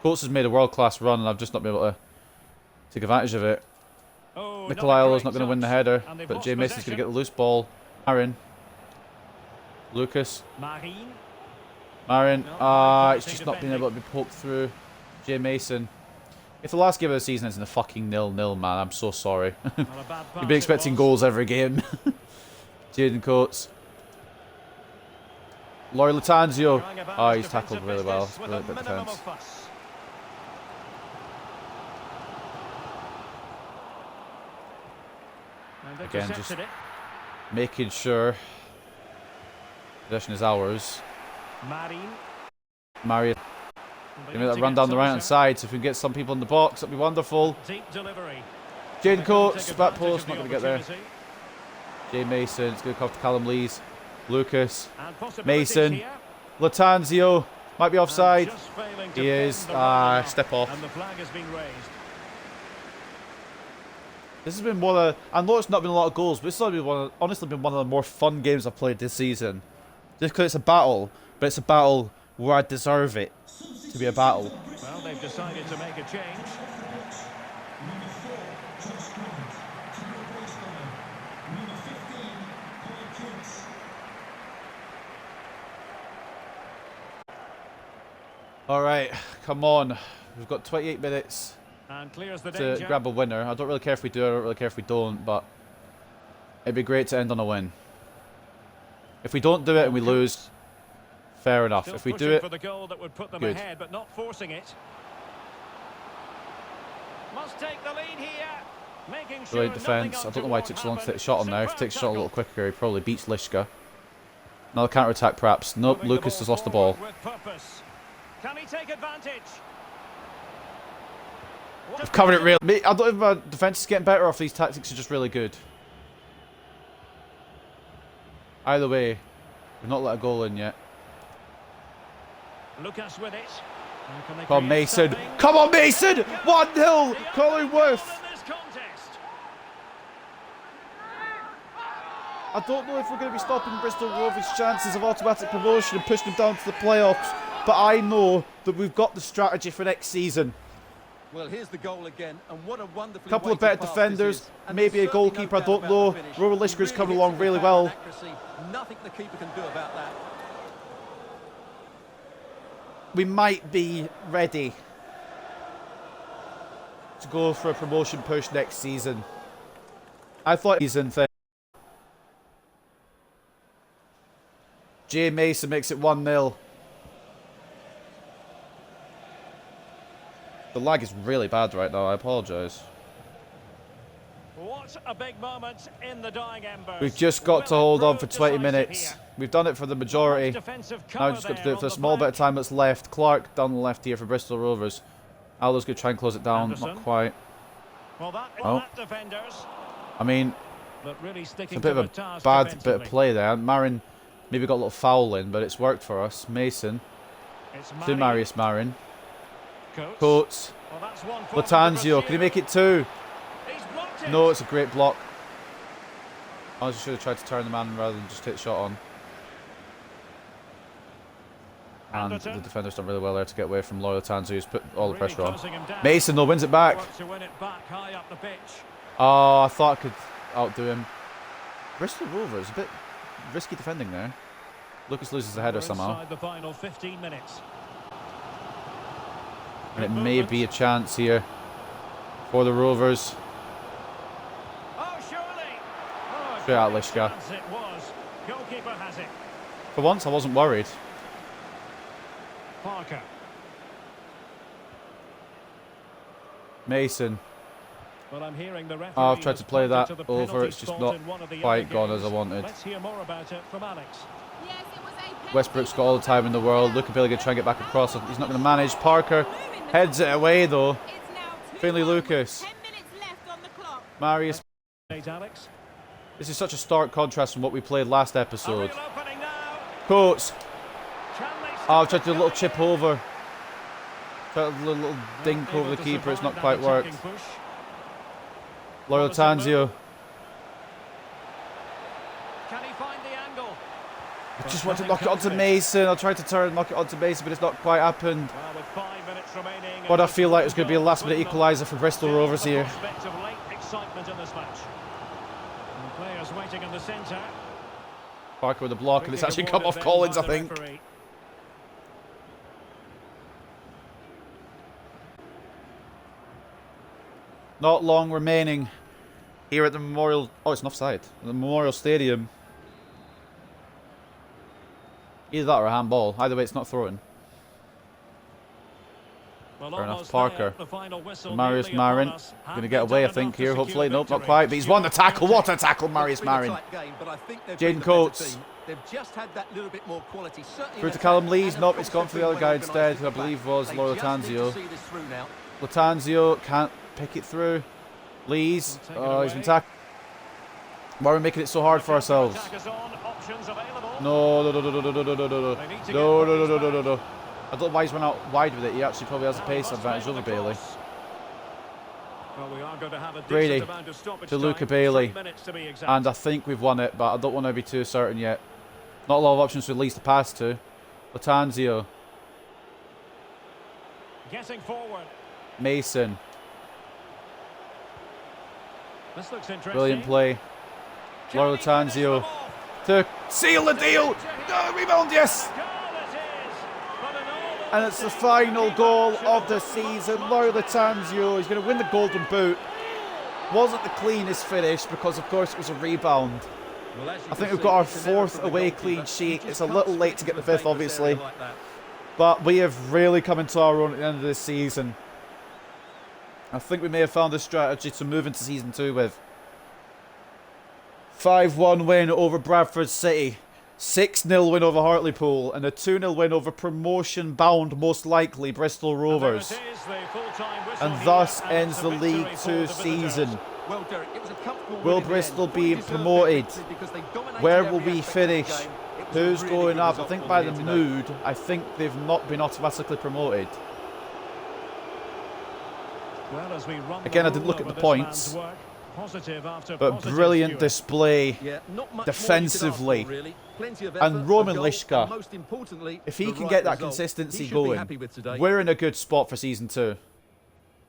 Speaker 2: Coates has made a world-class run and I've just not been able to take advantage of it.
Speaker 4: Oh,
Speaker 2: Nikolai Allo's not
Speaker 4: great
Speaker 2: going to win the
Speaker 4: touch.
Speaker 2: header,
Speaker 4: And they've
Speaker 2: but
Speaker 4: lost
Speaker 2: Jay Mason's going to get
Speaker 4: possession.
Speaker 2: the loose ball. Marin. Lucas.
Speaker 4: Marine.
Speaker 2: Marin.
Speaker 4: No,
Speaker 2: Ah,
Speaker 4: right
Speaker 2: it's
Speaker 4: foot
Speaker 2: just not been
Speaker 4: defending.
Speaker 2: able to be poked through. Jay Mason. If the last game of the season is in the fucking 0-0, man, I'm so sorry.
Speaker 4: Not a bad pass
Speaker 2: You'd be
Speaker 4: it
Speaker 2: expecting
Speaker 4: was.
Speaker 2: goals every game. Jaden Coates. Laurie Latanzio.
Speaker 4: Going about
Speaker 2: Oh,
Speaker 4: his
Speaker 2: he's tackled
Speaker 4: defensive
Speaker 2: really well.
Speaker 4: business with
Speaker 2: Really
Speaker 4: a
Speaker 2: good
Speaker 4: minimum
Speaker 2: defence.
Speaker 4: of fuss. And
Speaker 2: Again,
Speaker 4: intercepted
Speaker 2: just-
Speaker 4: it.
Speaker 2: Making sure possession is ours.
Speaker 4: Marine.
Speaker 2: Mario, give me that run down the right hand side. So if we can get some people in the box, that'd be wonderful.
Speaker 4: Deep delivery.
Speaker 2: Jaden
Speaker 4: They
Speaker 2: Coates,
Speaker 4: take
Speaker 2: back
Speaker 4: advantage
Speaker 2: post,
Speaker 4: of
Speaker 2: not
Speaker 4: the
Speaker 2: going to get there.
Speaker 4: opportunity.
Speaker 2: Jay Mason, it's going to come to Callum Lees. Lucas.
Speaker 4: And possibilities
Speaker 2: Mason.
Speaker 4: here.
Speaker 2: Latanzio, might be offside.
Speaker 4: And just failing to
Speaker 2: He
Speaker 4: bend
Speaker 2: is.
Speaker 4: the line enough.
Speaker 2: Step off.
Speaker 4: And the flag has been raised.
Speaker 2: This has been one of, I know it's not been a lot of goals, but this has been honestly been one of the more fun games I've played this season. Just because it's a battle, but it's a battle where I deserve it to be a battle.
Speaker 4: Well, they've decided to make a change.
Speaker 1: Number 4, Josh Grant. Keyboard baseline. Number 15, Paul Coates.
Speaker 2: Alright, come on. We've got 28 minutes
Speaker 4: And clears the
Speaker 2: to
Speaker 4: danger.
Speaker 2: grab a winner. I don't really care if we do, I don't really care if we don't, but it'd be great to end on a win. If we don't do it and we lose, fair enough.
Speaker 4: Still
Speaker 2: If we do
Speaker 4: pushing
Speaker 2: it,
Speaker 4: for the goal that would put them
Speaker 2: good.
Speaker 4: ahead, but not forcing it. Must take the lead here. Making sure
Speaker 2: brilliant defence. I don't know why he took so long to take the shot on there. If he takes the shot a little quicker, he probably beats Lishka. Another counter-attack perhaps. Nope, Lucas has lost the ball.
Speaker 4: With purpose. Can he take advantage?
Speaker 2: We've covered it real. I don't know if my defence is getting better or if these tactics are just really good. Either way, we've not let a goal in yet.
Speaker 4: Lucas with it. And can they
Speaker 2: Come on,
Speaker 4: create
Speaker 2: Mason.
Speaker 4: something?
Speaker 2: Come on, Mason! 1-0! Cullingworth!
Speaker 4: In this contest.
Speaker 2: I don't know if we're going to be stopping Bristol Rovers' chances of automatic promotion and pushing them down to the playoffs, but I know that we've got the strategy for next season.
Speaker 5: Well, here's the goal again, and what a wonderful
Speaker 2: Couple of better defenders, maybe a goalkeeper, I don't know. Rowan Lishker's coming along really well.
Speaker 5: Nothing the keeper can do about that.
Speaker 2: We might be ready to go for a promotion push next season. I thought season thing. Jay Mason makes it 1-0. The lag is really bad right now, I apologise.
Speaker 4: What a big moment in the dying embers.
Speaker 2: We've just got to
Speaker 4: Will it
Speaker 2: hold on
Speaker 4: prove
Speaker 2: for 20
Speaker 4: decisive
Speaker 2: minutes.
Speaker 4: here?
Speaker 2: We've done it for the majority.
Speaker 4: Defensive
Speaker 2: Now
Speaker 4: cover
Speaker 2: we've just got to do
Speaker 4: there
Speaker 2: it for
Speaker 4: on
Speaker 2: the
Speaker 4: the
Speaker 2: small bit of
Speaker 4: flank.
Speaker 2: time that's left. Clark down the left here for Bristol Rovers. Aldo's going to try and close it down.
Speaker 4: Anderson.
Speaker 2: Not quite.
Speaker 4: Well, that
Speaker 2: Oh.
Speaker 4: that defenders.
Speaker 2: I mean,
Speaker 4: But really
Speaker 2: it's
Speaker 4: sticking
Speaker 2: a bit
Speaker 4: to
Speaker 2: of
Speaker 4: the
Speaker 2: a
Speaker 4: task
Speaker 2: bad bit of
Speaker 4: defensively.
Speaker 2: play there. Marin maybe got a little foul in, but it's worked for us. Mason
Speaker 4: It's
Speaker 2: to
Speaker 4: Marin.
Speaker 2: Marius Marin.
Speaker 4: Coates.
Speaker 2: Coates.
Speaker 4: Well, that's one for
Speaker 2: Latanzio. Can he make it two?
Speaker 4: He's blocked it.
Speaker 2: No, it's a great block. I should have tried to turn the man rather than just hit the shot on. And
Speaker 4: Anderson.
Speaker 2: the defender's done really well there to get away from Loyal Latanzio, who's put all the
Speaker 4: Really
Speaker 2: pressure on.
Speaker 4: closing him down.
Speaker 2: Mason though wins it back.
Speaker 4: Worked to win it back high up the pitch.
Speaker 2: Oh, I thought I could outdo him. Bristol Rovers, a bit risky defending there. Lucas loses the header
Speaker 4: We're
Speaker 2: somehow.
Speaker 4: inside the final 15 minutes.
Speaker 2: And it may be a chance here for the Rovers.
Speaker 4: Oh, surely. Oh,
Speaker 2: Straight out
Speaker 4: great
Speaker 2: Lishka.
Speaker 4: chance it was. Goalkeeper has it.
Speaker 2: For once, I wasn't worried.
Speaker 4: Parker.
Speaker 2: Mason.
Speaker 4: Well, I'm hearing the referee
Speaker 2: Oh, I've tried
Speaker 4: has
Speaker 2: to play
Speaker 4: pointed
Speaker 2: that
Speaker 4: to the
Speaker 2: over.
Speaker 4: penalty
Speaker 2: It's just
Speaker 4: spot
Speaker 2: not
Speaker 4: in one of the
Speaker 2: quite
Speaker 4: other
Speaker 2: gone as I
Speaker 4: games.
Speaker 2: wanted.
Speaker 4: Let's hear more about it from Alex.
Speaker 6: Yes, it was a
Speaker 2: Westbrook's got all the time in the world. Luca Billy going to try and get back across. He's not going to manage. Parker.
Speaker 6: the
Speaker 2: Heads it away though.
Speaker 6: It's now 2-1
Speaker 2: Finley
Speaker 6: with
Speaker 2: Lucas.
Speaker 6: 10 minutes left on the clock.
Speaker 2: Marius.
Speaker 4: Alex.
Speaker 2: This is such a stark contrast from what we played last
Speaker 4: A
Speaker 2: episode.
Speaker 4: real opening now.
Speaker 2: Coates.
Speaker 4: Can they
Speaker 2: Oh, I've
Speaker 4: stop
Speaker 2: tried to do a
Speaker 4: it
Speaker 2: little
Speaker 4: going?
Speaker 2: chip over. Tried to do a little dink over the
Speaker 4: Able to
Speaker 2: keeper. It's
Speaker 4: survive
Speaker 2: not quite
Speaker 4: that
Speaker 2: worked.
Speaker 4: attacking push.
Speaker 2: Loyal Tanzio.
Speaker 4: Can he find the angle?
Speaker 2: I just want to knock it onto Mason. I tried to turn and knock it onto Mason, but it's not quite happened.
Speaker 4: Well, with 5 minutes remaining,
Speaker 2: But I feel like it's going to be a last-minute equaliser for Bristol Rovers here.
Speaker 4: Prospect of late excitement in this match. And the players waiting in the centre.
Speaker 2: Parker with the block, and it's actually come off Collins, I think. Not long remaining here at the Memorial... Oh, it's an offside. The Memorial Stadium. Either that or a handball. Either way, it's not thrown. Fair enough. Parker. Marius Marin. Going to get away, I think, here. Hopefully. Nope, not quite. But he's won the tackle. What a tackle, Marius Marin. Jaden Coates.
Speaker 5: They've just had that little bit more quality.
Speaker 2: Through to Callum Lees. Nope, it's gone for the other guy instead, who I believe was Loyal Tanzio. Latanzio can't pick it through. Lees. Oh, he's been tackled. Why are we making it so hard for ourselves? No, no, no, no, no, no, no, no, no, no, no, no, no, no, no, no, no. I don't know why he's run out wide with it. He actually probably has a pace advantage over Bailey. Brady to Luca Bailey. And I think we've won it, but I don't want to be too certain yet. Not a lot of options for Lees to pass to. Latanzio.
Speaker 4: Getting forward.
Speaker 2: Mason.
Speaker 4: This looks interesting.
Speaker 2: Brilliant play. Loyal Tanzio to seal the deal. No, rebound, yes. And it's the final goal of the season. Loyal Tanzio is going to win the Golden Boot. Wasn't the cleanest finish because, of course, it was a rebound. I think we've got our fourth away clean sheet. It's a little late to get the fifth, obviously. But we have really come into our own at the end of this season. I think we may have found a strategy to move into Season 2 with. 5-1 win over Bradford City. 6-0 win over Hartlepool. And a 2-0 win over promotion-bound, most likely, Bristol Rovers. And thus ends the League 2 season. Will Bristol be promoted? Where will we finish? Who's going up? I think by the mood, I think they've not been automatically promoted. Again, I didn't look at the points. But brilliant display defensively. And Roman Lishka, if he can get that consistency going, we're in a good spot for Season 2.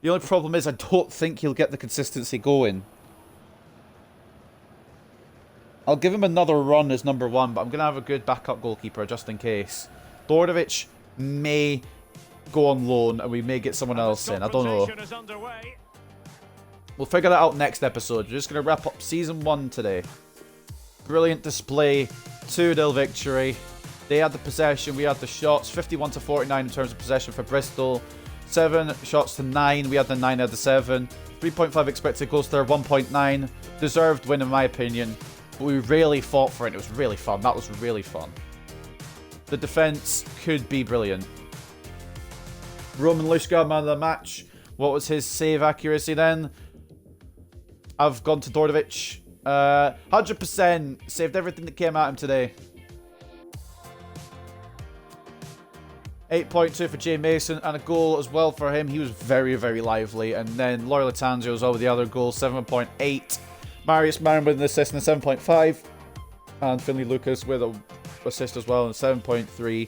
Speaker 2: The only problem is I don't think he'll get the consistency going. I'll give him another run as number 1, but I'm going to have a good backup goalkeeper just in case. Dordovic may go on loan and we may get someone else in. I don't know. We'll figure that out next episode. We're just going to wrap up Season 1 today. Brilliant display. 2-0 victory. They had the possession. We had the shots. 51-49 in terms of possession for Bristol. 7 shots to 9. We had the 9 out of the 7. 3.5 expected goals there. 1.9. Deserved win in my opinion. But we really fought for it. It was really fun. That was really fun. The defence could be brilliant. Roman Lishka, man of the match. What was his save accuracy then? I've gone to Dordovic. 100% saved everything that came at him today. 8.2 for Jay Mason and a goal as well for him. He was very, very lively. And then Loyal Tanzio as well with the other goal, 7.8. Marius Marin with an assist and a 7.5. And Finley Lucas with an assist as well and 7.3.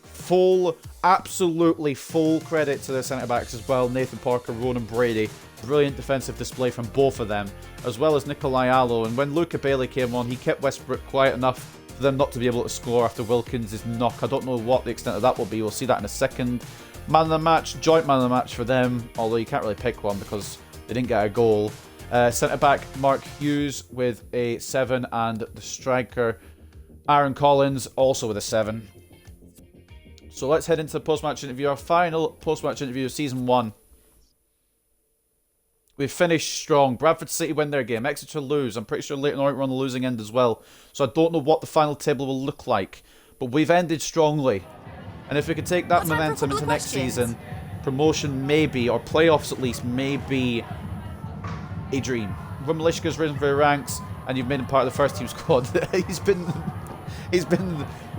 Speaker 2: Full, absolutely full credit to the centre-backs as well. Nathan Parker, Ronan Brady. Brilliant defensive display from both of them, as well as Nikolai Allo. And when Luca Bailey came on, he kept Westbrook quiet enough for them not to be able to score after Wilkins' knock. I don't know what the extent of that will be. We'll see that in a second. Man of the match, joint man of the match for them, although you can't really pick one because they didn't get a goal. Centre-back Mark Hughes with a 7, and the striker Aaron Collins also with a 7. So let's head into the post-match interview, our final post-match interview of Season 1. We've finished strong. Bradford City win their game. Exeter lose. I'm pretty sure Leyton Orient were on the losing end as well. So I don't know what the final table will look like. But we've ended strongly. And if we can take that momentum into next season, promotion maybe, or playoffs at least, may be a dream. When Malishka's risen through the ranks and you've made him part of the first team squad, he's been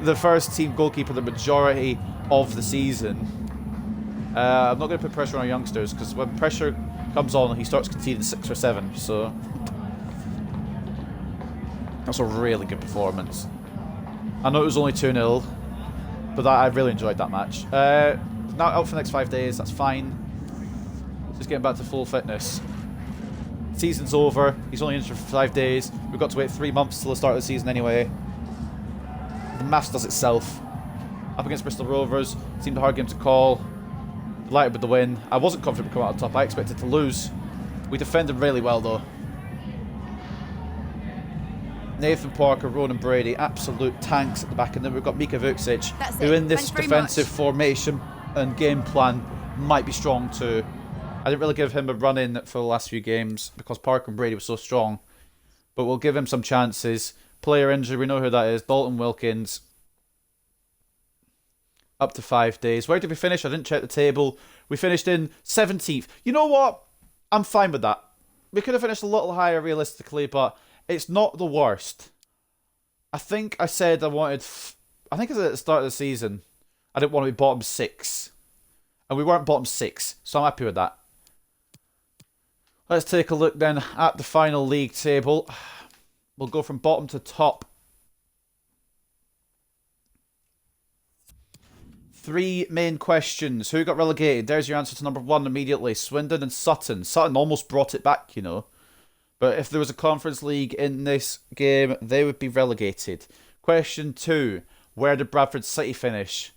Speaker 2: the first team goalkeeper the majority of the season. I'm not going to put pressure on our youngsters, because when pressure comes on, he starts conceding 6 or 7, so that's a really good performance. I know it was only 2-0, but I really enjoyed that match. Now out for the next 5 days, that's fine. Just getting back to full fitness. Season's over, he's only injured for 5 days. We've got to wait 3 months till the start of the season anyway. The maths does itself. Up against Bristol Rovers, seemed a hard game to call. Delighted with the win. I wasn't confident we'd come out on top, I expected to lose. We defended really well though. Nathan Parker, Ronan Brady, absolute tanks at the back, and then we've got Mika Vucic, who in this defensive formation and game plan might be strong too. I didn't really give him a run in for the last few games because Parker and Brady were so strong, but we'll give him some chances. Player injury, we know who that is, Dalton Wilkins. Up to 5 days. Where did we finish? I didn't check the table. We finished in 17th. You know what? I'm fine with that. We could have finished a little higher realistically, but it's not the worst. I think I said I wanted... I think I said at the start of the season, I didn't want to be bottom 6. And we weren't bottom 6, so I'm happy with that. Let's take a look then at the final league table. We'll go from bottom to top. 3 main questions. Who got relegated? There's your answer to number 1 immediately. Swindon and Sutton. Sutton almost brought it back, you know. But if there was a Conference League in this game, they would be relegated. Question 2. Where did Bradford City finish?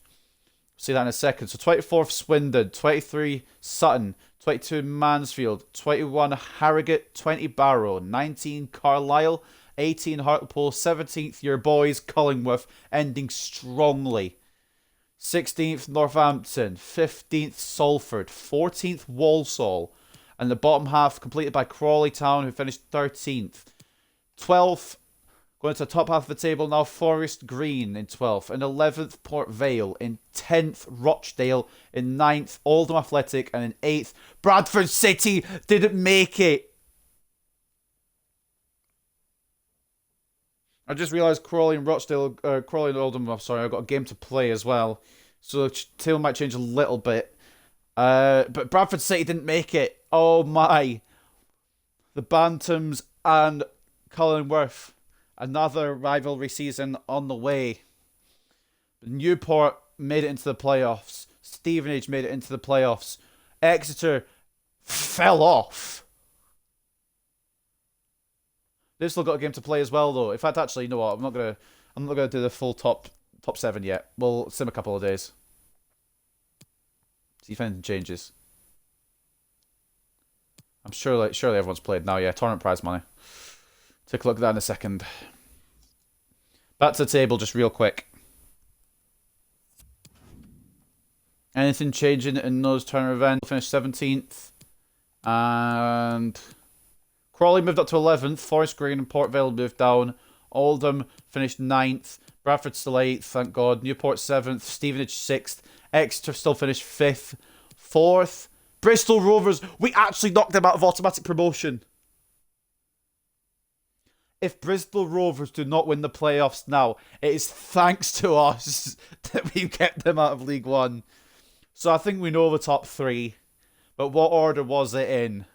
Speaker 2: See that in a second. So 24th Swindon, 23 Sutton, 22 Mansfield, 21 Harrogate, 20 Barrow, 19 Carlisle, 18 Hartlepool, 17th your boys Cullingworth, ending strongly. 16th Northampton, 15th Salford, 14th Walsall, and the bottom half completed by Crawley Town, who finished 13th. 12th, going to the top half of the table now, Forest Green in 12th, and 11th Port Vale, in 10th Rochdale, in 9th Oldham Athletic, and in 8th Bradford City didn't make it. I just realised Crawley and Crawley and Oldham, I'm sorry, I've got a game to play as well. So the table might change a little bit. But Bradford City didn't make it. Oh my. The Bantams and Cullingworth. Another rivalry season on the way. Newport made it into the playoffs. Stevenage made it into the playoffs. Exeter fell off. They've still got a game to play as well, though. In fact, actually, you know what? I'm not gonna do the full top 7 yet. We'll sim a couple of days. See if anything changes. I'm surely everyone's played now. Yeah, tournament prize money. Take a look at that in a second. Back to the table, just real quick. Anything changing in those tournament events? Finished 17th, and Crawley moved up to 11th. Forest Green and Port Vale moved down. Oldham finished 9th. Bradford still 8th, thank God. Newport 7th. Stevenage 6th. Exeter still finished 5th. 4th. Bristol Rovers. We actually knocked them out of automatic promotion. If Bristol Rovers do not win the playoffs now, it is thanks to us that we've kept them out of League One. So I think we know the top 3. But what order was it in?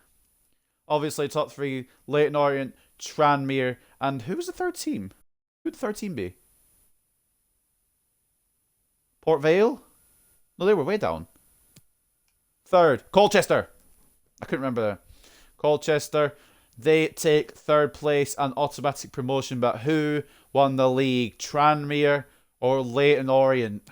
Speaker 2: Obviously, top 3, Leyton Orient, Tranmere, and who was the third team? Who would the third team be? Port Vale? No, they were way down. Third, Colchester. I couldn't remember that. Colchester, they take 3rd place and automatic promotion, but who won the league? Tranmere or Leyton Orient?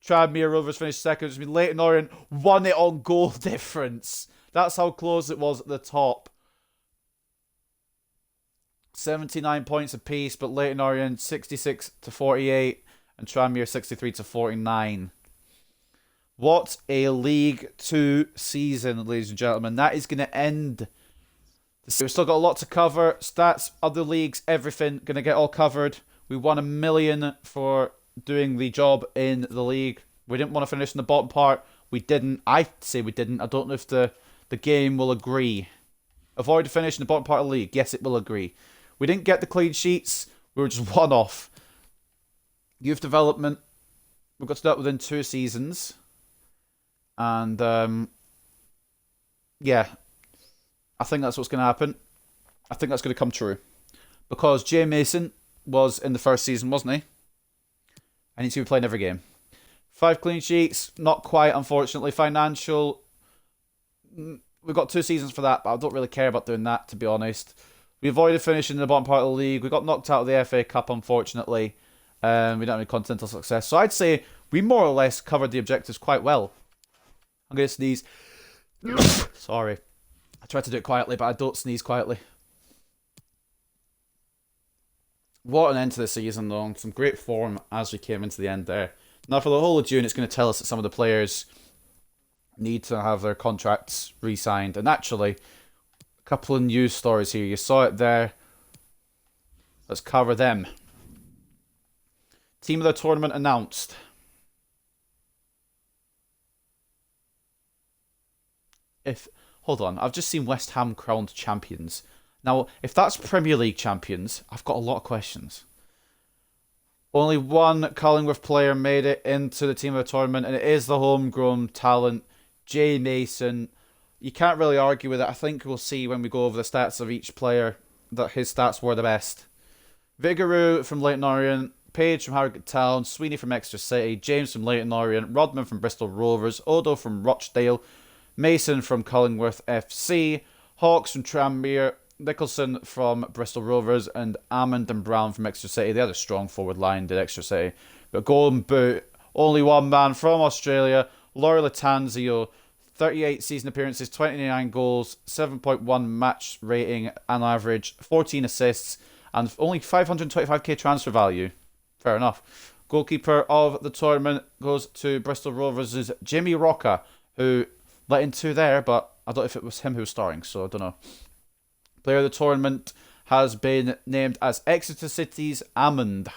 Speaker 2: Tranmere Rovers finished 2nd, which means Leyton Orient won it on goal difference. That's how close it was at the top. 79 points apiece, but Leyton Orient 66 to 48 and Tranmere 63 to 49. What a League 2 season, ladies and gentlemen. That is going to end. We've still got a lot to cover. Stats, other leagues, everything. Going to get all covered. We won $1 million for doing the job in the league. We didn't want to finish in the bottom part. We didn't. I say we didn't. I don't know if the game will agree. Avoid the finish in the bottom part of the league. Yes, it will agree. We didn't get the clean sheets. We were just one off. Youth development. We've got to do that within 2 seasons. And, yeah. I think that's what's going to happen. I think that's going to come true. Because Jay Mason was in the first season, wasn't he? And he's going to be playing every game. 5 clean sheets. Not quite, unfortunately. Financial. We've got 2 seasons for that, but I don't really care about doing that, to be honest. We avoided finishing in the bottom part of the league. We got knocked out of the FA Cup, unfortunately. We don't have any continental success. So I'd say we more or less covered the objectives quite well. I'm going to sneeze. Sorry. I tried to do it quietly, but I don't sneeze quietly. What an end to the season, though. Some great form as we came into the end there. Now, for the whole of June, it's going to tell us that some of the players need to have their contracts re-signed. And actually, a couple of news stories here. You saw it there. Let's cover them. Team of the tournament announced. Hold on, I've just seen West Ham crowned champions. Now, if that's Premier League champions, I've got a lot of questions. Only one Cullingworth player made it into the team of the tournament, and it is the homegrown talent, Jay Mason. You can't really argue with it. I think we'll see when we go over the stats of each player that his stats were the best. Vigouroux from Leyton Orient, Page from Harrogate Town, Sweeney from Exeter City, James from Leyton Orient, Rodman from Bristol Rovers, Odo from Rochdale, Mason from Cullingworth FC, Hawks from Tranmere, Nicholson from Bristol Rovers, and Amond and Brown from Exeter City. They had a strong forward line, did Exeter City. But Golden Boot, only one man from Australia, Laura Latanzio, 38 season appearances, 29 goals, 7.1 match rating and average, 14 assists, and only 525k transfer value. Fair enough. Goalkeeper of the tournament goes to Bristol Rovers' Jimmy Rocca, who let in 2 there, but I don't know if it was him who was starring, so I don't know. Player of the tournament has been named as Exeter City's Amond.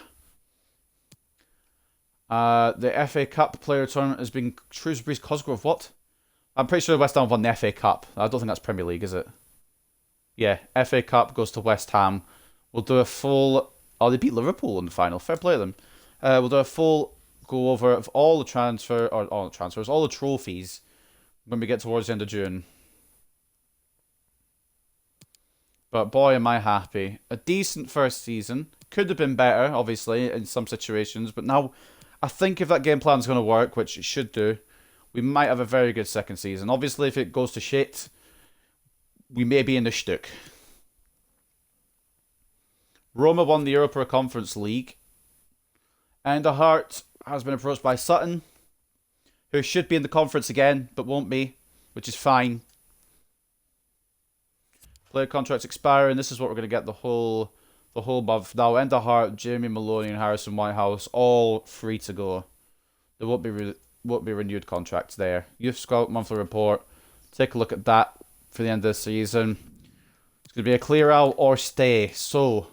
Speaker 2: The FA Cup player of the tournament has been Shrewsbury's Cosgrove. What? I'm pretty sure West Ham won the FA Cup. I don't think that's Premier League, is it? Yeah, FA Cup goes to West Ham. We'll do a full... Oh, they beat Liverpool in the final. Fair play to them. We'll do a full go over of all the all the trophies when we get towards the end of June. But boy, am I happy. A decent first season. Could have been better, obviously, in some situations. But now, I think if that game plan is going to work, which it should do, we might have a very good second season. Obviously, if it goes to shit, we may be in the shtick. Roma won the Europa Conference League. And the Heart has been approached by Sutton, who should be in the conference again, but won't be, which is fine. Player contracts expire, and this is what we're going to get the whole month. Now, End of Heart, Jamie Maloney, and Harrison Whitehouse, all free to go. There won't be renewed contracts there. Youth Scout monthly report. Take a look at that for the end of the season. It's going to be a clear out or stay. So,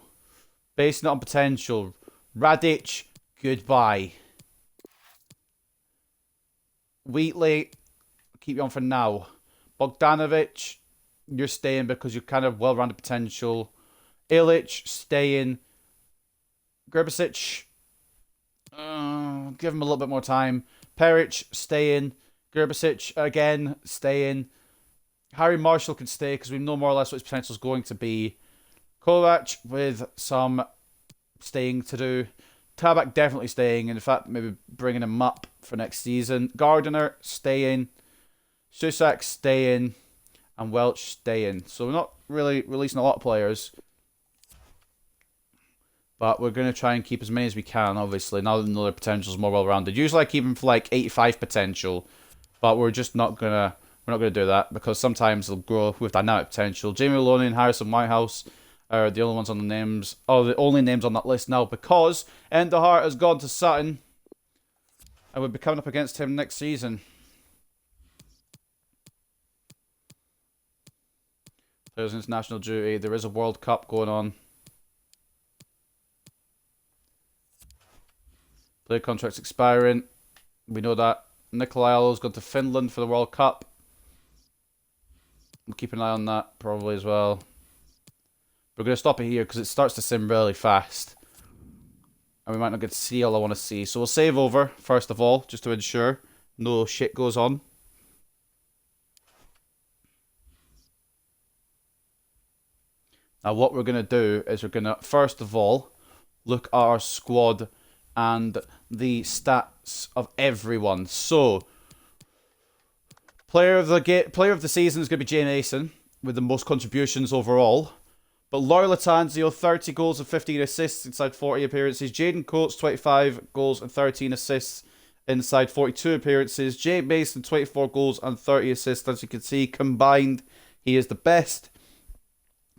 Speaker 2: basing it on potential, Radic, goodbye. Wheatley, keep you on for now. Bogdanovic, you're staying because you're kind of well-rounded potential. Ilic, staying. Gribasic, give him a little bit more time. Peric, staying. Gribasic, again, staying. Harry Marshall can stay because we know more or less what his potential is going to be. Kovac with some staying to do. Tabak definitely staying. In fact, maybe bringing him up for next season. Gardiner, staying. Susak, staying. And Welch staying. So we're not really releasing a lot of players. But we're going to try and keep as many as we can, obviously. Now that we know their potential is more well-rounded. Usually I keep them for like 85 potential. But we're just not going to... We're not going to do that. Because sometimes they'll grow with dynamic potential. Jamie Maloney and Harrison Whitehouse are the only ones on the names... Oh, the only names on that list now. Because End of Heart has gone to Sutton. And we'll be coming up against him next season. There's international duty. There is a World Cup going on. Player contracts expiring. We know that. Nikolailo's gone to Finland for the World Cup. We'll keep an eye on that probably as well. We're going to stop it here because it starts to sim really fast. And we might not get to see all I want to see. So we'll save over, first of all, just to ensure no shit goes on. Now what we're going to do is we're going to, first of all, look at our squad and the stats of everyone. So, player of the season is going to be Jay Mason with the most contributions overall. But Laura Latanzio, 30 goals and 15 assists inside 40 appearances. Jaden Coates, 25 goals and 13 assists inside 42 appearances. Jay Mason, 24 goals and 30 assists. As you can see, combined, he is the best.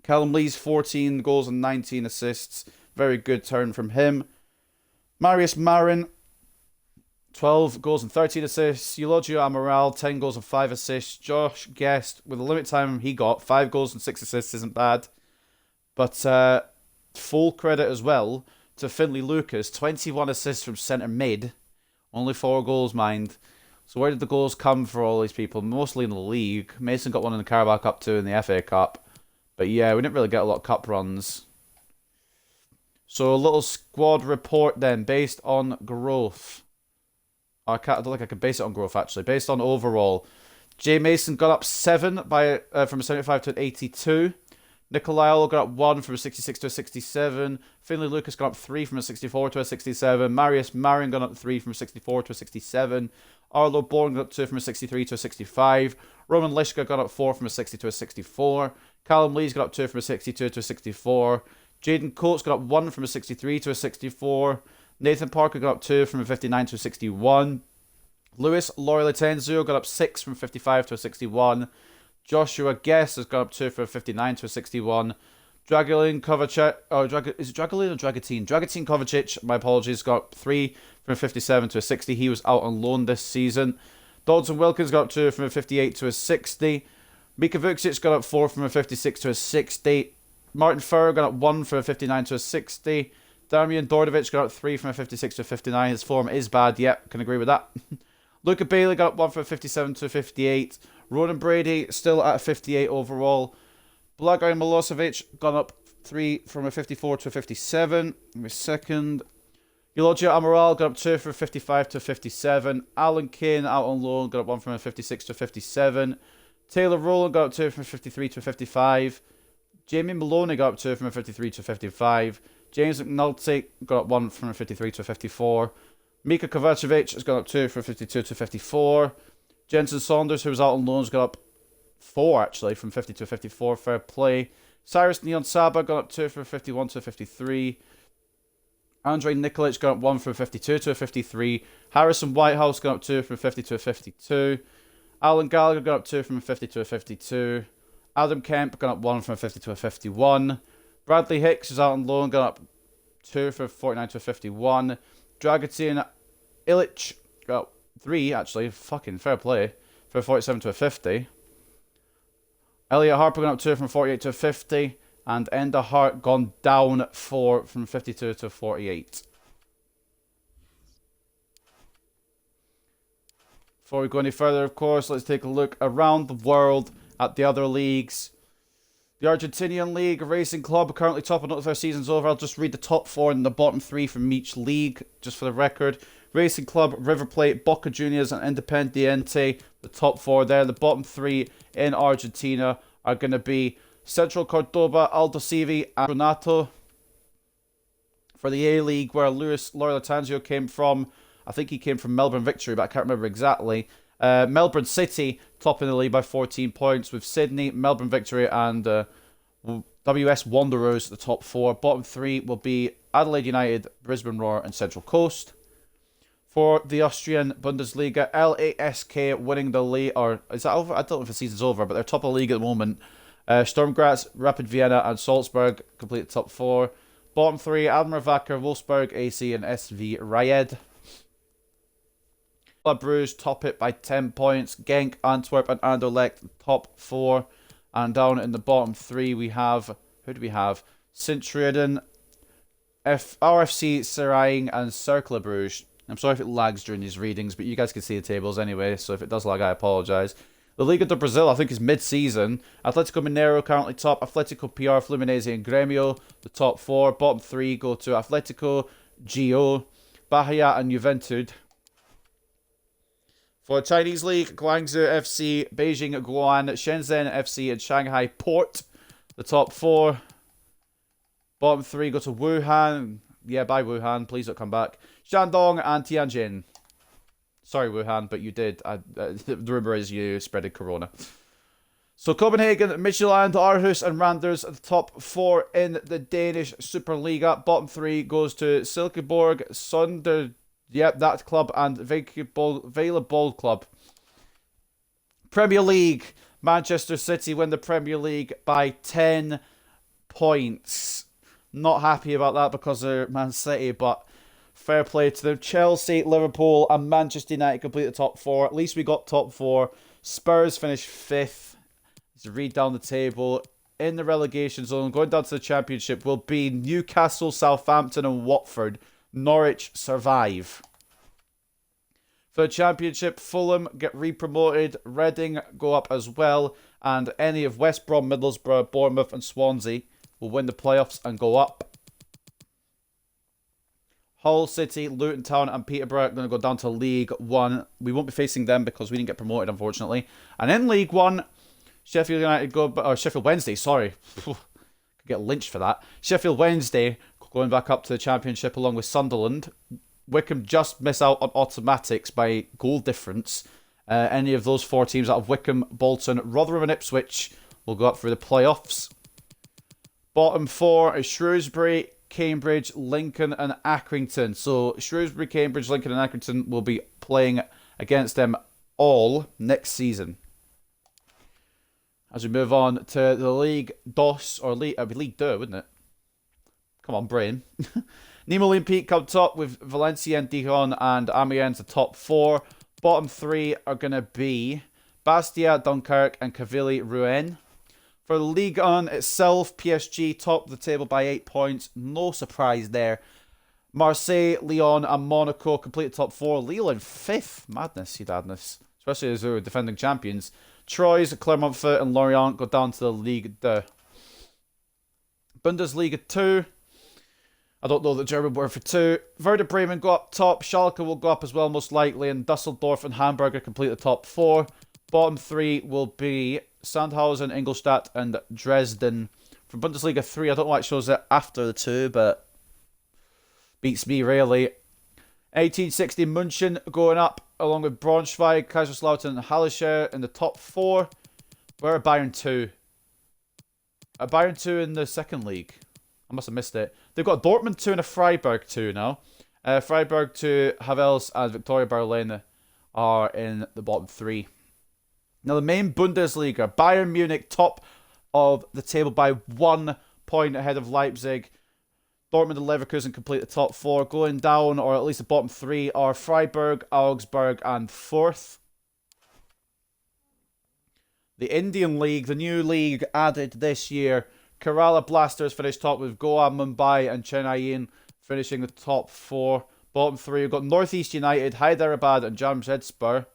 Speaker 2: Callum Lee's 14 goals and 19 assists. Very good turn from him. Marius Marin, 12 goals and 13 assists. Eulogio Amaral, 10 goals and 5 assists. Josh Guest, with the limit time he got, 5 goals and 6 assists isn't bad. But full credit as well to Finlay Lucas, 21 assists from centre mid. Only 4 goals, mind. So where did the goals come for all these people? Mostly in the league. Mason got one in the Carabao Cup, 2 in the FA Cup. But yeah, we didn't really get a lot of cup runs. So a little squad report then, based on growth. I don't think I can base it on growth actually. Based on overall, Jay Mason got up 7 from a 75 to an 82. Nikolai got up 1 from a 66 to a 67. Finlay Lucas got up 3 from a 64 to a 67. Marius Marin got up 3 from a 64 to a 67. Arlo Bourne got up 2 from a 63 to a 65. Roman Lishka got up 4 from a 60 to a 64. Callum Lee's got up 2 from a 62 to a 64. Jaden Coates got up 1 from a 63 to a 64. Nathan Parker got up 2 from a 59 to a 61. Lewis Laurie Latenzio got up 6 from 55 to a 61. Joshua Guest has got up 2 from a 59 to a 61. Dragulin Kovacic, is it Dragulin or Dragatine? Dragatine Kovacic, my apologies, got up 3 from a 57 to a 60. He was out on loan this season. Dodson Wilkins got up 2 from a 58 to a 60. Mika Vucic got up 4 from a 56 to a 60. Martin Furr got up 1 from a 59 to a 60. Damian Dordovic got up 3 from a 56 to a 59. His form is bad, yep, can agree with that. Luca Bailey got up 1 from a 57 to a 58. Ronan Brady still at a 58 overall. Blagoy Milosevic got up 3 from a 54 to a 57. Give me a second. Eulogio Amaral got up 2 from a 55 to a 57. Alan Kane out on loan got up 1 from a 56 to a 57. Taylor Rowland got up 2 from a 53 to a 55. Jamie Maloney got up 2 from a 53 to a 55. James McNulty got up 1 from a 53 to a 54. Mika Kovacevic has gone up 2 from 52 to 54. Jensen Saunders, who was out on loans, got up 4 actually from 50 to 54. Fair play. Cyrus Neon Saba got up 2 from 51 to 53. Andrei Nikolic got up 1 from 52 to a 53. Harrison Whitehouse got up 2 from 50 to a 52. Alan Gallagher got up 2 from a 50 to a 52. Adam Kemp got up 1 from a 50 to a 51. Bradley Hicks is out on loan, got up 2 from 49 to a 51. Dragutin Ilic got up 3, actually, fucking fair play, for a 47 to a 50. Elliot Harper got up 2 from 48 to a 50. And Enda Hart gone down 4 from 52 to 48. Before we go any further, of course, let's take a look around the world at the other leagues. The Argentinian League Racing Club are currently top. I don't know if their season's over. I'll just read the top 4 and the bottom 3 from each league, just for the record. Racing Club, River Plate, Boca Juniors, and Independiente. The top 4 there. The bottom 3 in Argentina are going to be Central Cordoba, Aldosivi, and Renato. For the A-League, where Luis Laura Latanzio came from, I think he came from Melbourne Victory, but I can't remember exactly. Melbourne City, top in the league by 14 points, with Sydney, Melbourne Victory, and WS Wanderers, the top 4. Bottom 3 will be Adelaide United, Brisbane Roar, and Central Coast. For the Austrian Bundesliga, LASK winning the league, or is that over? I don't know if the season's over, but they're top of the league at the moment. Sturm Graz, Rapid Vienna, and Salzburg complete the top 4. Bottom 3, Admir Wacker, Wolfsburg, AC, and SV Rayed. Club Brugge top it by 10 points. Genk, Antwerp, and Anderlecht top 4. And down in the bottom 3 we have, who do we have? Sint-Truiden, RFC Serraing, and Cercle Bruges I'm sorry if it lags during these readings, but you guys can see the tables anyway, so if it does lag, I apologise. The Liga do Brazil, I think, is mid-season. Atletico Mineiro currently top. Atletico PR, Fluminense and Grêmio, the top 4. Bottom 3 go to Atletico, Gio, Bahia and Juventud. For the Chinese League, Guangzhou FC, Beijing Guoan, Shenzhen FC and Shanghai Port, the top 4. Bottom 3 go to Wuhan. Yeah, bye Wuhan, please don't come back. Shandong and Tianjin. Sorry, Wuhan, but you did. The rumour is you spreaded corona. So Copenhagen, Midtjylland, Aarhus and Randers are the top 4 in the Danish Superliga. Bottom 3 goes to Silkeborg, Sunder, yep, that club, and Vela Bold Club. Premier League, Manchester City win the Premier League by 10 points. Not happy about that because they're Man City, but fair play to them. Chelsea, Liverpool, and Manchester United complete the top 4. At least we got top 4. Spurs finished 5th. Let's read down the table. In the relegation zone, going down to the Championship, will be Newcastle, Southampton, and Watford. Norwich survive. For the Championship, Fulham get re-promoted. Reading go up as well. And any of West Brom, Middlesbrough, Bournemouth, and Swansea will win the playoffs and go up. Hull City, Luton Town and Peterborough are going to go down to League 1. We won't be facing them because we didn't get promoted, unfortunately. And in League 1, Sheffield United Sheffield Wednesday, sorry. Could get lynched for that. Sheffield Wednesday going back up to the Championship along with Sunderland. Wycombe just miss out on automatics by goal difference. Any of those 4 teams out of Wycombe, Bolton, Rotherham and Ipswich will go up through the playoffs. Bottom 4 is Shrewsbury, Cambridge, Lincoln and Accrington. So Shrewsbury, Cambridge, Lincoln and Accrington will be playing against them all next season. As we move on to the League DOS, or League 2, wouldn't it? Come on, brain. Nîmes Olympique up top with Valenciennes, Dijon and Amiens the top 4. Bottom 3 are going to be Bastia, Dunkirk and Quevilly-Rouen. For the Ligue 1 itself, PSG top the table by 8 points. No surprise there. Marseille, Lyon and Monaco complete the top 4. Lille in 5th. Madness, dadness. Especially as they were defending champions. Troyes, Clermont-Foot and Lorient go down to the Ligue 2. Bundesliga 2. I don't know the German word for 2. Werder Bremen go up top. Schalke will go up as well, most likely. And Dusseldorf and Hamburger complete the top 4. Bottom 3 will be Sandhausen, Ingolstadt and Dresden. From Bundesliga 3, I don't know why it shows it after the 2, but beats me really. 1860 München going up along with Braunschweig, Kaiserslautern and Hallescher in the top 4. Where are Bayern 2? Are Bayern 2 in the second league? I must have missed it. They've got Dortmund 2 and a Freiburg 2 now. Freiburg 2, Havels and Victoria Berlin are in the bottom 3. Now the main Bundesliga, Bayern Munich top of the table by 1 point ahead of Leipzig. Dortmund and Leverkusen complete the top 4. Going down, or at least the bottom 3, are Freiburg, Augsburg and Fürth. The Indian League, the new league added this year. Kerala Blasters finished top with Goa, Mumbai and Chennai finishing the top 4. Bottom 3, we've got Northeast United, Hyderabad and Jamshedpur.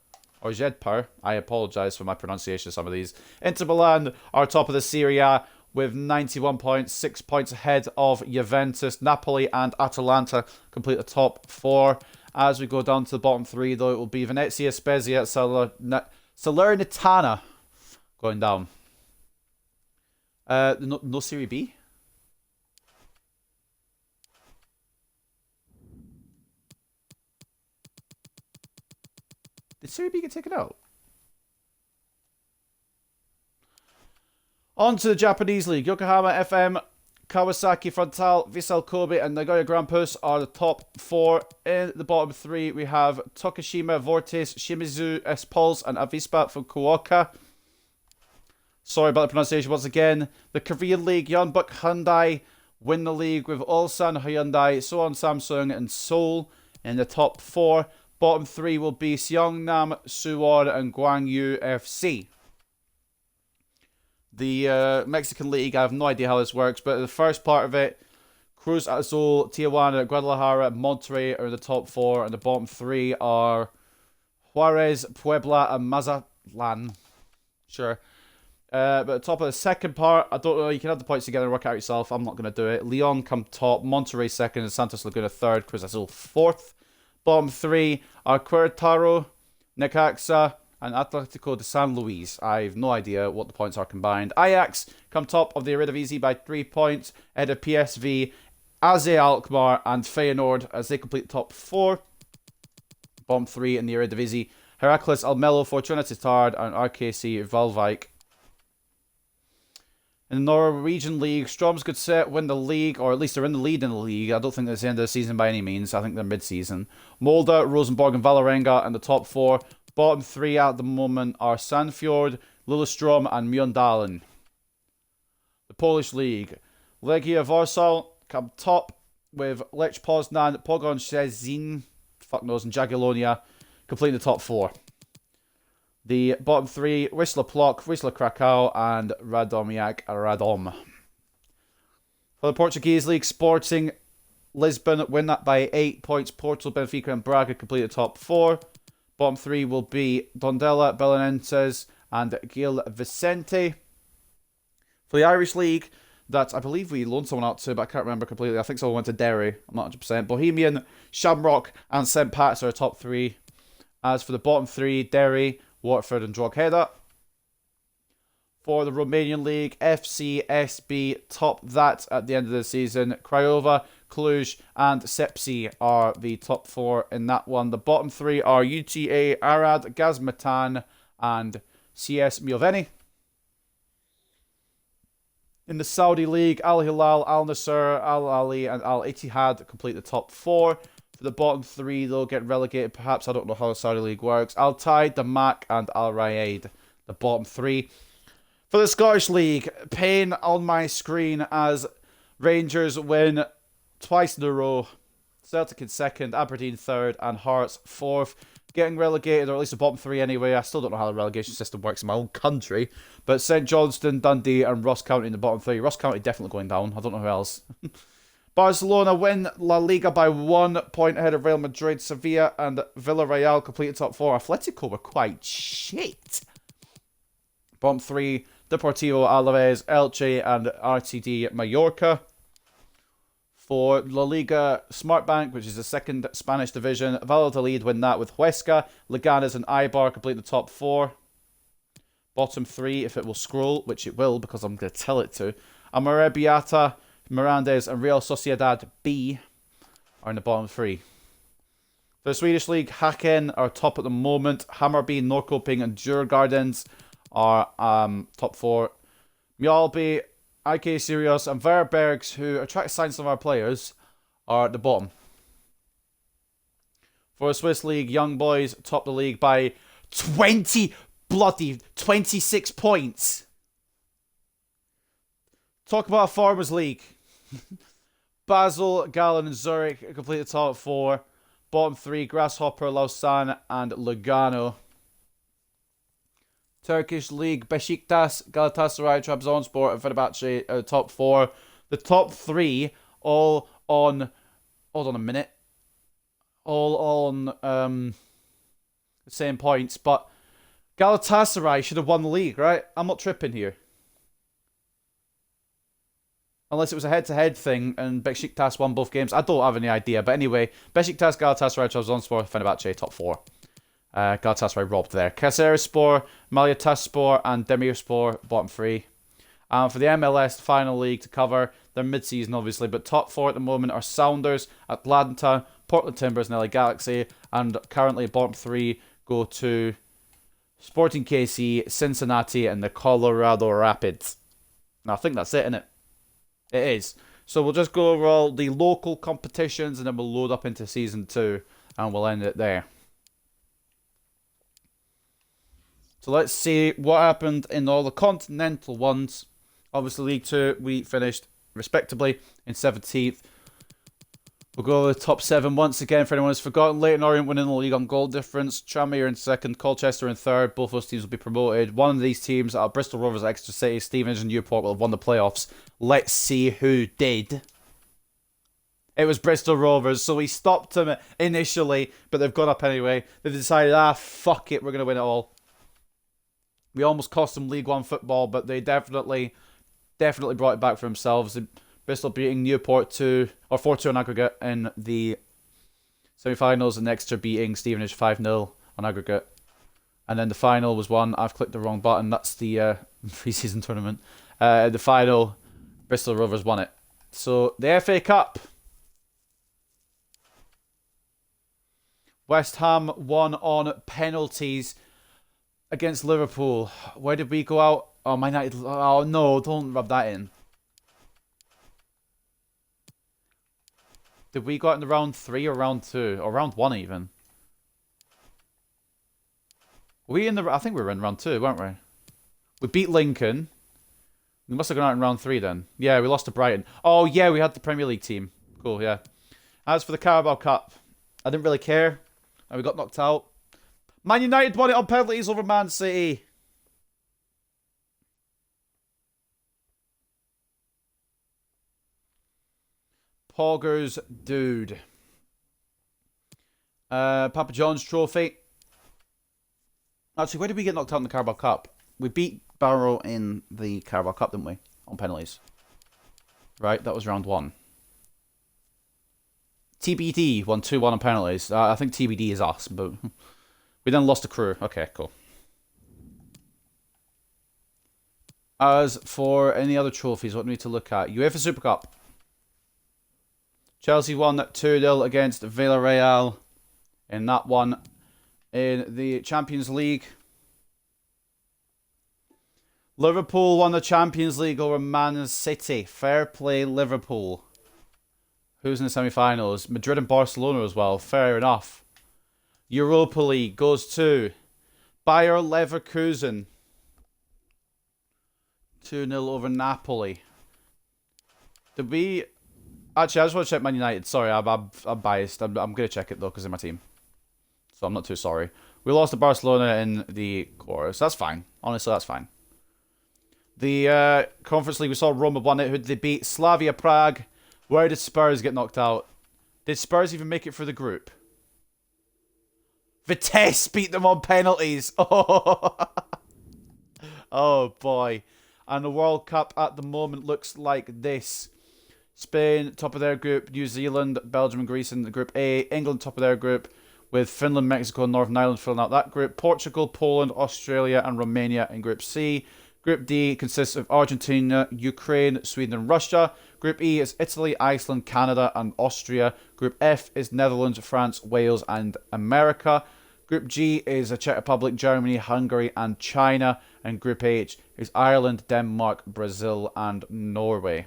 Speaker 2: Or Jedpur. I apologise for my pronunciation of some of these. Inter Milan are top of the Serie A with 91 points, 6 points ahead of Juventus. Napoli and Atalanta complete the top 4. As we go down to the bottom 3, though, it will be Venezia, Spezia, Salernitana going down. No Serie B? Did Serie B get taken out? On to the Japanese League. Yokohama FM, Kawasaki Frontale, Vissel Kobe and Nagoya Grampus are the top 4. In the bottom 3, we have Tokushima, Vortis, Shimizu, S-Pulse and Avispa Fukuoka. Sorry about the pronunciation once again. The Korean League, Yeonbuk Hyundai win the league with Ulsan Hyundai, Suwon Samsung and Seoul in the top 4. Bottom 3 will be Seongnam, Suwon and Gwangju FC. The Mexican League, I have no idea how this works, but the first part of it, Cruz Azul, Tijuana, Guadalajara, Monterrey are in the top 4, and the bottom 3 are Juarez, Puebla, and Mazatlan. Sure. But at the top of the second part, I don't know, you can add the points together and work it out yourself. I'm not going to do it. Leon come top, Monterrey second, and Santos Laguna third, Cruz Azul fourth. Bottom 3 are Querétaro, Necaxa, and Atlético de San Luis. I have no idea what the points are combined. Ajax come top of the Eredivisie by 3 points, ahead of PSV, AZ Alkmaar, and Feyenoord as they complete the top 4. Bottom 3 in the Eredivisie, Heracles Almelo, Fortuna Sittard, and RKC Valvik. In the Norwegian League, Strom's good set, win the league, or at least they're in the lead in the league. I don't think that's the end of the season by any means. I think they're mid-season. Molde, Rosenborg, and Valerenga in the top 4. Bottom 3 at the moment are Sandfjord, Lillestrøm, and Mjøndalen. The Polish League, Legia Warsaw come top with Lech Poznan, Pogoń Szczecin, fuck knows, and Jagiellonia completing the top 4. The bottom 3, Wisla Plock, Wisla Krakow, and Radomiak Radom. For the Portuguese League, Sporting Lisbon win that by 8 points. Porto, Benfica, and Braga complete the top 4. Bottom 3 will be Tondela, Belenenses, and Gil Vicente. For the Irish League, that I believe we loaned someone out to, but I can't remember completely. I think someone went to Derry. I'm not 100%. Bohemian, Shamrock, and St. Pat's are top 3. As for the bottom 3, Derry, Watford, and Drogheda. For the Romanian League, FCSB top that at the end of the season. Craiova, Cluj, and Sepsi are the top 4 in that one. The bottom 3 are UTA, Arad, Gazmetan, and CS Mioveni. In the Saudi League, Al Hilal, Al Nasser, Al Ali, and Al Ittihad complete the top 4. For the bottom 3, they'll get relegated. Perhaps, I don't know how the Saudi League works. Al Tide, Damak, and Al Riyadh, the bottom 3. For the Scottish League, pain on my screen as Rangers win twice in a row. Celtic in 2nd, Aberdeen 3rd, and Hearts 4th. Getting relegated, or at least the bottom 3 anyway. I still don't know how the relegation system works in my own country. But St Johnstone, Dundee, and Ross County in the bottom 3. Ross County definitely going down. I don't know who else. Barcelona win La Liga by 1 point ahead of Real Madrid. Sevilla and Villarreal complete the top 4. Atletico were quite shit. Bottom 3, Deportivo Alaves, Elche, and RTD Mallorca. For La Liga, Smartbank, which is the 2nd Spanish division, Valladolid win that with Huesca, Leganes, and Eibar complete the top 4. Bottom 3, if it will scroll, which it will because I'm going to tell it to, Amorebieta, Mirandes, and Real Sociedad B are in the bottom 3. For the Swedish League, Häcken are top at the moment. Hammarby, Norrköping, and Djurgårdens are top 4. Mjölby, IK Sirius, and Varbergs, who are trying to sign some of our players, are at the bottom. For the Swiss League, Young Boys top the league by 26 points. Talk about a Farmers League. Basel, Galen, and Zurich complete the top 4. Bottom 3, Grasshopper, Lausanne, and Lugano. Turkish League, Beşiktaş, Galatasaray, Trabzonspor, and Fenerbahce top 4. The top 3 all on... Hold on a minute. All on the same points, but Galatasaray should have won the league, right? I'm not tripping here. Unless it was a head-to-head thing and Beşiktaş won both games. I don't have any idea. But anyway, Beşiktaş, Galatasaray, Trabzonspor, Fenerbahce, top 4. Galatasaray robbed there. Kayserispor, Malatyaspor, and Demirspor, bottom 3. For the MLS final league to cover, they're mid-season obviously, but top 4 at the moment are Sounders, Atlanta, Portland Timbers, and LA Galaxy. And currently bottom 3 go to Sporting KC, Cincinnati, and the Colorado Rapids. Now, I think that's it, isn't it? It is. So we'll just go over all the local competitions and then we'll load up into Season 2 and we'll end it there. So let's see what happened in all the continental ones. Obviously, League 2, we finished respectably in 17th. We'll go over the top 7 once again for anyone who's forgotten. Leyton Orient winning the league on goal difference. Tranmere in 2nd, Colchester in 3rd. Both those teams will be promoted. One of these teams are Bristol Rovers, Exeter City, Stevenage, and Newport will have won the playoffs. Let's see who did. It was Bristol Rovers, so we stopped them initially, but they've gone up anyway. They've decided, fuck it, we're going to win it all. We almost cost them League One football, but they definitely brought it back for themselves. Bristol beating Newport 4-2 on aggregate in the semi-finals, and Exeter beating Stevenage 5-0 on aggregate. And then the final was won. I've clicked the wrong button. That's the pre-season tournament. The final, Bristol Rovers won it. So the FA Cup. West Ham won on penalties against Liverpool. Where did we go out? Oh, Man United. Oh no, don't rub that in. Did we go out in the round 3 or round 2? Or round 1 even? Were we in the... I think we were in round 2, weren't we? We beat Lincoln. We must have gone out in round 3 then. Yeah, we lost to Brighton. Oh yeah, we had the Premier League team. Cool, yeah. As for the Carabao Cup, I didn't really care. And we got knocked out. Man United won it on penalties over Man City. Poggers dude. Papa John's trophy. Actually, where did we get knocked out in the Carabao Cup? We beat Barrow in the Carabao Cup, didn't we? On penalties. Right, that was round 1. TBD won 2-1 on penalties. I think TBD is us, but we then lost to Crew. Okay, cool. As for any other trophies, what do we need to look at? UEFA Super Cup. Chelsea won 2-0 against Villarreal in that one. In the Champions League, Liverpool won the Champions League over Man City. Fair play, Liverpool. Who's in the semi-finals? Madrid and Barcelona as well. Fair enough. Europa League goes to Bayer Leverkusen. 2-0 over Napoli. Did we... Actually, I just want to check Man United. Sorry, I'm biased. I'm going to check it, though, because they're my team. So I'm not too sorry. We lost to Barcelona in the quarters. That's fine. Honestly, that's fine. The Conference League, we saw Roma won it. Who did they beat? Slavia Prague. Where did Spurs get knocked out? Did Spurs even make it for the group? Vitesse beat them on penalties. Oh, oh boy. And the World Cup at the moment looks like this. Spain, top of their group. New Zealand, Belgium and Greece in the Group A. England, top of their group, with Finland, Mexico and Northern Ireland filling out that group. Portugal, Poland, Australia and Romania in Group C. Group D consists of Argentina, Ukraine, Sweden and Russia. Group E is Italy, Iceland, Canada and Austria. Group F is Netherlands, France, Wales and America. Group G is the Czech Republic, Germany, Hungary and China. And Group H is Ireland, Denmark, Brazil and Norway.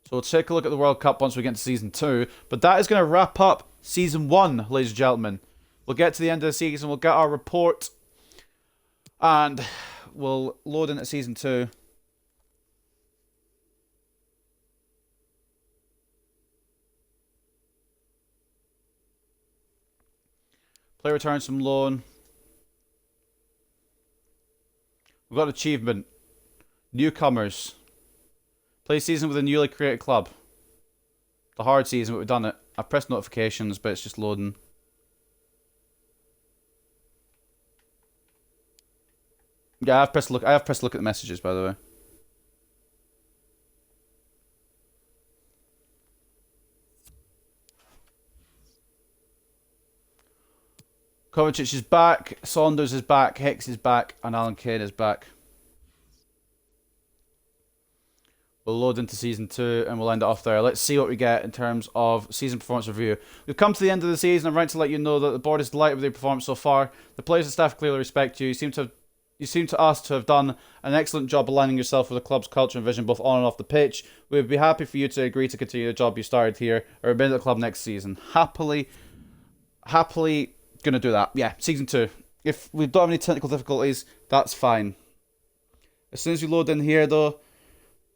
Speaker 2: So we'll take a look at the World Cup once we get to Season 2. But that is going to wrap up Season 1, ladies and gentlemen. We'll get to the end of the season, we'll get our report, and we'll load into Season 2. Player returns from loan. We've got an achievement. Newcomers. Play season with a newly created club. The hard season, but we've done it. I've pressed notifications, but it's just loading. Yeah, I have pressed look at the messages, by the way. Kovacic is back, Saunders is back, Hicks is back, and Alan Kane is back. We'll load into Season 2 and we'll end it off there. Let's see what we get in terms of season performance review. We've come to the end of the season. I'm right to let you know that the board is delighted with your performance so far. The players and staff clearly respect you. You seem to us to have done an excellent job aligning yourself with the club's culture and vision both on and off the pitch. We would be happy for you to agree to continue the job you started here or remain at the club next season. Happily gonna do that. Yeah, Season 2. If we don't have any technical difficulties, that's fine. As soon as we load in here though,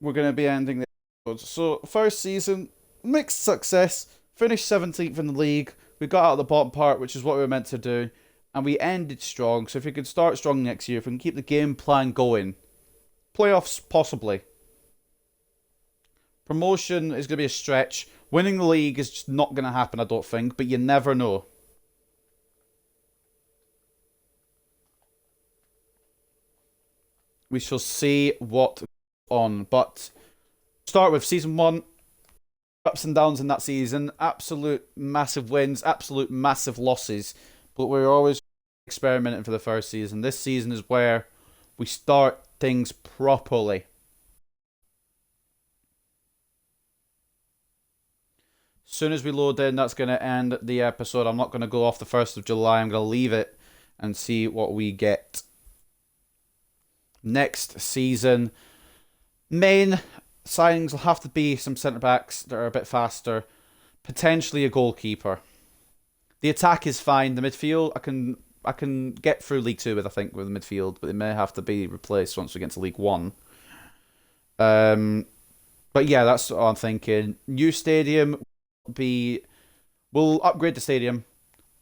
Speaker 2: we're going to be ending the episode. So, first season, mixed success. Finished 17th in the league. We got out of the bottom part, which is what we were meant to do. And we ended strong. So if we can start strong next year, if we can keep the game plan going. Playoffs, possibly. Promotion is going to be a stretch. Winning the league is just not going to happen, I don't think, but you never know. We shall see what goes on. But start with Season 1. Ups and downs in that season. Absolute massive wins. Absolute massive losses. But we're always experimenting for the first season. This season is where we start things properly. As soon as we load in, that's going to end the episode. I'm not going to go off the 1st of July. I'm going to leave it and see what we get. Next season, main signings will have to be some centre-backs that are a bit faster. Potentially a goalkeeper. The attack is fine. The midfield, I can get through League 2 with, I think, with the midfield, but it may have to be replaced once we get to League 1. But yeah, that's what I'm thinking. New stadium we'll upgrade the stadium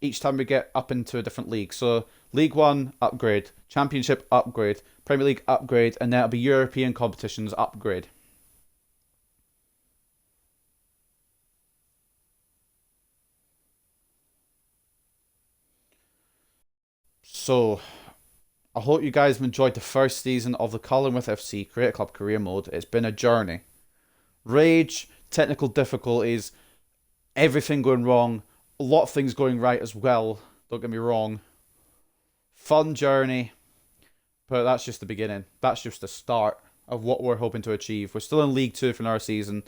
Speaker 2: each time we get up into a different league. So League 1, upgrade. Championship, upgrade. Premier League, upgrade. And then it'll be European competitions, upgrade. So, I hope you guys have enjoyed the first season of the Cullingworth FC Create a Club Career Mode. It's been a journey. Rage, technical difficulties, everything going wrong, a lot of things going right as well, don't get me wrong. Fun journey, but that's just the beginning. That's just the start of what we're hoping to achieve. We're still in League 2 for another season,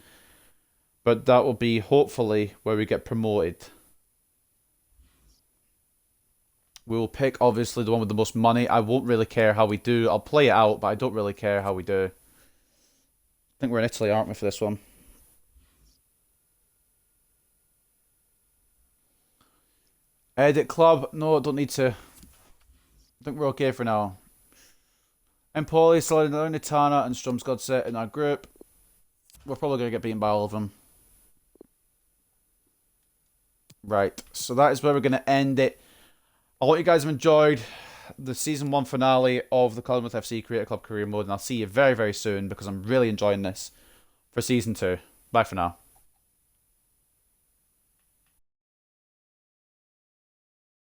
Speaker 2: but that will be hopefully where we get promoted. We will pick, obviously, the one with the most money. I won't really care how we do. I'll play it out, but I don't really care how we do. I think we're in Italy, aren't we, for this one? Edit club. No, don't need to. I think we're okay for now. Empoli, Salernitana, and Strømsgodset in our group. We're probably going to get beaten by all of them. Right, so that is where we're going to end it. I hope you guys have enjoyed the Season 1 finale of the Cullingworth FC Create a Club Career Mode, and I'll see you very, very soon because I'm really enjoying this for Season 2. Bye for now.